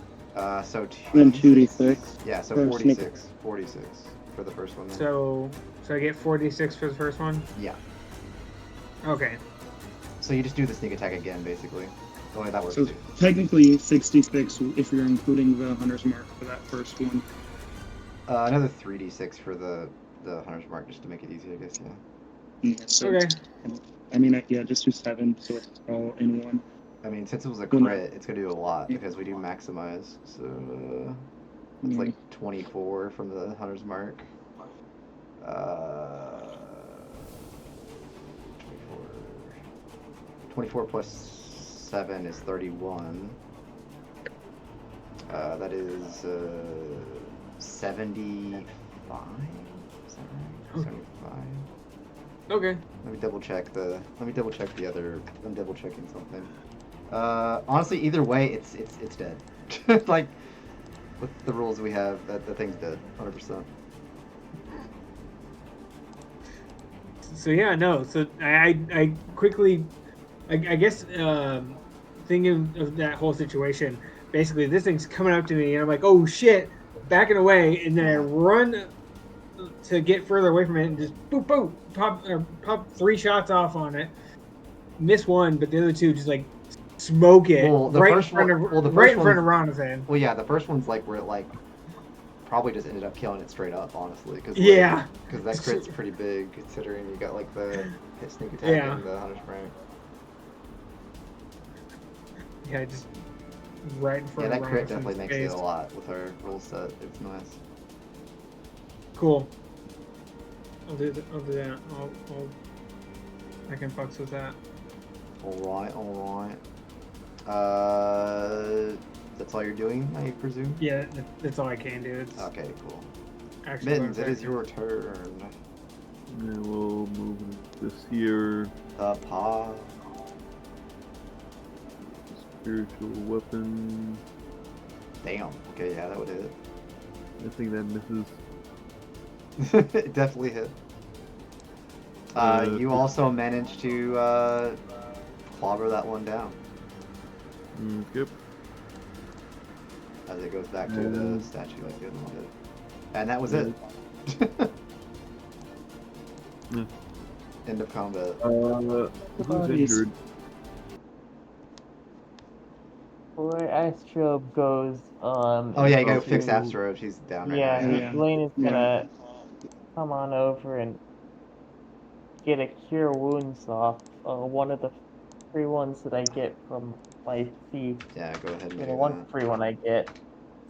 So
Then 2d6.
Yeah, so
for sneak
46. 46 for the first one. Then.
So I get 46 for the first one.
Yeah.
Okay.
So you just do the sneak attack again, basically. Only that works
So
too.
technically 66 if you're including the hunter's mark for that first one.
Another 3d6 for the Hunter's Mark, just to make it easier, I guess. Yeah.
Yeah, so
Okay.
I mean, yeah, just do 7, so it's all in one.
I mean, since it was a
Well, no.
crit, it's gonna do a lot
Yeah.
because we do maximize. So it's
Yeah.
like 24 from the Hunter's Mark. 24 plus 7 is 31. That is 75. Is that right? 75.
Okay.
Let me double check the other. I'm double checking something. Honestly, either way, it's dead. Like with the rules we have, the thing's dead, 100%.
So yeah, no. So I quickly, I guess, thinking of that whole situation. Basically, this thing's coming up to me, and I'm like, "Oh shit!" Backing away, and then I run to get further away from it, and just boop boop pop 3 shots off on it. Miss one, but the other 2 just like smoke it
Well, the
right in
first
front
one-
of
well, the
right
first
in front of
one's-
Ronathan.
Well, yeah, the first one's like where it like probably just ended up killing it straight up, honestly. Because
Yeah.
because that crit's pretty big considering you got like the hit sneak attack
Yeah.
and the Hunter's Mark.
Yeah, just right in
Yeah,
front
that
of
crit
Ronathan's
definitely makes
face.
it a lot with our rule set. It's nice.
Cool. I'll do that. I can fucks with that.
All right. That's all you're doing, I presume.
Yeah, that's all I can do. It's
Okay, cool.
actually
Mittens, it is your turn.
And we'll move this here.
Paw.
Spiritual weapon.
Damn. Okay, yeah, that would hit.
I think that misses.
It definitely hit. You also managed to clobber that one down
Yep.
as it goes back to the statue like the other one did. And that was it.
Yeah.
End of combat.
Who's
Bodies.
injured?
Boy, Astrobe goes
Oh yeah, you gotta fix
into-
Astro. She's down right
Yeah,
now. Yeah.
Lane is
Yeah.
gonna come on over and get a cure wounds off. One of the free ones that I get from my thief.
Yeah, go ahead and
The
do
one
that.
free one I get.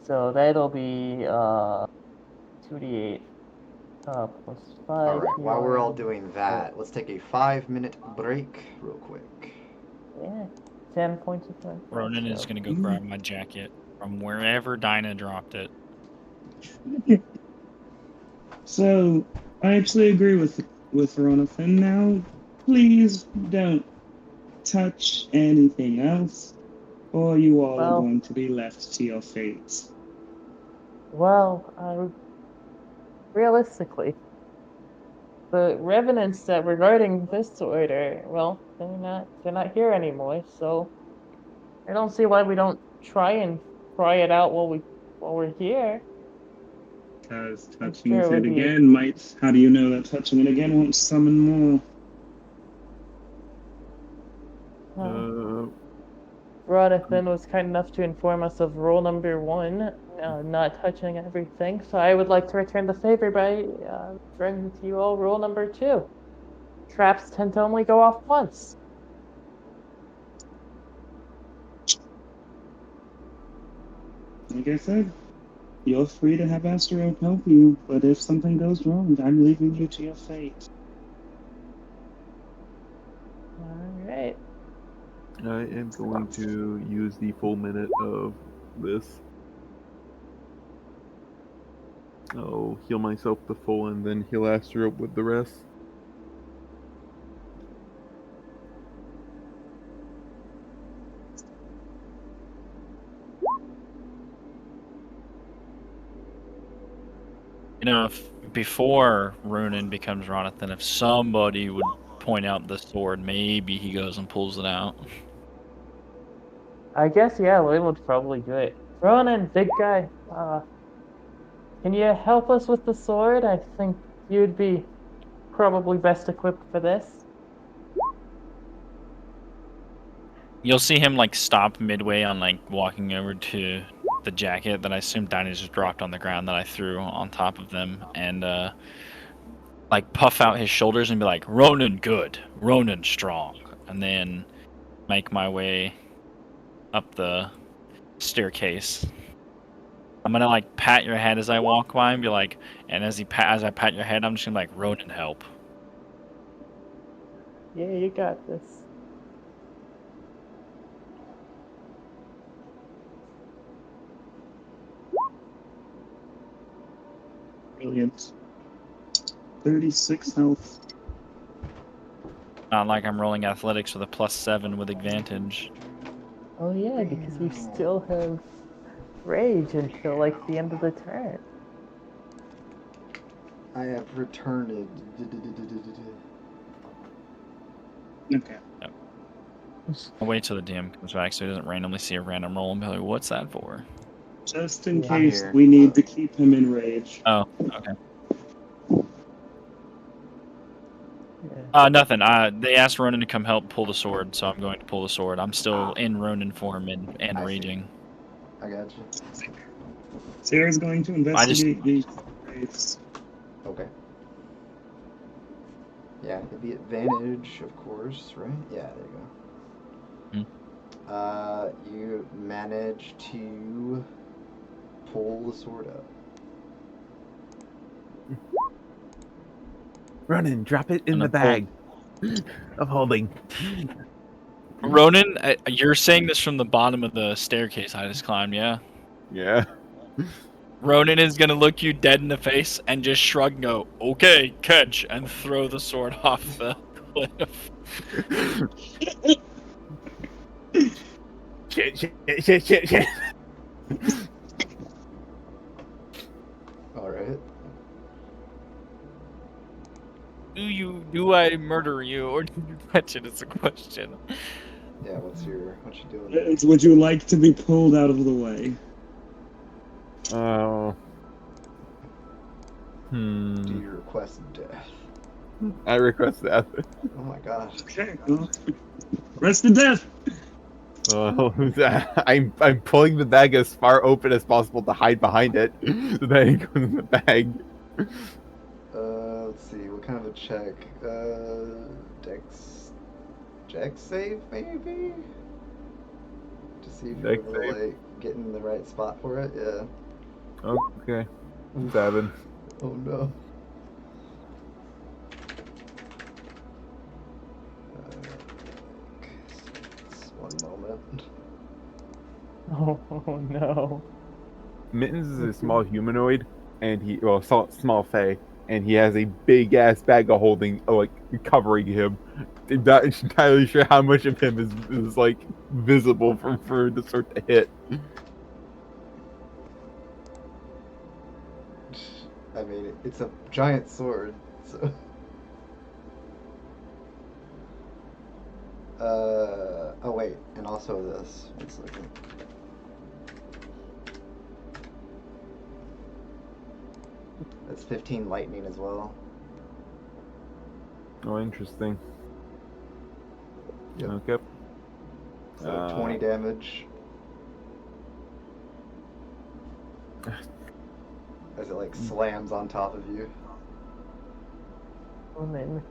So that'll be 2d8 plus 5.
All right. While we're all
healing.
doing that, let's take a 5-minute break, real quick.
Yeah, 10 points of damage.
Ronan is gonna go grab my jacket from wherever Dinah dropped it.
So I actually agree with Ronathan now. Please don't touch anything else, or you all are
Well-
going to be left to your fates.
Well, realistically, the revenants that were guarding this sword are, well, they're not here anymore, so I don't see why we don't try it out while we're here.
Because
I'm
touching
sure it
it
would be-
again might. How do you know that touching it again won't summon more?
Ronathan was kind enough to inform us of rule number 1, not touching everything, so I would like to return the favor by bringing to you all rule number 2. Traps tend to only go off once.
Like I said, you're free to have Astro help you, but if something goes wrong, I'm leaving you to your fate.
Alright.
I am going to use the full minute of this. I'll heal myself the full and then heal Astro with the rest.
You know, if before Ronan becomes Ronathan, if somebody would point out the sword, maybe he goes and pulls it out.
I guess, yeah, Lynn would probably do it. Ronan, big guy, can you help us with the sword? I think you'd be probably best equipped for this.
You'll see him like stop midway on like walking over to the jacket that I assume Dinah just dropped on the ground that I threw on top of them, and like puff out his shoulders and be like, "Ronan good, Ronan strong," and then make my way up the staircase. I'm gonna like pat your head as I walk by and be like, and as I pat your head, I'm just gonna be like, "Ronan help."
Yeah, you got this.
Brilliant. 36 health.
Not like I'm rolling athletics with a +7 with advantage.
Oh yeah, because you still have rage until like the end of the turn.
I have returned.
Okay.
I'll wait till the DM comes back so he doesn't randomly see a random roll and be like, "What's that for?"
Just in
Yeah.
case
Here.
we need to keep him in rage.
Oh, okay.
Yeah.
Nothing. They asked Ronan to come help pull the sword, so I'm going to pull the sword. I'm still in Ronan form and
I see.
raging.
I got you.
Sarah's going to investigate these wraiths.
Okay. Yeah, it'd be advantage, of course, right? Yeah, there you go. You manage to pull the sword up.
Ronan, drop it in
And
the
a pull.
bag of holding.
Ronan, you're saying this from the bottom of the staircase I just climbed, yeah?
Yeah.
Ronan is gonna look you dead in the face and just shrug and go, "Okay, catch," and throw the sword off the cliff.
Shit.
All right.
Do I murder you or do you catch it? It's a question.
Yeah. What you doing?
Would you like to be pulled out of the way?
Oh.
Do you request death?
I request that.
Oh my gosh.
Okay. Well, rest in death.
I'm pulling the bag as far open as possible to hide behind it. The bag goes in the bag.
Let's see, what kind of a check? Dex save, maybe? To see if you're
Dex
able to,
save.
like, get in the right spot for it, yeah.
Okay.
Oof.
7.
Oh no. Just one moment.
Oh no.
Mittens is a small humanoid, and small fey, and he has a big ass bag of holding, like covering him. I'm not entirely sure how much of him is like visible for the sort to hit.
I mean, it's a giant sword, so. Oh wait, and also this. 1 second. That's 15 lightning as well.
Oh, interesting.
Yep.
Okay.
So 20 damage. As it like slams on top of you.
Woman.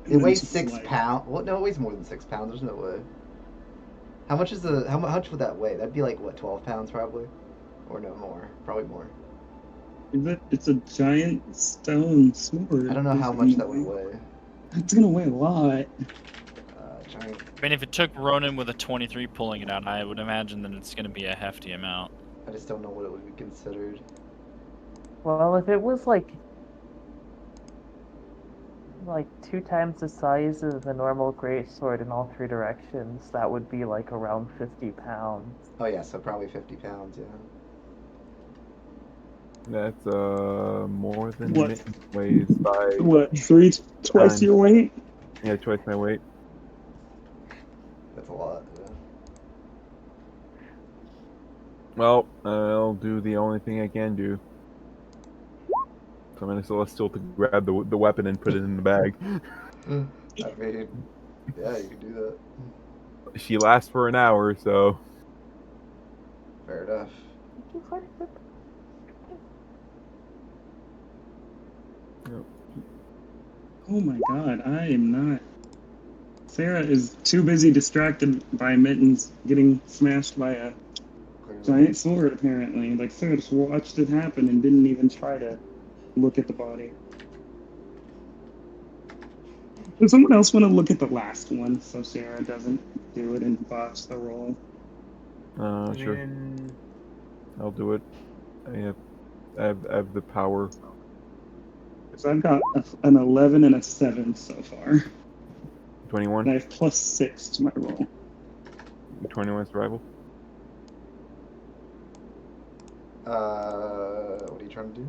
It weighs 6 pounds. Well, no, it weighs more than 6 pounds. There's no way. How much is how much would that weigh? That'd be like what, 12 pounds probably, or no more, probably more.
It's a giant stone sword.
I don't know how much that would weigh.
It's gonna weigh a lot.
Giant.
I mean, if it took Ronan with a 23 pulling it out, I would imagine that it's going to be a hefty amount.
I just don't know what it would be considered.
Well, if it was like 2 times the size of the normal greatsword in all 3 directions, that would be like around 50 pounds.
Oh yeah, so probably 50 pounds. Yeah.
That's more than
What?
Mittens weighs by
What? Twice
times.
your weight?
Yeah, twice my weight.
That's a lot. Yeah.
Well, I'll do the only thing I can do. So I'm gonna Celestial to grab the weapon and put it in the bag.
I mean, yeah, you can do that.
She lasts for an hour, so.
Fair enough.
Oh my god, I am not. Sarah is too busy distracted by Mittens getting smashed by a giant sword, apparently. Like, Sarah just watched it happen and didn't even try to look at the body. Does someone else want to look at the last one so Sarah doesn't do it and botch the roll?
Sure.
And
I'll do it. I have the power.
Because I've got an 11 and a 7 so far.
21.
And I have +6 to my roll.
21 survival.
What are you trying to do?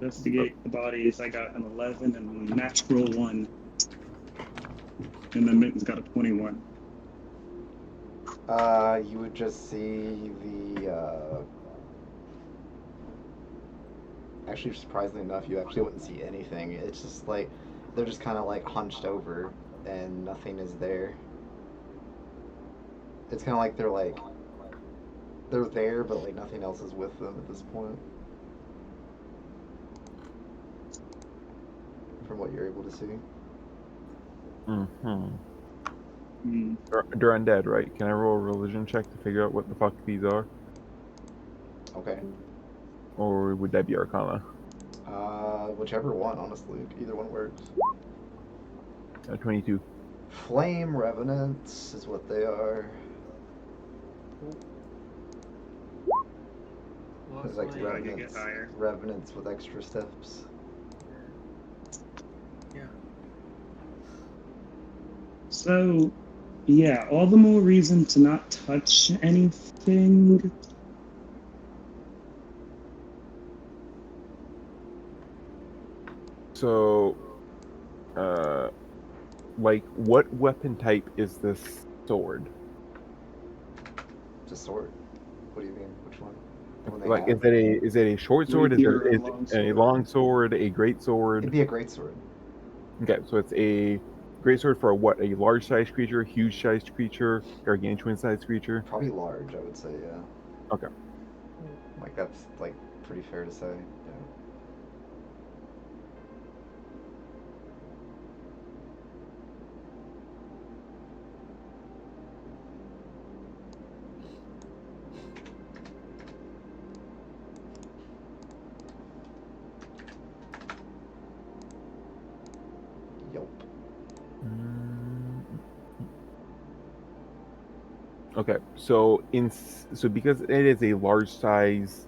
Investigate the bodies. I got an 11 and a natural 1. And then Mitten's got a 21.
You would just see the, actually, surprisingly enough, you actually wouldn't see anything. It's just like, they're just kind of like hunched over and nothing is there. It's kind of like they're there, but like nothing else is with them at this point. From what you're able to see.
They're undead, right? Can I roll a religion check to figure out what the fuck these are?
Okay.
Or would that be Arcana?
Whichever one, honestly. Either one works.
22.
Flame Revenants is what they are. It's like
I could get higher.
revenants with extra steps.
yeah.
So, yeah, all the more reason to not touch anything.
So, like, what weapon type is this sword?
It's a sword. What do you mean? Which one? The one they
Like,
have?
is it a short sword? Is
Rapier
it
or
a long sword? A great sword?
It'd be a great sword.
Okay, so it's a greatsword for what? A large-sized creature, huge-sized creature, gargantuan-sized creature?
Probably large, I would say, yeah.
Okay.
Like, that's, like, pretty fair to say, yeah. Yup.
Okay, so because it is a large size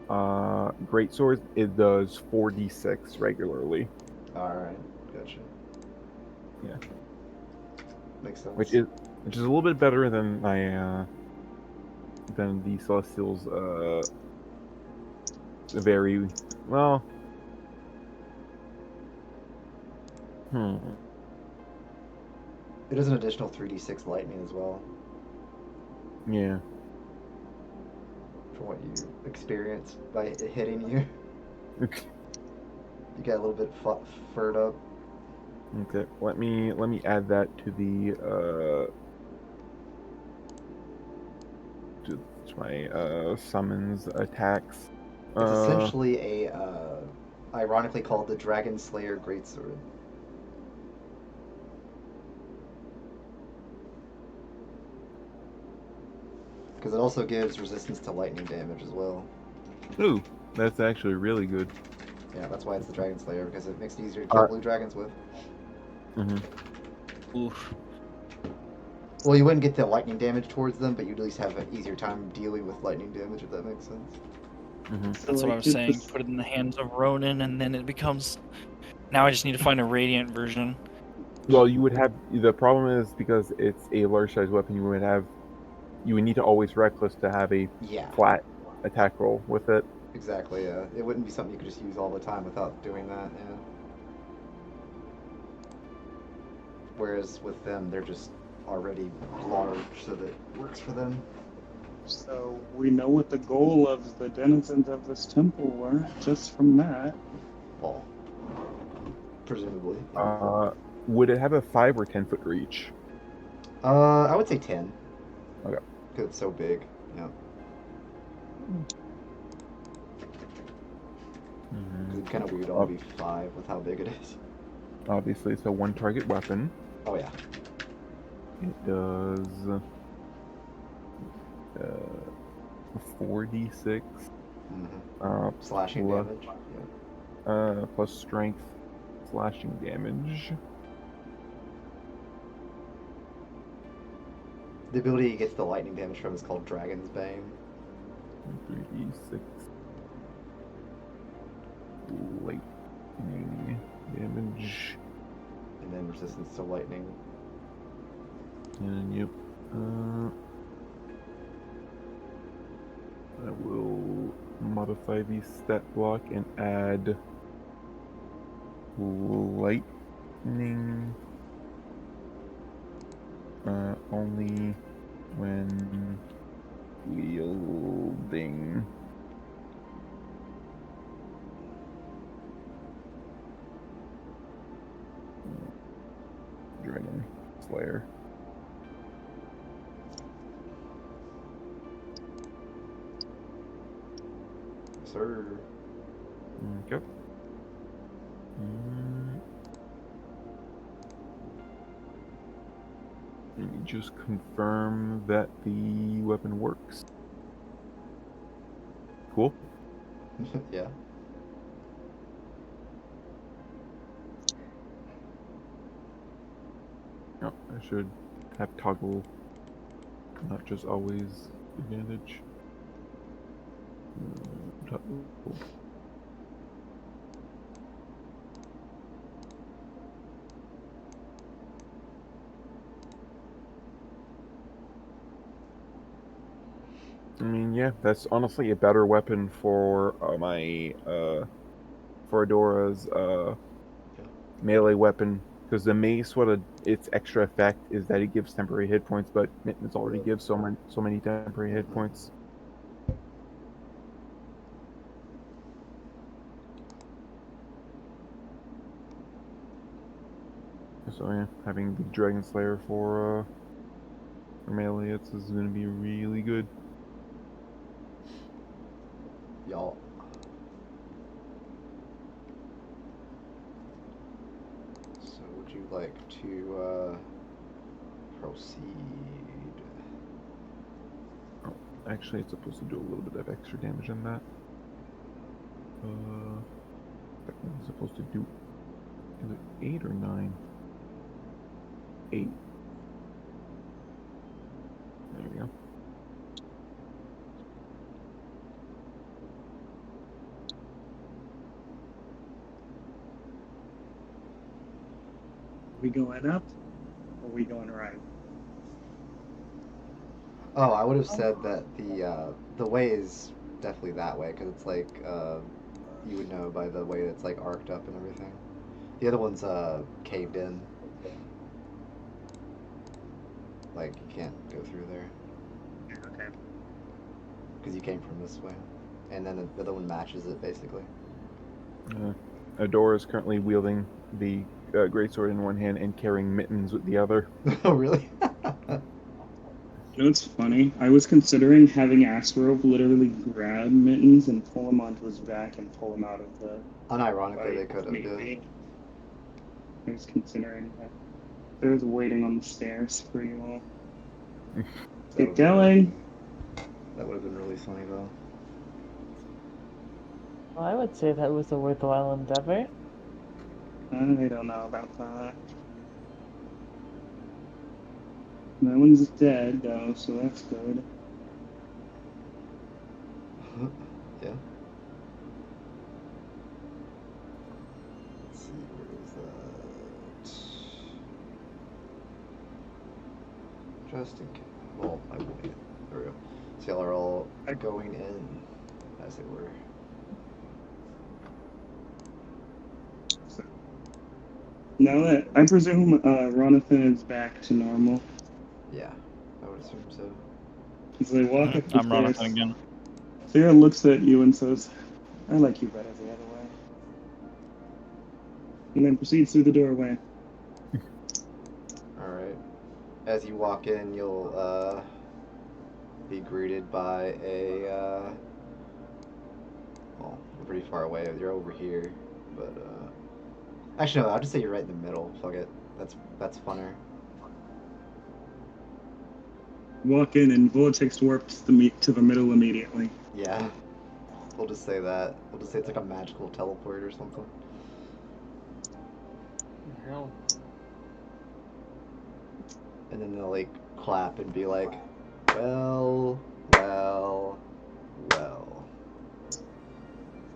greatsword, it does 4d6 regularly.
Alright, gotcha.
Yeah.
Makes sense.
Which is a little bit better than than the Celestial's very well.
It does an additional 3d6 lightning as well,
Yeah.
from what you experience by it hitting you. You get a little bit furred up.
Okay. Let me add that to the to my summons attacks.
It's essentially a, ironically called the Dragon Slayer Greatsword. Because it also gives resistance to lightning damage as well.
Ooh, that's actually really good.
Yeah, that's why it's the Dragon Slayer, because it makes it easier to kill blue dragons with.
Oof.
Well, you wouldn't get the lightning damage towards them, but you'd at least have an easier time dealing with lightning damage, if that makes sense.
That's what I was saying. Put it in the hands of Ronin, and then it becomes. Now I just need to find a Radiant version.
Well, you would have the problem is because it's a large size weapon. You would need to always reckless to have a
Yeah.
flat attack roll with it.
Exactly, yeah. It wouldn't be something you could just use all the time without doing that, yeah. Whereas with them, they're just already large, so that it works for them.
So we know what the goal of the denizens of this temple were, just from that.
Well, presumably.
Would it have a 5 or 10 foot reach?
I would say 10.
Okay.
Because it's so big, yeah. It's kind of weird all to be 5 with how big it is.
Obviously, it's a one target weapon.
Oh, yeah.
It does 4d6.
Slashing
plus,
damage. Yeah.
Plus strength slashing damage.
The ability he gets the lightning damage from is called Dragon's Bane.
3d6 lightning damage.
And then resistance to lightning.
And yep. I will modify the stat block and add lightning only when wielding Dragon Slayer.
Sir.
Okay. Let me just confirm that the weapon works. Cool.
Yeah.
No, I should have toggle, not just always advantage. Toggle. I mean, yeah, that's honestly a better weapon for for Adora's melee weapon, because the mace, its extra effect is that it gives temporary hit points, but Mittens already gives so many temporary hit points. So yeah, having the Dragon Slayer for melee hits is gonna be really good.
Y'all. So would you like to proceed?
Oh, actually, it's supposed to do a little bit of extra damage on that. That one's supposed to do either 8 or 9. 8. There we go.
We going up or we going right?
Oh, I would have said that the way is definitely that way because it's like you would know by the way it's like arced up and everything. The other one's caved in. Like you can't go through there
Okay.
because you came from this way, and then the other one matches it basically.
Edar is currently wielding the greatsword in one hand and carrying mittens with the other.
Oh, really?
You know what's funny? I was considering having Asperope literally grab Mittens and pull him onto his back and pull him out of the
Unironically,
fight.
they could have.
Maybe. I was considering that. There's waiting on the stairs for you all. Get going.
That would have been really funny though.
Well, I would say that was a worthwhile endeavor.
I don't know about that. That one's dead though, so that's good.
Yeah. Let's see, where is that? Just in case. Well, I will be. There we go. So y'all are all going in, as it were.
Now that I presume Ronathan is back to normal.
Yeah, I would assume so.
As they walk up the
I'm running
stairs,
again.
Sarah looks at you and says, "I like you better the other way," and then proceeds through the doorway.
All right. As you walk in, you'll be greeted by a. Well, you're pretty far away. You're over here, but actually, no. I'll just say you're right in the middle. Fuck it. That's funner.
Walk in and vortex warp to the middle immediately.
Yeah. We'll just say that. We'll just say it's like a magical teleport or something.
Hell.
And then they'll like clap and be like, well.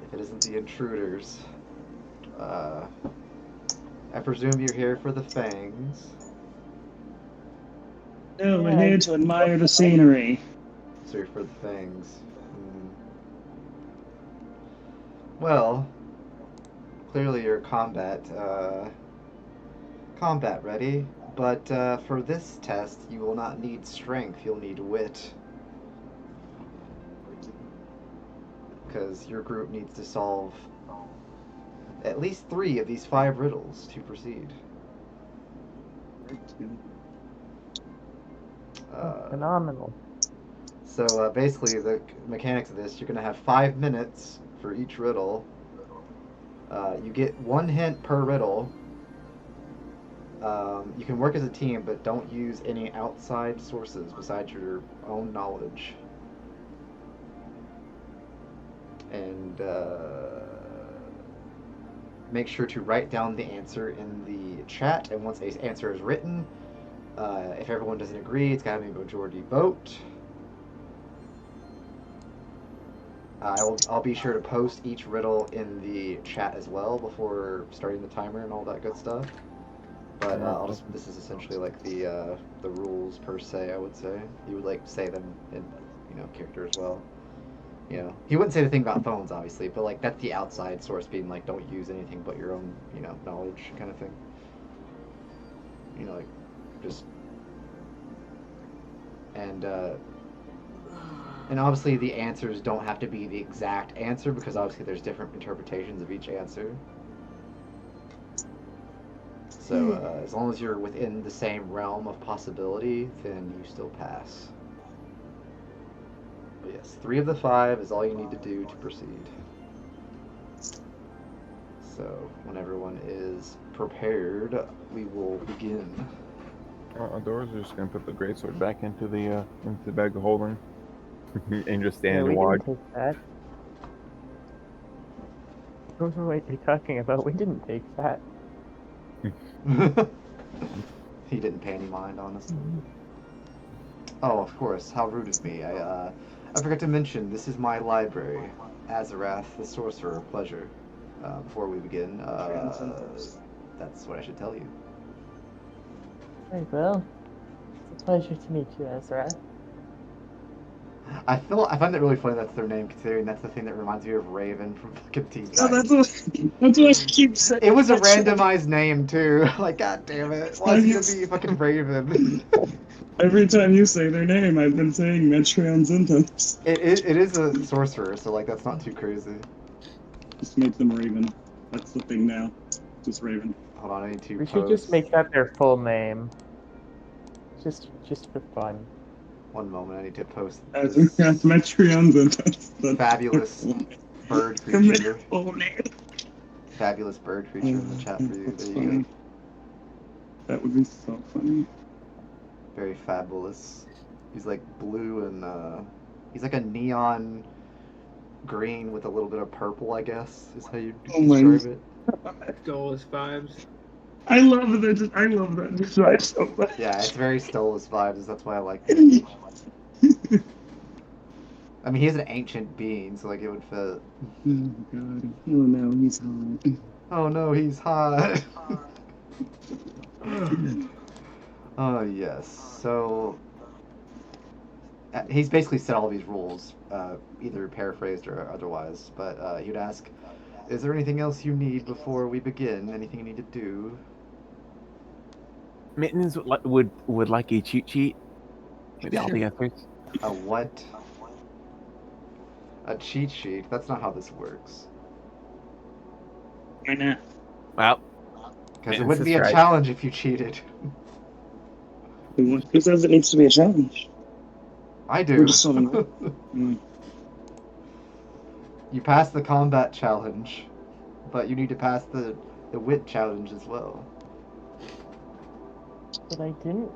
If it isn't the intruders, I presume you're here for the fangs.
No, we're here to admire the scenery.
So you're for the fangs. Well, clearly you're combat ready, but for this test you will not need strength, you'll need wit. Because your group needs to solve at least 3 of these 5 riddles to proceed.
Phenomenal.
So basically the mechanics of this, you're going to have 5 minutes for each riddle. You get 1 hint per riddle. You can work as a team, but don't use any outside sources besides your own knowledge. And make sure to write down the answer in the chat. And once the answer is written, if everyone doesn't agree, it's got to be a majority vote. I'll be sure to post each riddle in the chat as well before starting the timer and all that good stuff. But this is essentially like the rules per se. I would say you would like say them in character as well. He wouldn't say the thing about phones, obviously, but like that's the outside source being like don't use anything but your own knowledge kind of thing. Like just and obviously the answers don't have to be the exact answer because obviously there's different interpretations of each answer. So as long as you're within the same realm of possibility, then you still pass. But yes, 3 of the 5 is all you need to do to proceed. So when everyone is prepared, we will begin.
Dora's just gonna put the greatsword back into the bag of holding, and just stand
Yeah,
and
we
watch.
didn't take that. What are you talking about? We didn't take that.
He didn't pay any mind, honestly. Oh, of course. How rude of me. I forgot to mention, this is my library. Azarath, the Sorcerer of Pleasure. Before we begin, that's what I should tell you.
Very well. It's a pleasure to meet you, Ezra.
I find it really funny that's their name, considering that's the thing that reminds me of Raven from fucking Teen
Oh,
Titans.
that's what I keep saying.
It was a
That's-
randomized name too. Like, god damn it! Why is it gonna be fucking Raven?
Every time you say their name, I've been saying Metreon Zintos.
It is a sorcerer, so like that's not too crazy.
Just make them Raven. That's the thing now. Just Raven.
Hold on, I need to
We
post.
should just make that their full name. Just for fun.
One moment, I need to post
As
this
Metreon Zintos. That's
fabulous
their full name.
bird
Their
creature.
full name.
Fabulous bird creature in the chat for you.
That's
There
funny.
you go.
That would be so funny.
Very fabulous. He's like blue and he's like a neon green with a little bit of purple, I guess, is how you
Oh my-
describe it.
Goalless vibes.
I love that design so much.
Yeah, it's very Stolas vibes. That's why I like it. I mean, he's an ancient being, so like it would fit.
Oh god. Oh no, he's hot.
Oh no, he's hot. Oh yes. So he's basically set all these rules, either paraphrased or otherwise. But he'd ask, "Is there anything else you need before we begin? Anything you need to do?"
Mittens would like a cheat sheet with all the answers.
A what? A cheat sheet? That's not how this works.
Why not?
Well,
Because it
Mittens
wouldn't
is
be a
right.
challenge if you cheated.
Who says it needs to be a challenge?
I do.
We're just solving Mm.
You passed the combat challenge, but you need to pass the wit challenge as well.
But I didn't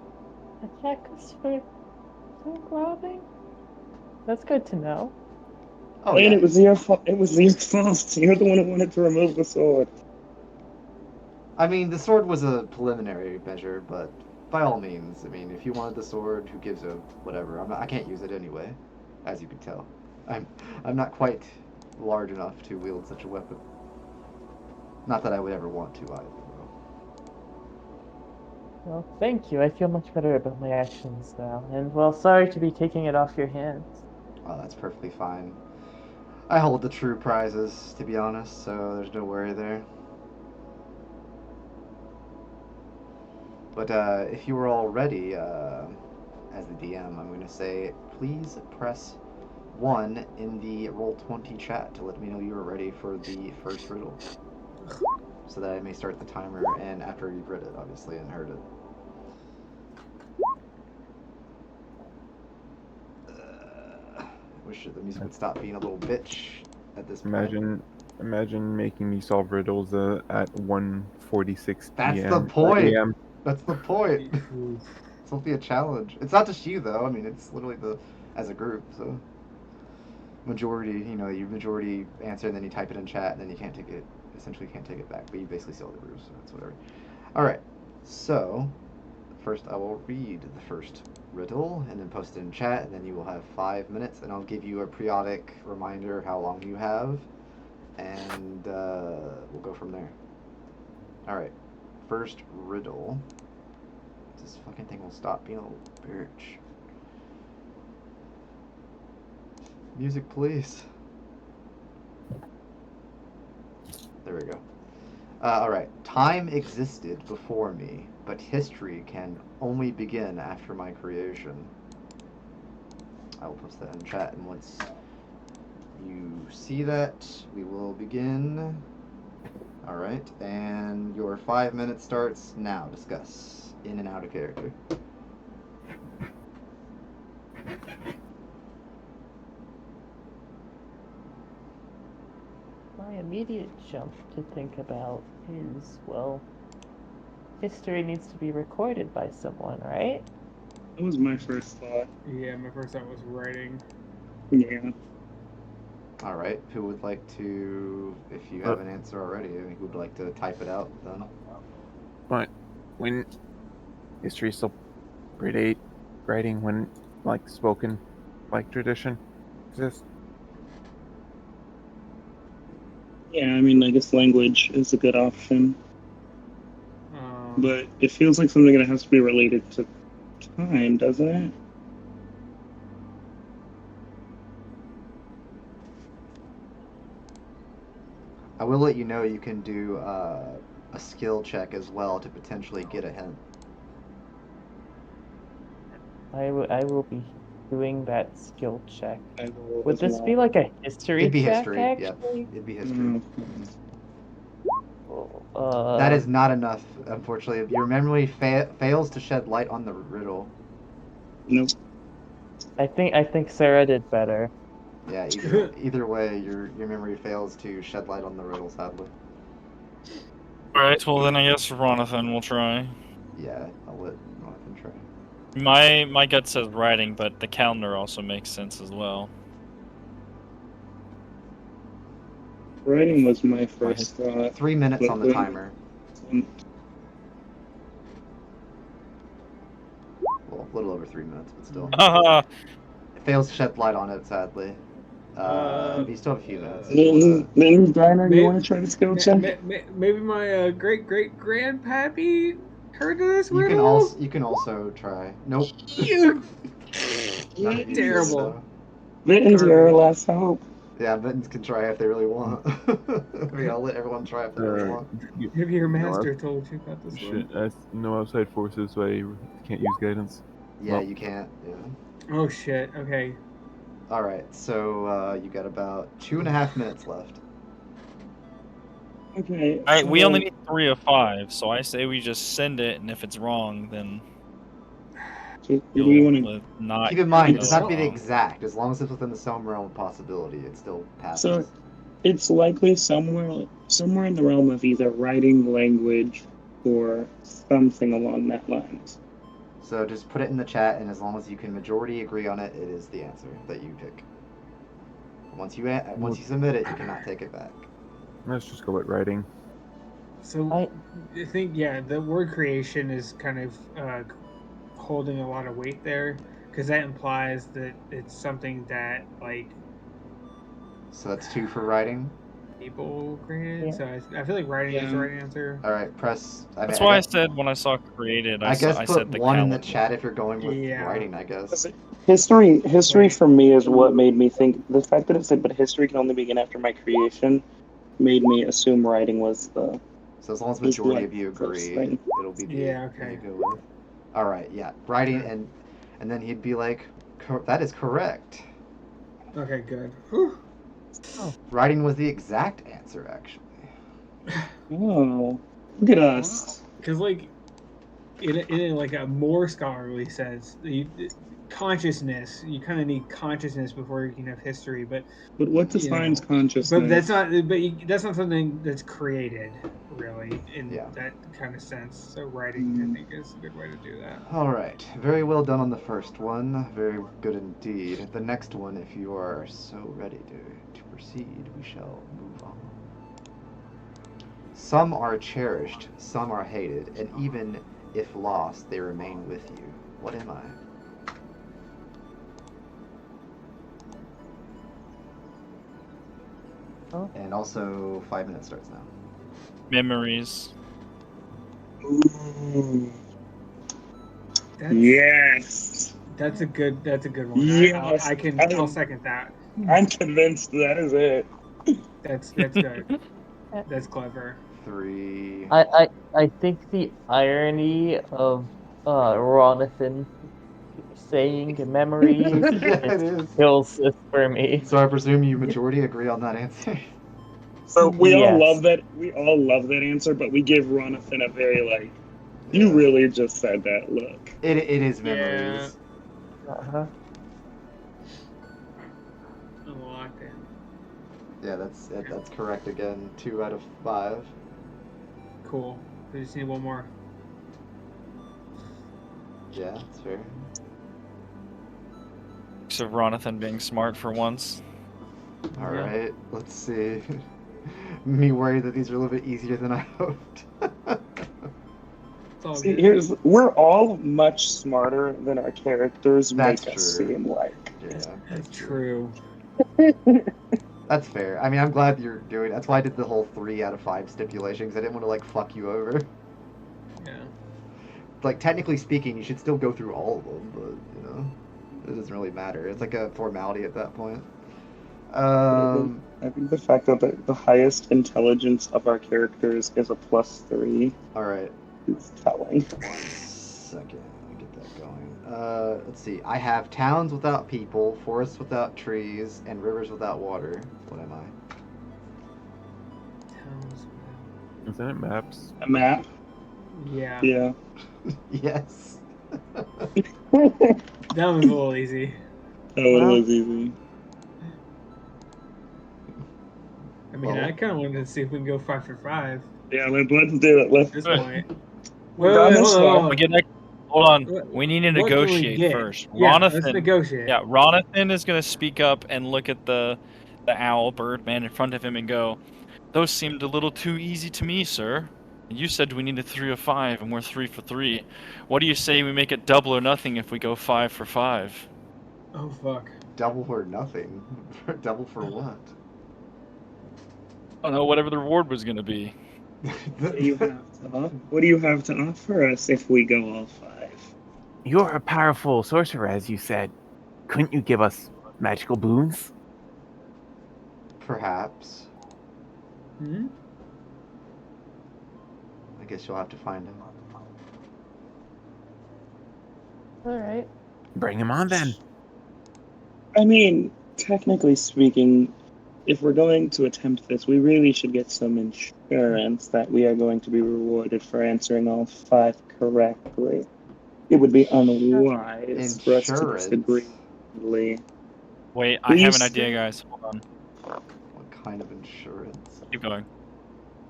attack us for robbing? That's good to know.
Oh
And
yeah.
it was your fault. It was your fault. You're the one who wanted to remove the sword.
I mean, the sword was a preliminary measure, but by all means, I mean, if you wanted the sword, who gives a whatever? I can't use it anyway, as you can tell. I'm not quite large enough to wield such a weapon. Not that I would ever want to either. Though.
Well, thank you. I feel much better about my actions now. And, well, sorry to be taking it off your hands.
Oh, that's perfectly fine. I hold the true prizes, to be honest, so there's no worry there. But if you were all ready, as the DM, I'm going to say, please press 1 in the Roll20 chat to let me know you are ready for the first riddle. So that I may start the timer, and after you've read it, obviously, and heard it. Wish the music would stop being a little bitch at this point.
Imagine making me solve riddles at 1:46
That's
p.m.
the point.
AM.
That's the point. It's supposed to be a challenge. It's not just you though. I mean, it's literally as a group. So majority, you majority answer, and then you type it in chat, and then you can't take it. Essentially, can't take it back. But you basically seal the rules. So that's whatever. All right. So first, I will read the first riddle and then post it in chat, and then you will have 5 minutes, and I'll give you a periodic reminder how long you have, and we'll go from there. All right. First riddle. This fucking thing will stop being a little bitch. Music, please. There we go. Alright. Time existed before me, but history can only begin after my creation. I will post that in chat, and once you see that, we will begin. All right, and your 5 minutes starts now. Discuss in and out of character.
My immediate jump to think about is, well, history needs to be recorded by someone, right?
That was my first thought.
Yeah, my first thought was writing.
Yeah.
All right, who would like to, if you have an answer already, who would like to type it out then?
But when history still predate writing, when like spoken like tradition exists.
Yeah, I mean, I guess language is a good option, but it feels like something that has to be related to time, doesn't it?
I will let you know you can do a skill check as well to potentially get a hint.
I will be doing that skill check.
I will
Would
as
this
well.
be like a history
It'd be
check,
history, yep.
actually?
It'd be history.
Uh,
That is not enough, unfortunately. Your memory fails to shed light on the riddle.
Nope.
I think Sarah did better.
Yeah, either way, your memory fails to shed light on the riddle, sadly.
Alright, well then I guess Ronathan will try.
Yeah, I'll let Jonathan try.
My gut says writing, but the calendar also makes sense as well.
Writing was my first thought.
3 minutes on the timer. Well, a little over 3 minutes, but still. It fails to shed light on it, sadly. But you still have a few minutes.
Then Diner, you want to try to skill check?
Maybe my great grandpappy heard of this
You
riddle.
can also try. Nope. None of you
Terrible.
did, though.
Mittens are our last hope.
Yeah, Mittens can try if they really want. I mean, I'll let everyone try if they really want.
Maybe your master told you about this one.
No outside forces, so I can't use guidance.
Yeah, you can't. Yeah.
Oh shit. Okay.
All right, so you got about 2.5 minutes left.
Okay.
Alright, we only need 3 of 5, so I say we just send it, and if it's wrong, then
So we want to
not.
Keep in mind, it does not have to be the exact. As long as it's within the some realm of possibility, it still passes.
So it's likely somewhere in the realm of either writing, language, or something along that lines.
So just put it in the chat, and as long as you can majority agree on it, it is the answer that you pick. Once you submit it, you cannot take it back.
Let's just go with writing.
So I think the word creation is kind of holding a lot of weight there, because that implies that it's something that like.
So that's 2 for writing.
People created. Yeah. So I feel like writing is the right answer.
All right, press.
That's why I said when I saw created, I said the
1 in
calendar.
the chat if you're going with writing, I guess.
History for me is what made me think. The fact that it said, but history can only begin after my creation, made me assume writing was the.
So as long as majority of you agree, it'll be the
okay.
you go with. All right, writing, and then he'd be like, "That is correct."
Okay, good. Whew.
Oh. Writing was the exact answer, actually.
Oh, look at us.
Because, like, in like a more scholarly sense, consciousness, you kind of need consciousness before you can have history. But
what defines consciousness?
But that's not. That's not something that's created, really, in that kind of sense. So writing, I think, is a good way to do that.
All right, very well done on the first one. Very good indeed. The next one, if you are so ready to proceed, we shall move on. Some are cherished, some are hated, and even if lost, they remain with you. What am I? Oh. And also, 5 minutes starts now.
Memories.
Ooh. Yes.
That's a good one.
Yes.
I'll second that.
I'm convinced that is it.
That's good. That's clever.
3.
I think the irony of Ronathan saying memories kills this for me.
So I presume you majority agree on that answer?
So we all
Yes.
love that. We all love that answer, but we give Ronathan a very like. You
Yeah.
really just said that look.
It is
Yeah.
memories.
Uh-huh.
Locked in.
Yeah, that's correct again. 2 out of 5.
Cool. We just need one more.
Yeah, that's fair.
So Ronathan being smart for once.
All
Yeah.
right, let's see. Me worried that these are a little bit easier than I hoped.
It's all
See,
good.
we're all much smarter than our characters
That's
make us
true.
seem like.
Yeah, that's
True.
That's fair. I mean, I'm glad you're doing. That's why I did the whole 3 out of 5 stipulation because I didn't want to like fuck you over.
Yeah.
Like technically speaking, you should still go through all of them, but you know, it doesn't really matter. It's like a formality at that point.
I think the fact that the highest intelligence of our characters is a +3
All right.
is telling.
1 second. Let me get that going. Let's see. I have towns without people, forests without trees, and rivers without water. What am I?
Towns.
Isn't it maps?
A map?
Yeah.
Yeah.
Yes.
That
That was a little easy.
one
Well-
was easy.
I mean,
Well-
I kind of wanted to see if we can go 5 for 5
Yeah, let's do it.
at
Let's
this
Wait.
point.
We've done this
hold
far.
on.
We get next. Hold on.
What-
We need to
what can we
negotiate
get?
first.
Yeah, let's
Ronathan.
negotiate.
Yeah, Ronathan is gonna speak up and look at the owl bird man in front of him and go, "Those seemed a little too easy to me, sir. You said we needed 3 of 5, and we're 3 for 3. What do you say we make it double or nothing if we go 5 for 5?"
Oh, fuck.
Double or nothing. Double for what?
I don't know, whatever the reward was gonna be.
What do you have to offer us if we go all 5?
You're a powerful sorcerer, as you said. Couldn't you give us magical boons?
Perhaps.
Hmm?
I guess you'll have to find him.
All right.
Bring him on then.
I mean, technically speaking, if we're going to attempt this, we really should get some insurance that we are going to be rewarded for answering all 5 correctly. It would be unwise for us to
Insurance?
disagree. Will
Wait, I
you
have an idea,
say-
guys. Hold on.
What kind of insurance?
Keep going.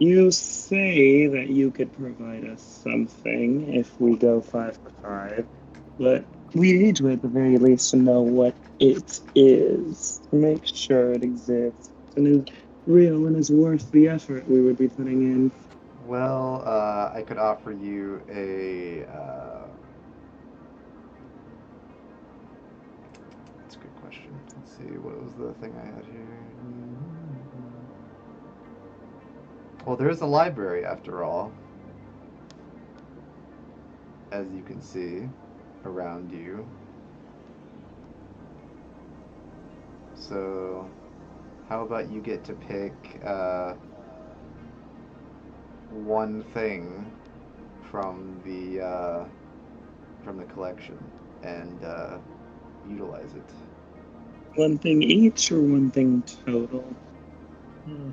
You say that you could provide us something if we go 5 for 5, but we need to at the very least know what it is to make sure it exists and is real and is worth the effort we would be putting in.
Well, I could offer you a. That's a good question. Let's see, what was the thing I had here? Well, there is a library after all, as you can see around you. So, how about you get to pick one thing from the collection and utilize it.
One thing each or one thing total?
Hmm.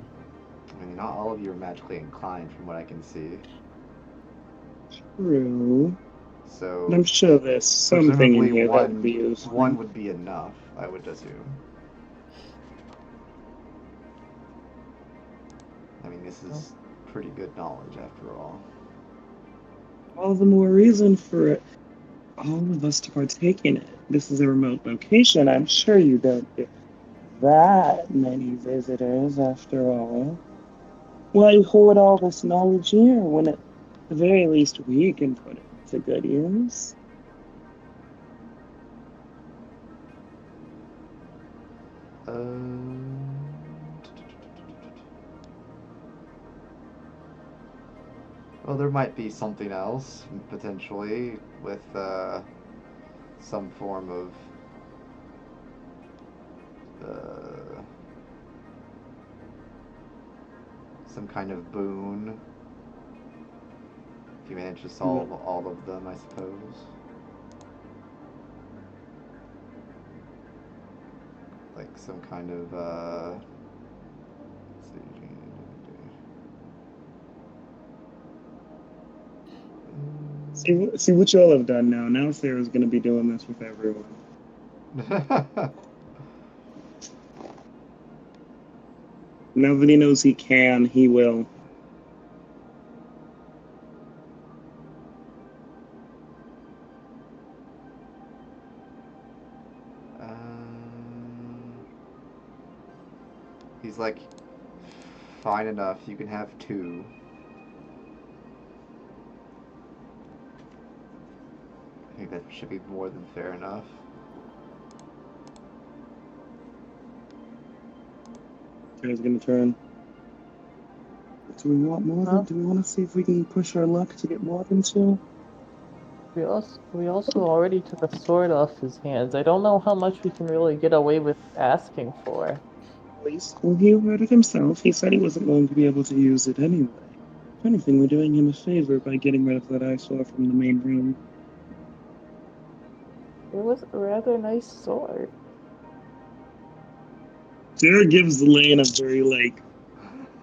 I mean, not all of you are magically inclined, from what I can see.
True.
So,
But I'm sure there's something in
presumably
here that would
one
be useful.
one would be enough, I would assume. I mean, this is pretty good knowledge after all.
All the more reason for all of us to partake in it. This is a remote location. I'm sure you don't get that many visitors after all. Why hoard all this knowledge here when at the very least we can put it to good use?
Well, there might be something else, potentially, with some form of some kind of boon. If you manage to solve all of them, I suppose. Like some kind of let's see.
See what y'all have done now. Now Sarah's gonna be doing this with everyone. Now that he knows he can, he will.
He's like, fine enough. You can have 2. I think that should be more than fair enough.
Sarah's gonna turn. Do we want more?
Huh?
Do we want to see if we can push our luck to get more than 2?
We also already took a sword off his hands. I don't know how much we can really get away with asking for.
Well, he heard it himself. He said he wasn't going to be able to use it anyway. If anything, we're doing him a favor by getting rid of that eyesore from the main room.
It was a rather nice sword.
Sarah gives Lane a very, like,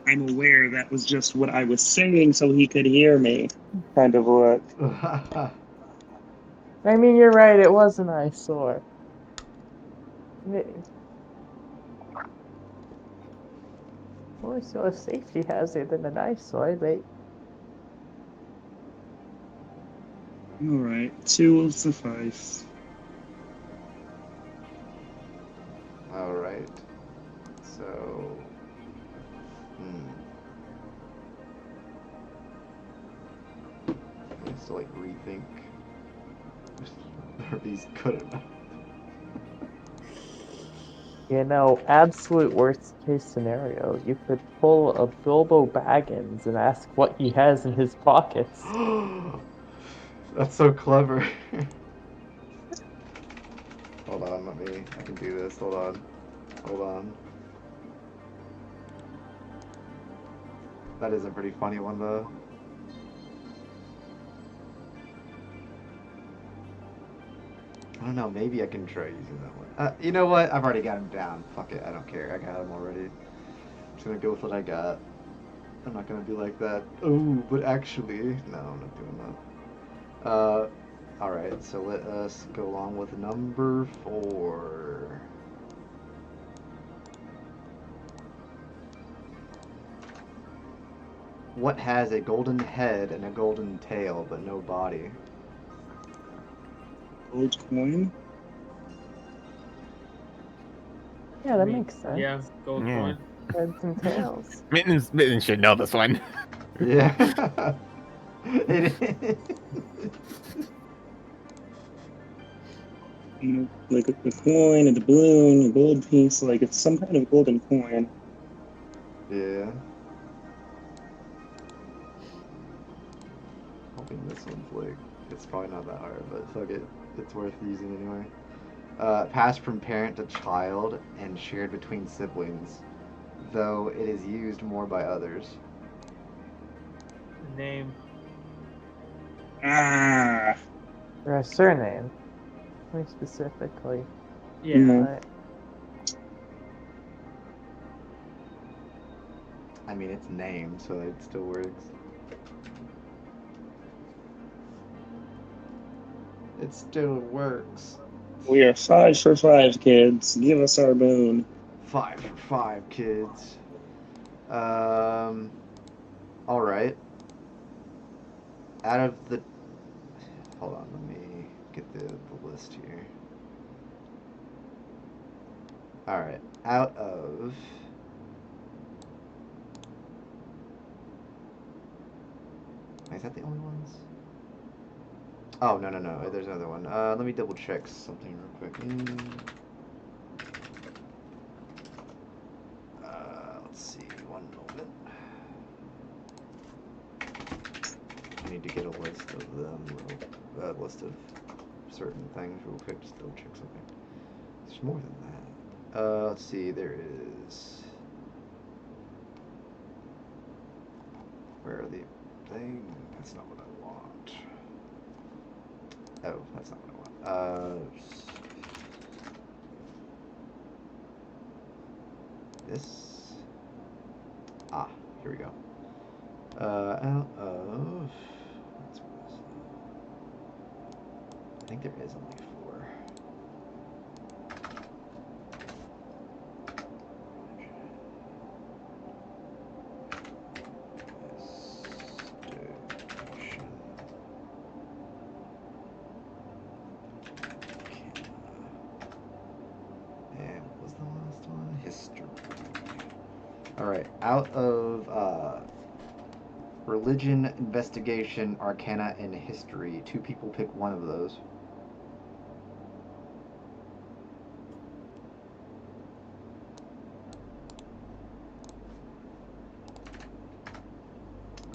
I'm aware that was just what I was saying so he could hear me kind of look.
I mean, you're right, it was a nice sword. More so a safety hazard than a nice sword, but
Alright, 2 will suffice.
Alright. So... I have to like rethink. Are these good enough?
you know, absolute worst case scenario, you could pull a Bilbo Baggins and ask what he has in his pockets.
That's so clever. Hold on, I can do this. Hold on. That is a pretty funny one, though. I don't know, maybe I can try using that one. You know what? I've already got him down. Fuck it, I don't care. I got him already. I'm just gonna go with what I got. I'm not gonna be like that. Oh, but actually, no, I'm not doing that. Alright, so let us go along with number 4. What has a golden head and a golden tail, but no body?
Gold coin?
Yeah, that makes sense.
Yeah, gold
Yeah.
coin.
Heads and tails.
Mittens should know this one.
Yeah. It is.
You know, like a coin, a doubloon, a gold piece, like it's some kind of golden coin.
Yeah. Hoping this one's like, it's probably not that hard, but fuck it. It's worth using anyway. Passed from parent to child and shared between siblings, though it is used more by others.
Name.
Ah!
Or a surname, more specifically.
Yeah.
No.
But
I mean, it's named, so it still works. It still works.
We are 5 for 5, kids. Give us our boon.
5 for 5, kids. Alright. Out of the... Hold on, let me get the list here. Alright. Out of... Is that the only ones? Oh, no. There's another one. Let me double check something real quick. Let's see. One moment. I need to get a list of them. A list of certain things real quick. Just double check something. There's more than that. Let's see. There is... Where are the things? That's not what I want. Oh, that's not what I want. This. Here we go. Out of. think there is only 4. And what was the last one? History. Alright, out of religion, investigation, arcana, and history, 2 people pick one of those.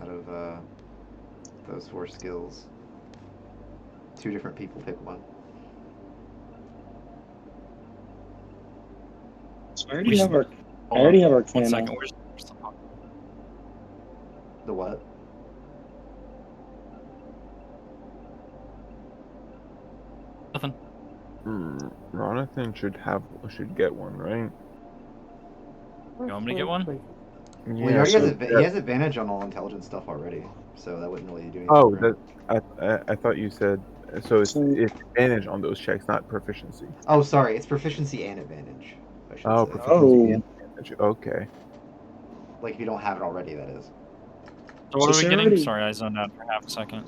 Out of those 4 skills, 2 different people pick one.
So I already have Arcana.
1 second. Where's
The what?
nothing?
Ronathan should get one, right?
You want me to get one?
Well, he already he has advantage on all intelligence stuff already, so that wouldn't really do anything.
Oh,
for him.
I thought you said so. It's advantage on those checks, not proficiency.
Oh, sorry, it's proficiency and advantage. I should
Oh,
say.
proficiency and advantage. Okay.
Like if you don't have it already, that is.
So what
So
are we getting?
already-
Sorry, I zoned out for half a second.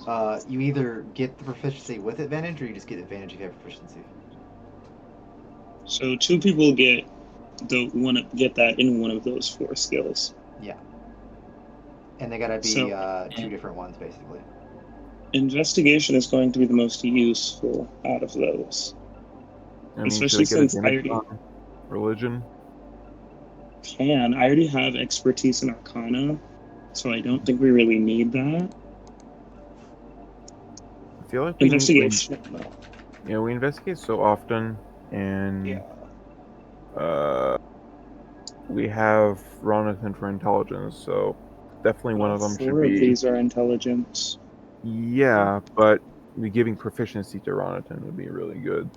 You either get the proficiency with advantage, or you just get advantage if you have proficiency.
So 2 people get that in one of those 4 skills.
Yeah. And they gotta be
So-
2 different ones, basically.
Investigation is going to be the most useful out of those.
I mean,
Especially
should I get
since
advantage on religion?
I already have expertise in Arcana, so I don't think we really need that.
I feel like
Investigation.
we investigate so often, and
Yeah.
we have Ronathan for intelligence, so definitely one of them should
4 of
be.
these are intelligence.
Yeah, but giving proficiency to Ronathan would be really good.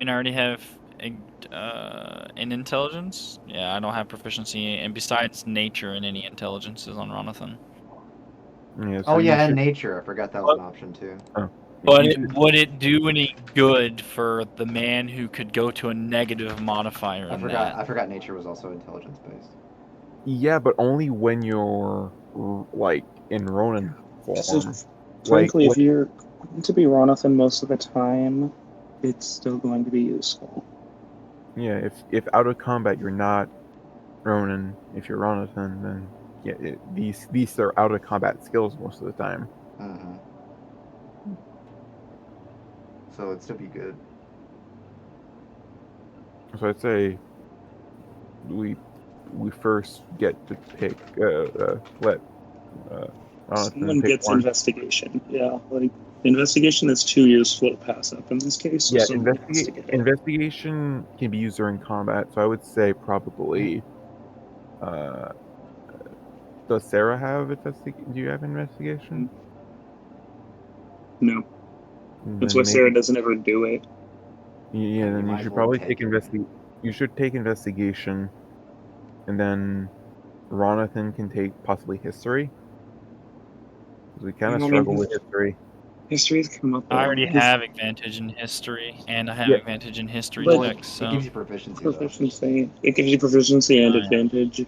And I already have in intelligence. Yeah, I don't have proficiency, and besides nature and any intelligence is on Ronathan.
Yeah,
Oh
so you
yeah, and
should-
nature. I forgot that was an option too.
But
you
it,
should-
would it do any good for the man who could go to a negative modifier in that?
I forgot nature was also intelligence based.
Yeah, but only when you're like in Ronin form.
Frankly,
Like,
if you're going to be Ronathan most of the time, it's still going to be useful.
yeah, if out of combat you're not Ronin, if you're Ronathan, then yeah, these are out of combat skills most of the time.
Mm-hmm. So it'd still be good.
So I'd say we first get to pick let Ronathan
Someone
pick
gets
one.
investigation. Yeah, like investigation is too useful to pass up in this case. So
Yeah,
someone has to get it.
investigation can be used during combat, so I would say probably. Does Sarah have investigation? Do you have investigation?
No, that's
Then
why Sarah
maybe-
doesn't ever do it.
Yeah,
You
then you
might
should
as well
probably
take
take
it.
You should take investigation, and then Ronathan can take possibly history. 'Cause we kind of
I mean,
struggle with history.
History's come up.
I already
His
have advantage in history, and I have
Yeah.
advantage in history
But-
checks. So
It gives you proficiency though.
proficiency. It gives you proficiency and
Oh, yeah.
advantage.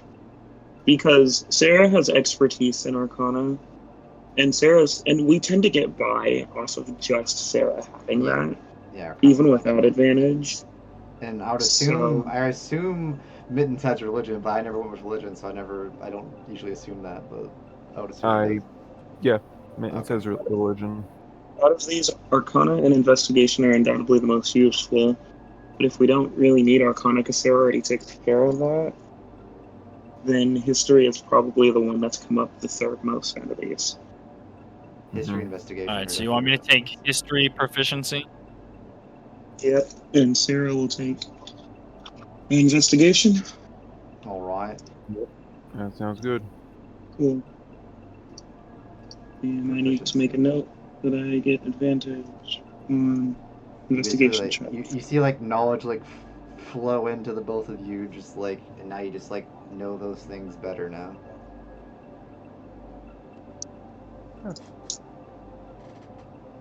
Because Sarah has expertise in Arcana, and we tend to get by off of just Sarah having
Yeah.
that,
Yeah.
even without advantage.
And I would
So-
assume Mittens has religion, but I never went with religion, so I don't usually assume that, but I would assume. He does.
It says religion.
Out of these, Arcana and Investigation are undoubtedly the most useful. But if we don't really need Arcana because Sarah already takes care of that, then History is probably the one that's come up the third most out of these.
History
Mhm.
investigation.
all
are
right, so you want me to
definitely
take history proficiency?
Yep. And Sarah will take Investigation.
all right.
That sounds good.
Cool. And I need to make a note that I get advantage on investigation
Basically,
check.
you see like knowledge like flow into the both of you, just like, and now you just like know those things better now.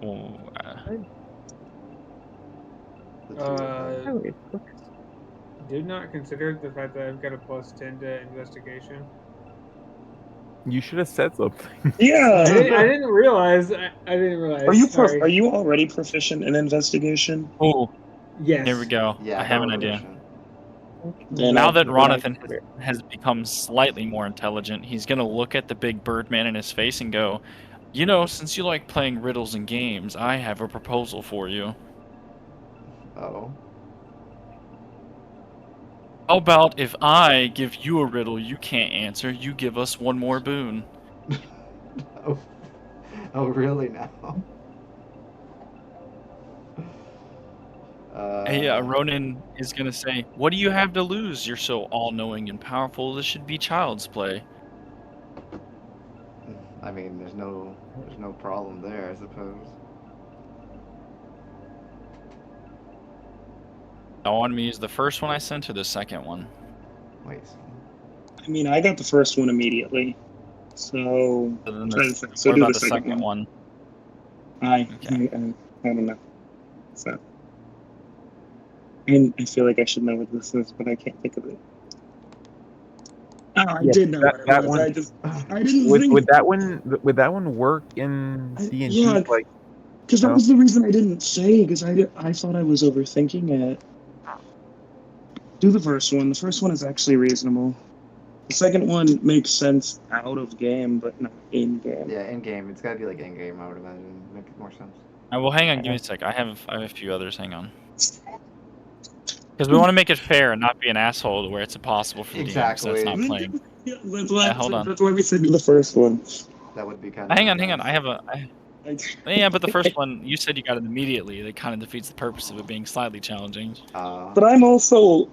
Oh,
The two of them.
Oh, it looks.
Did not consider the fact that I've got a +10 to investigation.
You should have said something.
I
Yeah.
didn't realize. I didn't realize. Sorry.
Are you already proficient in investigation?
Oh,
Yes.
here we go.
Yeah,
I have an
don't
idea.
mention.
Then
Now
I-
that
then I
Ronathan has become slightly more intelligent, he's gonna look at the big bird man in his face and go, "You know, since you like playing riddles and games, I have a proposal for you.
Oh.
How about if I give you a riddle you can't answer, you give us one more boon?"
Oh. Oh, really now?
Ronan is gonna say, "What do you have to lose? You're so all-knowing and powerful. This should be child's play."
I mean, there's no problem there, I suppose.
I want me to use the first one I sent or the second one.
Wait.
I mean, I got the first one immediately. So,
So then
try
the-
the sec- so
what
do
about
the
the second one?
I don't know. So, I feel like I should know what this is, but I can't think of it. Oh, I
Yeah,
did know
that-
what
that
it was.
one-
I didn't
Would
think.
would that one work in D&D?
Yeah,
Like,
because that
no?
was the reason I didn't say. Because I thought I was overthinking it. Do the first one. The first one is actually reasonable. The second one makes sense out of game, but not in game.
Yeah, in game. It's gotta be like in game, I would imagine. Make more sense.
Well, hang on, give me a sec. I have a few others. Hang on. Because we want to make it fair and not be an asshole to where it's impossible for the DM, so
Exactly.
that's not playing.
Yeah, that's why,
hold on.
That's why we said do the first one.
That would be kind of.
Hang on. I have yeah, but the first
But
one, you said you got it immediately. That kind of defeats the purpose of it being slightly challenging.
I'm also.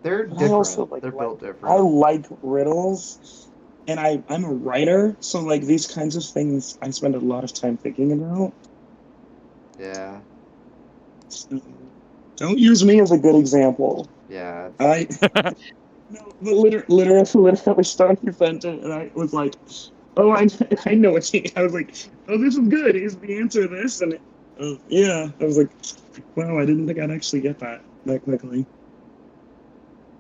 They're
But I
different.
also, like,
They're built
I
different.
like riddles, and I'm a writer, so like these kinds of things I spend a lot of time thinking about.
Yeah.
So, don't use me as a good example.
Yeah.
I no, but literally started the sentence, and I was like, "Oh, I know what he." I was like, "Oh, this is good. Is the answer this?" And yeah, I was like, "Wow, I didn't think I'd actually get that quickly."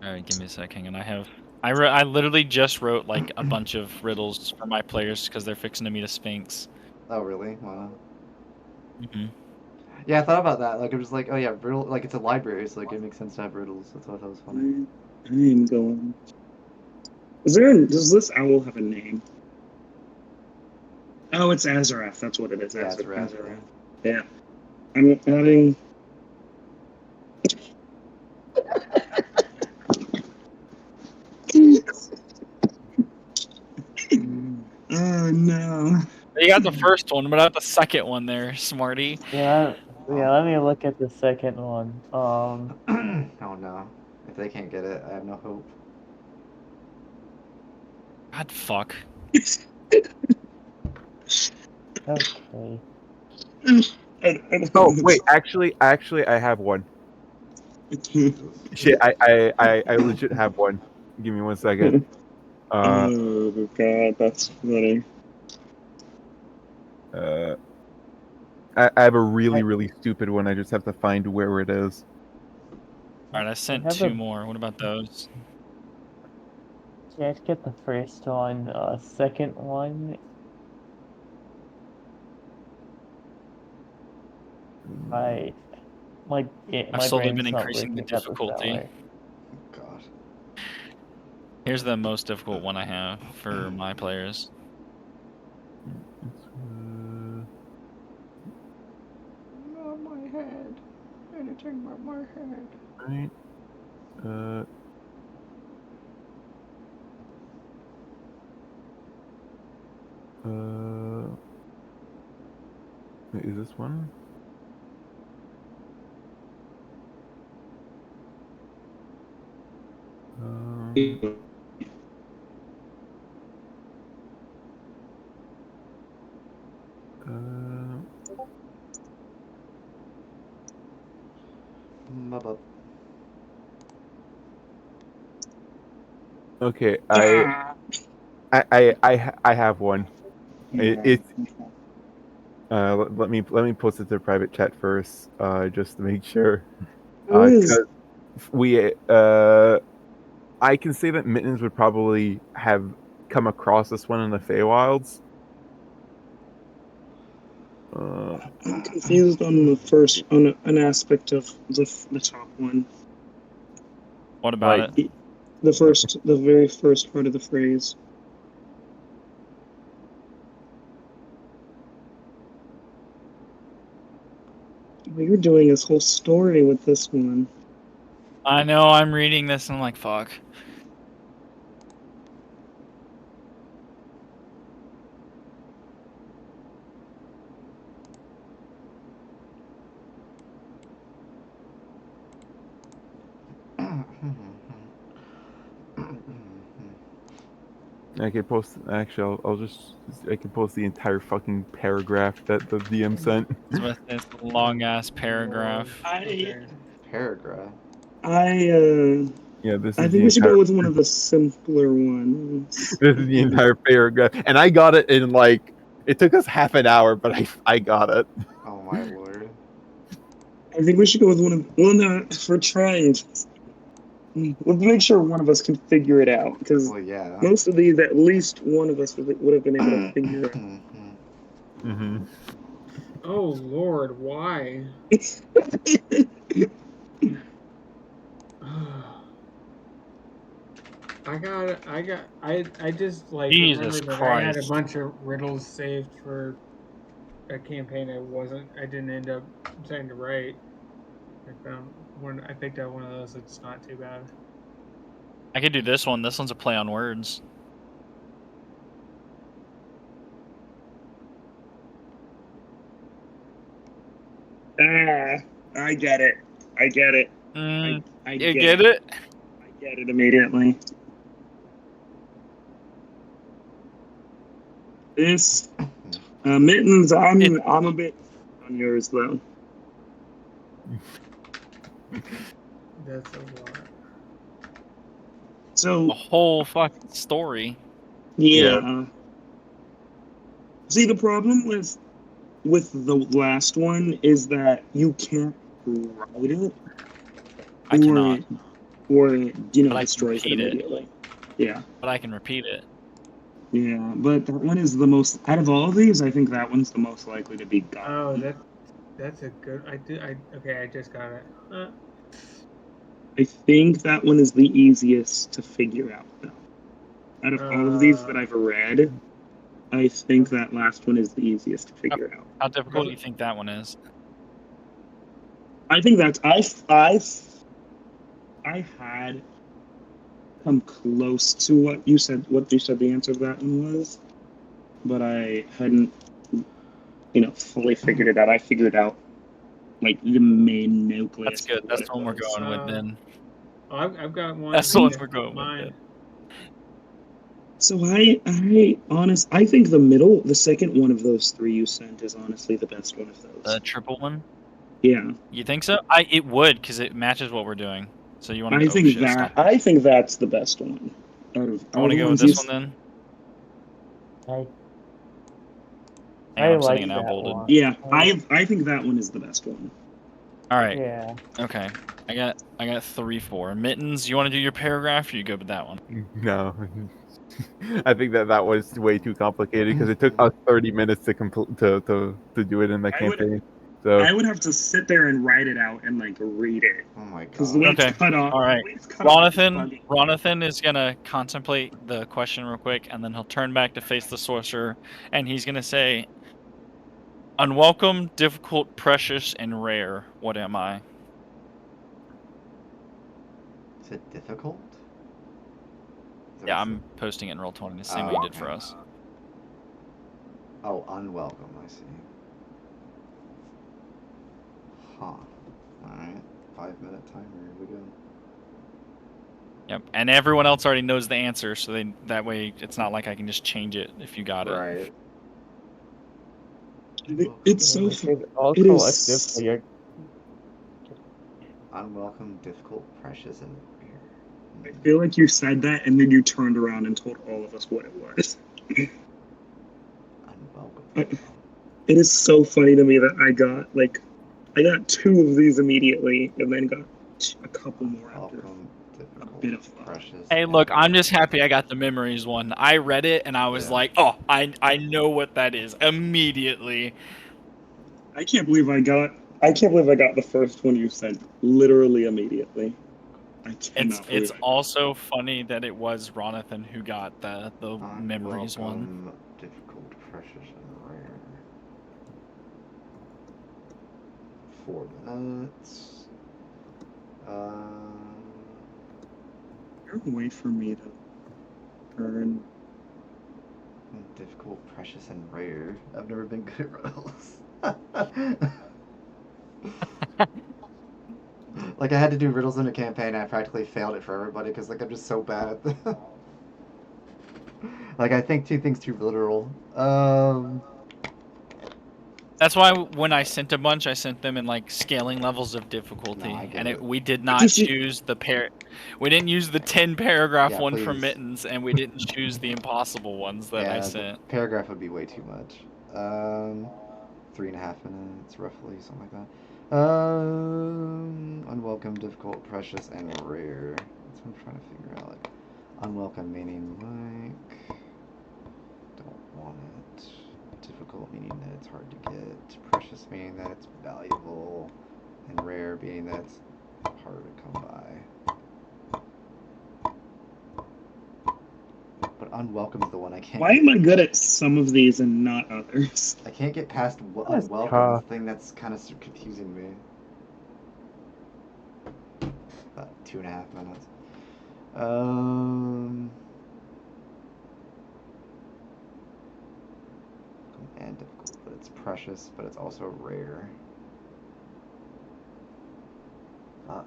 Alright, give me a sec. Hang on. I literally just wrote like a bunch of riddles for my players because they're fixing to meet a Sphinx.
Oh, really? Wow.
Mm-hmm.
Yeah, I thought about that. Like, it was like, oh yeah, riddle. Like, it's a library, so like it makes sense to have riddles. That's why I thought it was funny.
I am going. Does this owl have a name? Oh, it's Azarath. That's what it is.
Yeah, it's red.
Azarath. Yeah. I'm adding. Oh no.
You got the first one, but not the second one there, smarty.
Yeah, let me look at the second one.
Oh no. If they can't get it, I have no hope.
God fuck.
Okay.
Oh wait, actually, I have one. Shit, I legit have one. Give me 1 second.
Oh god, that's funny.
I have a really stupid one. I just have to find where it is.
Alright, I sent
have
2
a-
more. What about those?
Yeah, let's get the first one. Second one. My
I've slowly
brain's
been
not
increasing the
working at this
difficulty.
hour.
God.
Here's the most difficult one I have for my players.
Not my head. Anything but my head.
Right. Wait, is this one? Okay, I have one. It's Let me post it to private chat first, just to make sure.
Who is?
We I can say that Mittens would probably have come across this one in the Feywilds.
I'm confused on the first, on an aspect of the top one.
What about
Like,
it?
The very first part of the phrase. Well, you're doing this whole story with this one.
I know, I'm reading this and I'm like, fuck.
I can post. Actually, I can post the entire fucking paragraph that the DM sent.
It's a long ass paragraph.
Paragraph.
Yeah, this
I
is
think
the
we should go
entire.
with one of the simpler ones.
This is the entire paragraph, and I got it in like. It took us half an hour, but I got it.
Oh my lord.
I think we should go with one for trying. Let's make sure one of us can figure it out, because
Well, yeah.
most of these, at least one of us would have been able to figure it out.
Mm-hmm.
Oh Lord, why? I just like
Jesus
remembered that I had a
Christ.
bunch of riddles saved for a campaign I didn't end up deciding to write. I found one. I picked out one of those. It's not too bad.
I could do this one. This one's a play on words.
I get it. I get it.
Mm,
I
you get it?
I get it immediately. This Mittens, I'm a bit on yours though.
That's a lot.
So
A whole fucking story.
yeah. See, the problem with the last one is that you can't write it,
I cannot.
or it,
But I can
destroys it
repeat it.
immediately. Yeah.
But I can repeat it.
Yeah, but that one is the most out of all of these. I think that one's the most likely to be gone.
Oh, that's a good. Okay. I just got it.
I think that one is the easiest to figure out, though. Out of all of these that I've read, I think that last one is the easiest to figure out.
How difficult do you think that one is?
I think that's I had come close to what you said the answer of that one was, but I hadn't fully figured it out. I figured out like the main nucleus.
That's good. That's the one we're going with then.
I've got one.
That's the one we're going with then.
So I think the second one of those three you sent is honestly the best one of those.
The triple one?
Yeah.
You think so? It would, because it matches what we're doing. So you want to?
I think that's the best one. I
want to go with this one then.
I
I'm
like
sending it now,
that
bolded.
one.
Yeah, I think that one is the best one.
All right.
Yeah.
Okay. I got 3-4. Mittens, you want to do your paragraph, or you go with that one?
No. I think that was way too complicated because it took us 30 minutes to do it in the campaign. So
I would have to sit there and write it out and like read it.
Oh my
Because
god.
the way
Okay.
it's cut off.
All right.
The way it's cut off is bugging.
Ronathan is gonna contemplate the question real quick, and then he'll turn back to face the sorcerer, and he's gonna say, "Unwelcome, difficult, precious, and rare. What am I?"
Is it difficult?
Yeah, I'm posting it in Roll20 the same way you did for us.
Oh, unwelcome, I see. Huh. Alright. 5-minute timer, here we go.
Yep, and everyone else already knows the answer, so that way it's not like I can just change it if you got it.
Right.
It's so
all
it
collective.
is-
So you're
Unwelcome, difficult, precious, and rare.
I feel like you said that and then you turned around and told all of us what it was.
Unwelcome.
It is so funny to me that I got 2 of these immediately, and then got a couple more after
Welcome,
a
difficult,
bit of thought.
precious.
Hey, look, I'm just happy I got the memories one. I read it and I was
Yeah.
like, oh, I know what that is immediately.
I can't believe I got the first one you sent literally immediately. I cannot believe
It's also funny that it was Ronathan who got the memories one.
Unwelcome, difficult, precious, and rare. 4 minutes.
Is there a way for me to earn?
Difficult, precious, and rare. I've never been good at riddles. Like, I had to do riddles in a campaign, and I practically failed it for everybody because, like, I'm just so bad at them. Like, I think 2 things too literal.
That's why when I sent a bunch, I sent them in like scaling levels of difficulty,
No, I get
and
it.
we did not choose the we didn't use the 10 paragraph
Yeah,
one from
please.
Mittens, and we didn't choose the impossible ones that I
Yeah, the
sent.
paragraph would be way too much. 3.5 minutes, roughly, something like that. Unwelcome, difficult, precious, and rare. That's what I'm trying to figure out. Like, unwelcome meaning like don't want it. Difficult meaning that it's hard to get. Precious meaning that it's valuable, and rare meaning that it's hard to come by. But unwelcome is the one I can't.
Why am I good at some of these and not others?
I can't get past
That's
unwelcome.
tough.
That's the thing that's kind of confusing me. About 2.5 minutes. And difficult, but it's precious, but it's also rare. Fuck.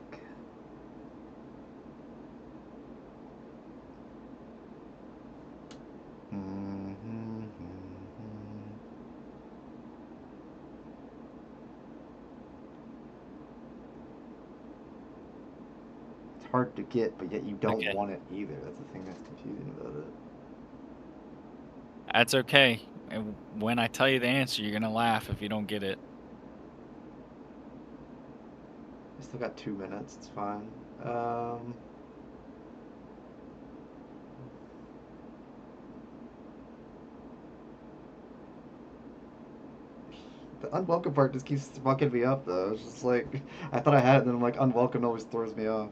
It's hard to get, but yet you don't
Okay.
want it either. That's the thing that's confusing about it.
That's okay. And when I tell you the answer, you're gonna laugh if you don't get it.
I still got 2 minutes. It's fine. The unwelcome part just keeps fucking me up, though. It's just like, I thought I had it, and then I'm like, unwelcome always throws me off.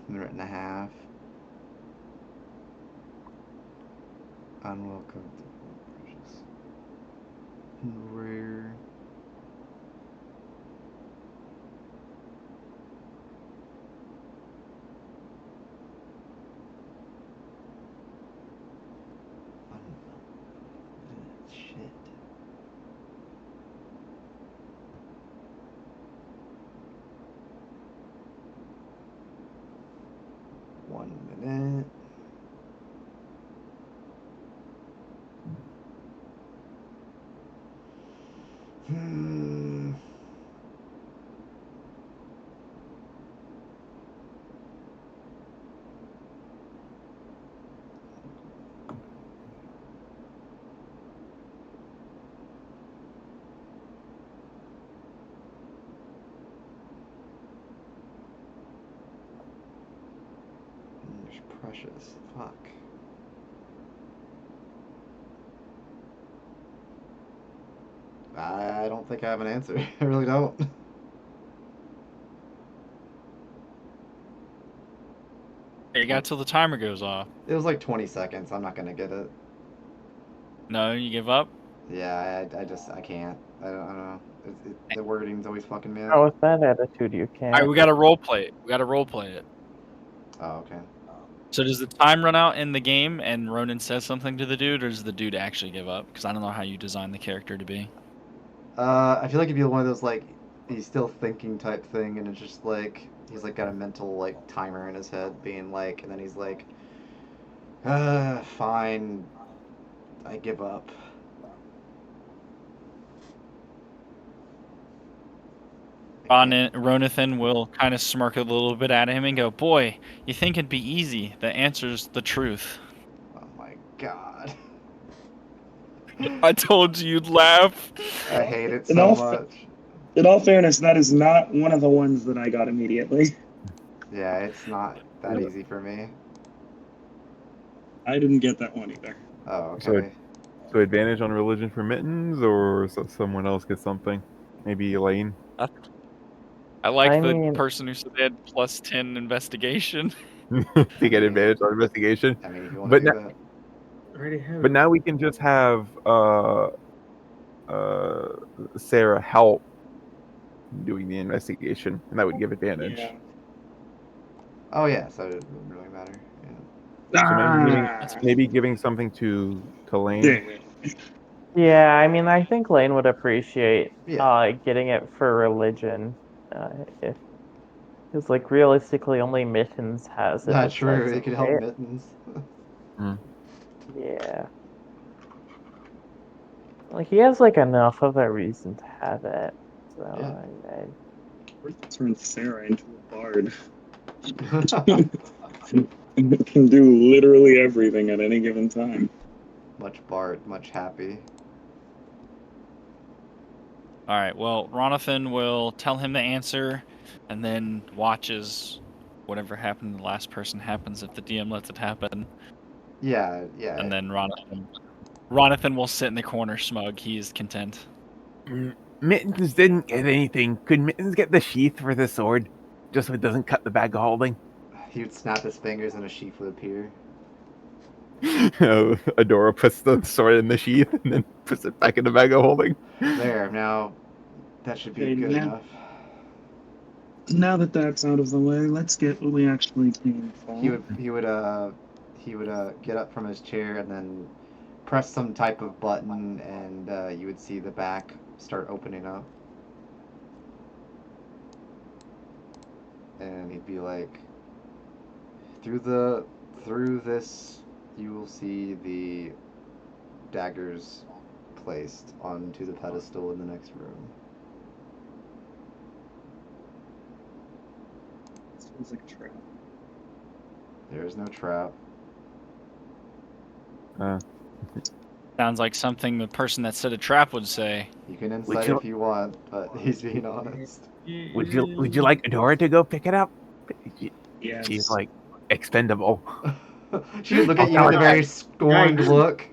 Minute and a half. Unwelcome, precious, and rare. Shit. One minute. There's precious. Fuck. I don't think I have an answer. I really don't.
You got till the timer goes off.
It was like 20 seconds. I'm not gonna get it.
No, you give up?
Yeah, I can't. I don't know. The wording's always fucking me
Oh,
up.
with that attitude, you
All right,
can't.
we gotta role play it. We gotta role play it.
Oh, okay.
So does the time run out in the game and Ronan says something to the dude, or does the dude actually give up? Because I don't know how you design the character to be.
I feel like it'd be one of those, like, he's still thinking type thing, and it's just like, he's like got a mental, like, timer in his head being like, and then he's like, fine, I give up.
Ronathan will kind of smirk a little bit at him and go, "Boy, you think it'd be easy? The answer's the truth."
Oh my god.
I told you you'd laugh.
I hate it
In
so
all
much.
In all fairness, that is not one of the ones that I got immediately.
Yeah, it's not that
Yeah.
easy for me.
I didn't get that one either.
Oh,
So
okay.
So advantage on religion for Mittens, or someone else gets something? Maybe Elaine.
I like
I
the
mean-
person who said they had +10 investigation.
To get
mean,
advantage on investigation.
I mean, if you want to
But
do
now,
that.
I already have
but
it.
now we can just have Sarah help doing the investigation, and that would give advantage.
Yeah.
Oh yeah, so it wouldn't really matter. Yeah.
So
Ah,
maybe giving something to Lane.
dang it.
Yeah, I mean, I think Lane would appreciate
Yeah.
getting it for religion. If Because, like, realistically, only Mittens has it
Not true.
besides
It could help
Elaine.
Mittens.
Yeah. Like, he has, like, enough of a reason to have it. So,
Yeah.
We're gonna turn Sarah into a bard. Can do literally everything at any given time.
Much Bart, much happy.
All right. Well, Ronathan will tell him the answer, and then watches whatever happened to the last person happens if the DM lets it happen.
Yeah, yeah.
And then Ronathan will sit in the corner smug. He is content.
Mittens didn't get anything. Could Mittens get the sheath for the sword? Just so it doesn't cut the bag of holding?
He would snap his fingers and a sheath would appear.
Adora puts the sword in the sheath and then puts it back in the bag of holding.
There, now that should be
Okay,
good
now-
enough.
Now that that's out of the way, let's get what we actually came for.
He would get up from his chair and then press some type of button, and you would see the back start opening up. And he'd be like, through this, you will see the daggers placed onto the pedestal in the next room.
This feels like a trap.
There is no trap.
Sounds like something the person that set a trap would say.
You can
Would
insight
you-
if you want, but he's being honest.
Would you like Adora to go pick it up?
Yes.
She's like expendable.
She would look at you with a very scorned look.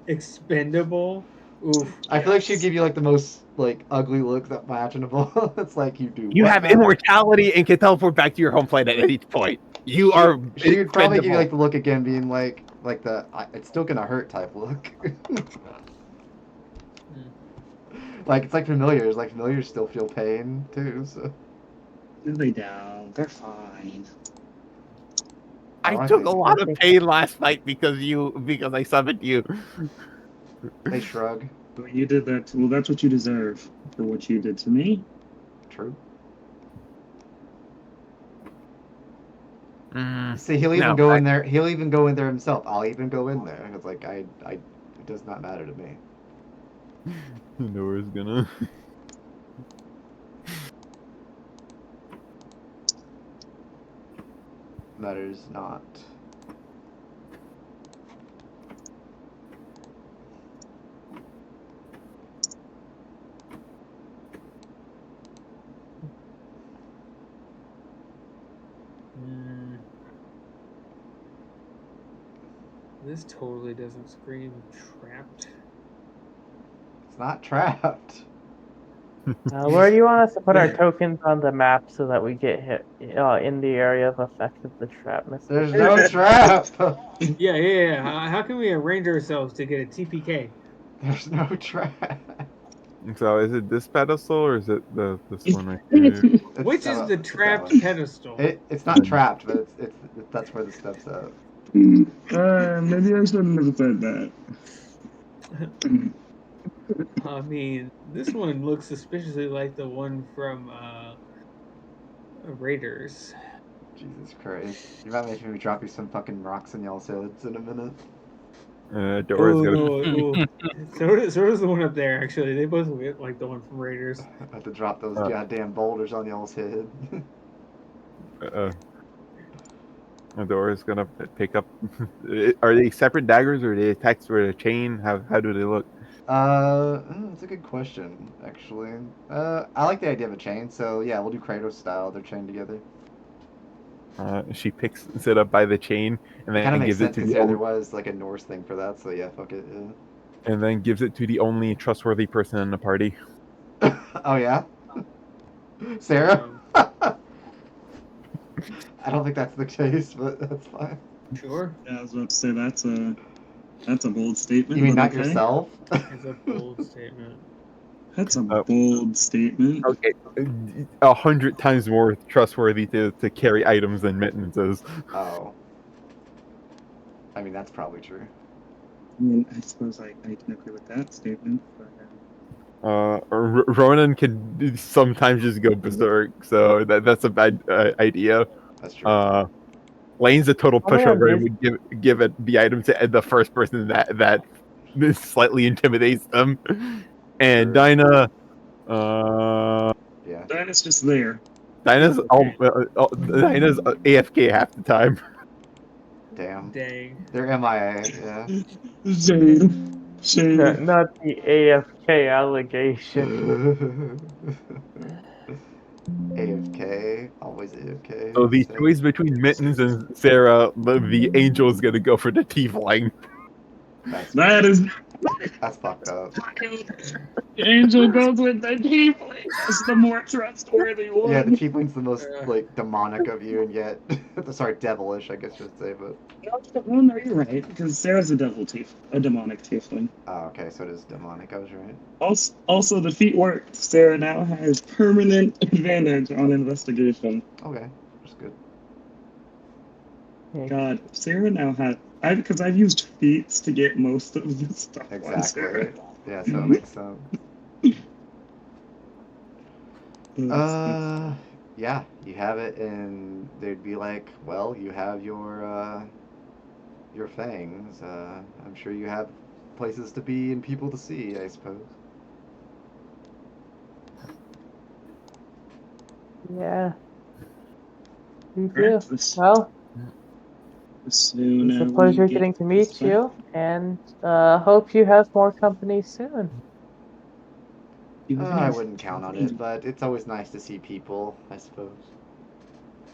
Expendable. Oof.
I feel like she'd give you like the most like ugly look imaginable. It's like you do.
You
what
have
now?
immortality and can teleport back to your home planet at any point. You are
She would probably give you
expendable.
like the look again, being like the it's still gonna hurt type look. Like it's like familiars. Like familiars still feel pain too. So
They don't. They're fine.
I took a lot of pain last night because I summoned you.
They shrug.
But you did that. Well, that's what you deserve for what you did to me.
True.
Mm,
See, he'll even
No,
go
I-
in there. He'll even go in there himself. I'll even go in there. It's like it does not matter to me.
Adora's gonna.
Matters not.
This totally doesn't scream trapped.
It's not trapped.
where do you want us to put our tokens on the map so that we get hit in the area of effect of the trap, Mr.
There's no trap.
Yeah. How can we arrange ourselves to get a TPK?
There's no trap.
So is it this pedestal or is it this one right here?
Which
It's
is
that
the
one.
trapped pedestal?
It's not trapped, but it's that's where the stuff's at.
Maybe I shouldn't have said that.
I mean, this one looks suspiciously like the one from Raiders.
Jesus Christ! You might make me drop you some fucking rocks in y'all's heads in a minute.
Dora's gonna.
Ooh. So does the one up there. Actually, they both look like the one from Raiders.
I have to drop those
Uh.
goddamn boulders on y'all's head.
Dora's gonna pick up. Are they separate daggers or are they attached with a chain? How do they look?
That's a good question, actually. I like the idea of a chain, so yeah, we'll do Kratos style. They're chained together.
She picks it up by the chain and
It kind of
then
makes
gives it
sense
to
because
the
yeah, there was like a Norse thing for that, so yeah, fuck it.
and then gives it to the only trustworthy person in the party.
Yeah. Oh yeah, Sarah. I don't think that's the case, but that's fine.
Sure.
Yeah, I was about to say that's a bold statement.
You mean
but
not
okay.
yourself?
It's a bold statement.
That's a bold statement.
Okay, 100 times more trustworthy to carry items than Mittens is.
Oh. I mean, that's probably true.
I mean, I suppose I can agree with that statement. But,
Ronan can sometimes just go berserk, so that's a bad idea.
That's true.
Lane's a total
Only on
pushover and
this-
would give it the item to the first person that slightly intimidates them. And
Sure.
Dinah,
Yeah.
Dinah's just there.
Dinah's Dinah's AFK half the time.
Damn.
Dang.
They're MIA. Yeah.
Shade.
Not the AFK allegation.
AFK. Always AFK.
So the
Say.
choice between Mittens and Sarah, the angel is gonna go for the tiefling.
That is
That's fucked up.
Angel goes with the tiefling. That's the more trustworthy one.
Yeah, the tiefling's the most like demonic of you, and yet, sorry, devilish, I guess you should say, but.
Well, no, you're right, because Sarah's a demonic tiefling.
Oh, okay, so it is demonic. I was right.
Also, the feat worked. Sarah now has permanent advantage on investigation.
Okay, that's good.
God, Sarah now has. Because I've used feats to get most of the stuff on Sarah.
Exactly. Yeah, so it makes sense. Yeah, you have it, and they'd be like, well, you have your fangs. I'm sure you have places to be and people to see, I suppose.
Yeah. You do.
Correct.
Well,
Soon,
it's a pleasure getting to meet you, and hope you have more company soon.
I wouldn't count on it, but it's always nice to see people, I suppose.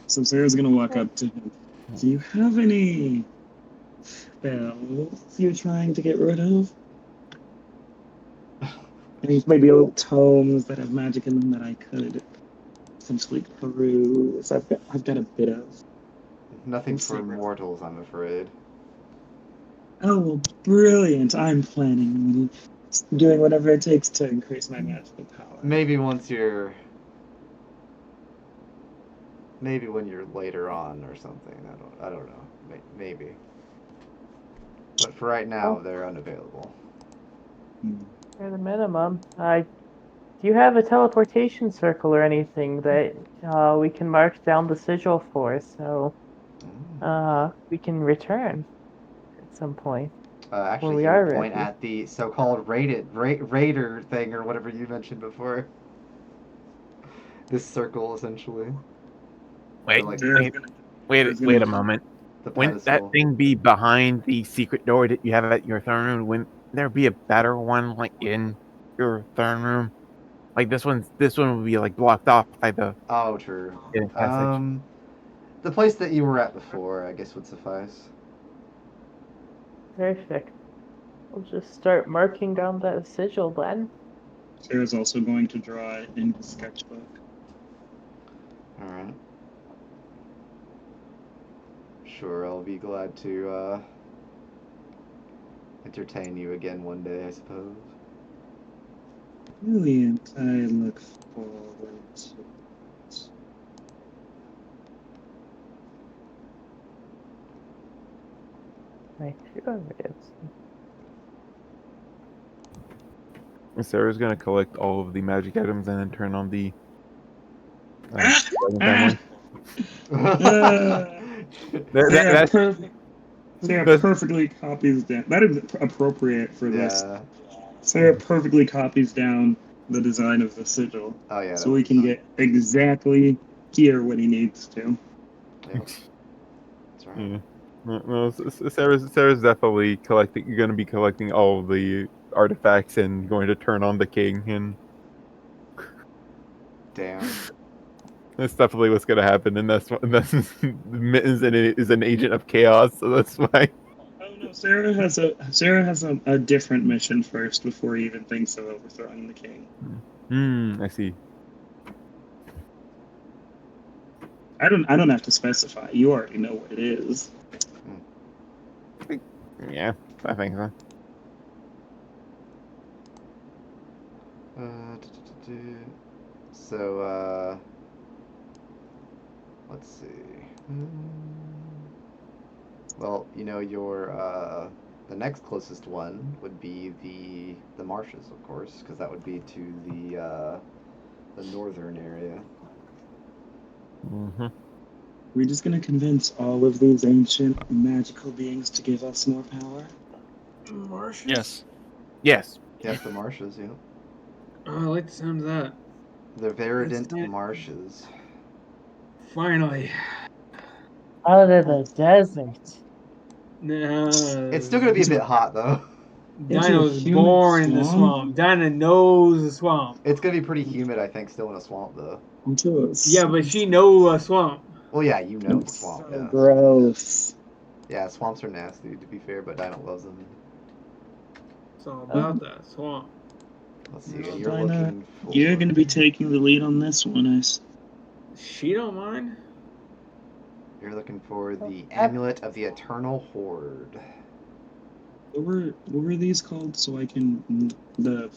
So Sarah's gonna walk up to him. Do you have any spells you're trying to get rid of? Any maybe little tomes that have magic in them that I could essentially peruse? I've got a bit of.
Nothing for mortals, I'm afraid.
Oh, well, brilliant. I'm planning on doing whatever it takes to increase my magical power.
Maybe when you're later on or something. I don't know. Maybe. But for right now, they're unavailable.
At a minimum, do you have a teleportation circle or anything that we can mark down the sigil for, so we can return at some point?
Actually,
we
he
are
would point
ready.
at the so-called raider thing or whatever you mentioned before. This circle, essentially.
Wait,
Like,
wait a moment.
the
Wouldn't
pedestal.
that thing be behind the secret door that you have at your throne room? Wouldn't there be a better one, like in your throne room? Like this one would be like blocked off by the
Oh, true.
passage.
The place that you were at before, I guess, would suffice.
Perfect. We'll just start marking down that sigil then.
Sarah's also going to draw it in his sketchbook.
Alright. Sure, I'll be glad to entertain you again one day, I suppose.
Brilliant. I look forward to it.
Right, sure it is.
Sarah's gonna collect all of the magic items and then turn on the dragon family.
They have Sarah
That's-
perfectly copies down. That is appropriate for this.
Yeah.
Sarah perfectly copies down the design of the sigil,
Oh yeah.
so we can get exactly here what he needs to.
Yep. That's right.
Yeah. No, Sarah's definitely collecting. You're going to be collecting all of the artifacts and going to turn on the king, and
Damn.
that's definitely what's going to happen. And that's Mittens is an agent of chaos, so that's why.
Oh no, Sarah has a different mission first before he even thinks of overthrowing the king.
I see.
I don't have to specify. You already know what it is.
Yeah, I think so.
So, let's see. Well, your the next closest one would be the marshes, of course, because that would be to the northern area.
Mm-hmm.
We're just gonna convince all of these ancient magical beings to give us more power.
Marshes?
Yes.
Yes.
Yes, the marshes, yeah.
Oh, I like the sound of that.
The verdant
That's it.
marshes.
Finally.
Out of the desert.
No.
It's still gonna be a bit hot though.
Into a
Dino was
humid
born in the
swamp?
swamp. Dino knows the swamp.
It's gonna be pretty humid, I think, still in a swamp though.
Into a
Yeah, but she knows a swamp.
Well, yeah, you know the
It's
swamp.
so
Yeah.
gross.
Yeah, swamps are nasty, to be fair, but Dino loves them.
It's all about that swamp.
Let's see.
Well,
And you're
Dinah,
looking for.
you're gonna be taking the lead on this one, Ice.
She don't mind.
You're looking for the amulet of the eternal horde.
What were these called? So I can the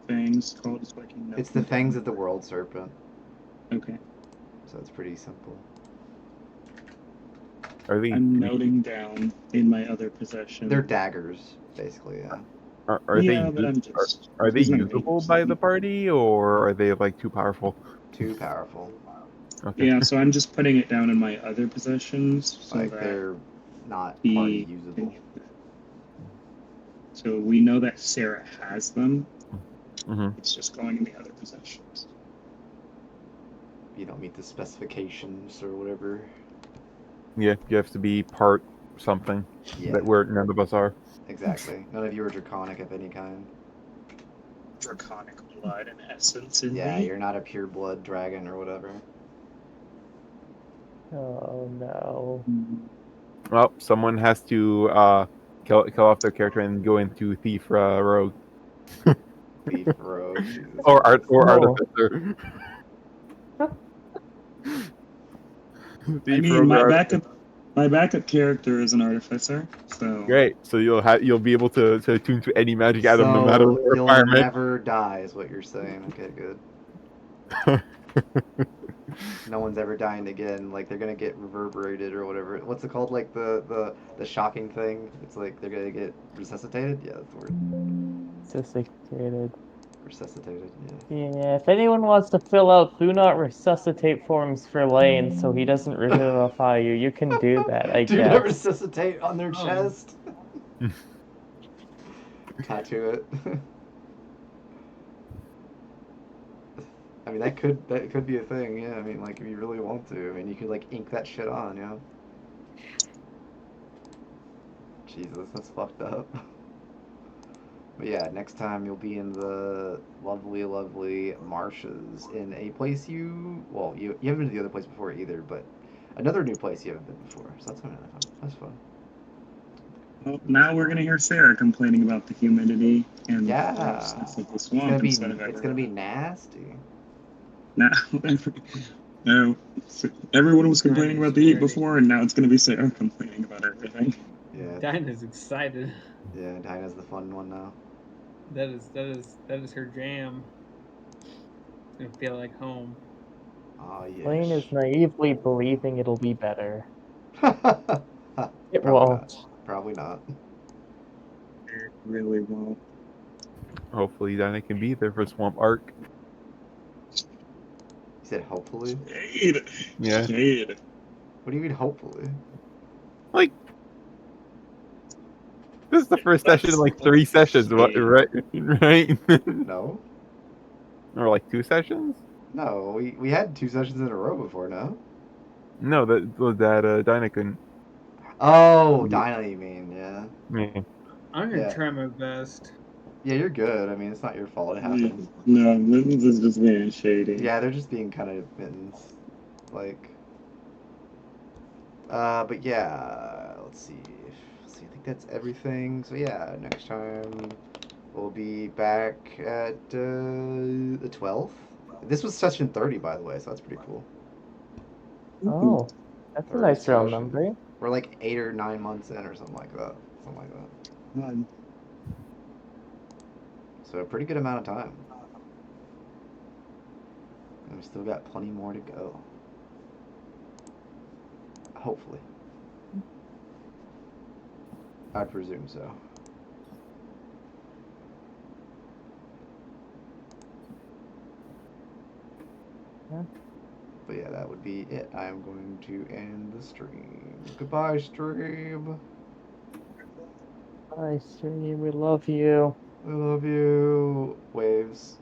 fangs called so I can know.
It's the fangs of the world serpent,
Okay.
so it's pretty simple.
Are they?
I'm noting down in my other possession.
They're daggers, basically. Yeah.
Are
yeah,
they?
but I'm just.
Are they
he's not
usable
gonna
by
use
the
them.
party, or are they like too powerful?
Too powerful.
Okay.
Yeah, so I'm just putting it down in my other possessions so
Like
that
they're not
the-
party usable.
so we know that Sarah has them.
Mm-hmm.
It's just going in the other possessions.
You don't meet the specifications or whatever.
Yeah, you have to be part something
Yeah.
that where none of us are.
Exactly. None of you are draconic of any kind.
Draconic blood and essence in
Yeah,
me.
you're not a pure blood dragon or whatever.
Oh no.
Well, someone has to kill off their character and go into thief rogue
Thief rogue. Jesus
or
Christ.
No.
artificer.
I
Thief,
mean,
rogue,
my
or artificer.
backup character is an artificer, so
Great. So you'll be able to attune to any magic item no matter
So
the
you'll
requirement.
never die, is what you're saying. Okay, good. No one's ever dying again. Like they're gonna get reverberated or whatever. What's it called? Like the shocking thing. It's like they're gonna get resuscitated. Yeah, that's the word.
Resuscitated.
Resuscitated. Yeah.
Yeah, if anyone wants to fill out do not resuscitate forms for Lane so he doesn't revivify you, you can do that, I
Do not
guess.
resuscitate on their
Oh.
chest. Tattoo it. I mean, that could be a thing. Yeah. I mean, like if you really want to. I mean, you could like ink that shit on. Yeah. Jesus, that's fucked up. But yeah, next time you'll be in the lovely, lovely marshes in a place you haven't been to the other place before either, but another new place you haven't been before. So that's fun. That's fun.
well, now we're gonna hear Sarah complaining about the humidity and
Yeah.
the grossness of the
It's
swamp
gonna be
instead of
it's gonna be nasty.
now. No, everyone was complaining about the heat
Dirty.
before, and now it's gonna be Sarah complaining about everything.
Yeah.
Dina's excited.
Yeah. Dinah's the fun one now.
That is her jam. It's gonna feel like home.
Oh yeah.
Lane is naively believing it'll be better. It
Probably
won't.
not. Probably not.
It really won't.
Hopefully, Dinah can be there for Swamp Arc.
You said hopefully.
Yeah.
Shade.
What do you mean hopefully?
Like, This is the first session in like 3 sessions, what, right? Right?
No,
Or like 2 sessions?
no, we had 2 sessions in a row before. No.
No, that was that Dinah couldn't.
Oh, Dinah, you mean? Yeah.
Yeah.
I'm gonna
Yeah.
try my best.
Yeah, you're good. I mean, it's not your fault. It happened.
No, Mittens is just being shady.
Yeah, they're just being kind of mittens. Like. But yeah, let's see. I think that's everything. So yeah, next time we'll be back at the 12th. This was session 30, by the way, so that's pretty cool.
Oh, that's a
30
nice round
session.
number.
We're like 8 or 9 months in, or something like that. Something like that.
God.
So a pretty good amount of time. And we still got plenty more to go. Hopefully. I presume so.
Yeah.
But yeah, that would be it. I'm going to end the stream. Goodbye, stream.
Hi, stream. We love you.
I love you. Waves.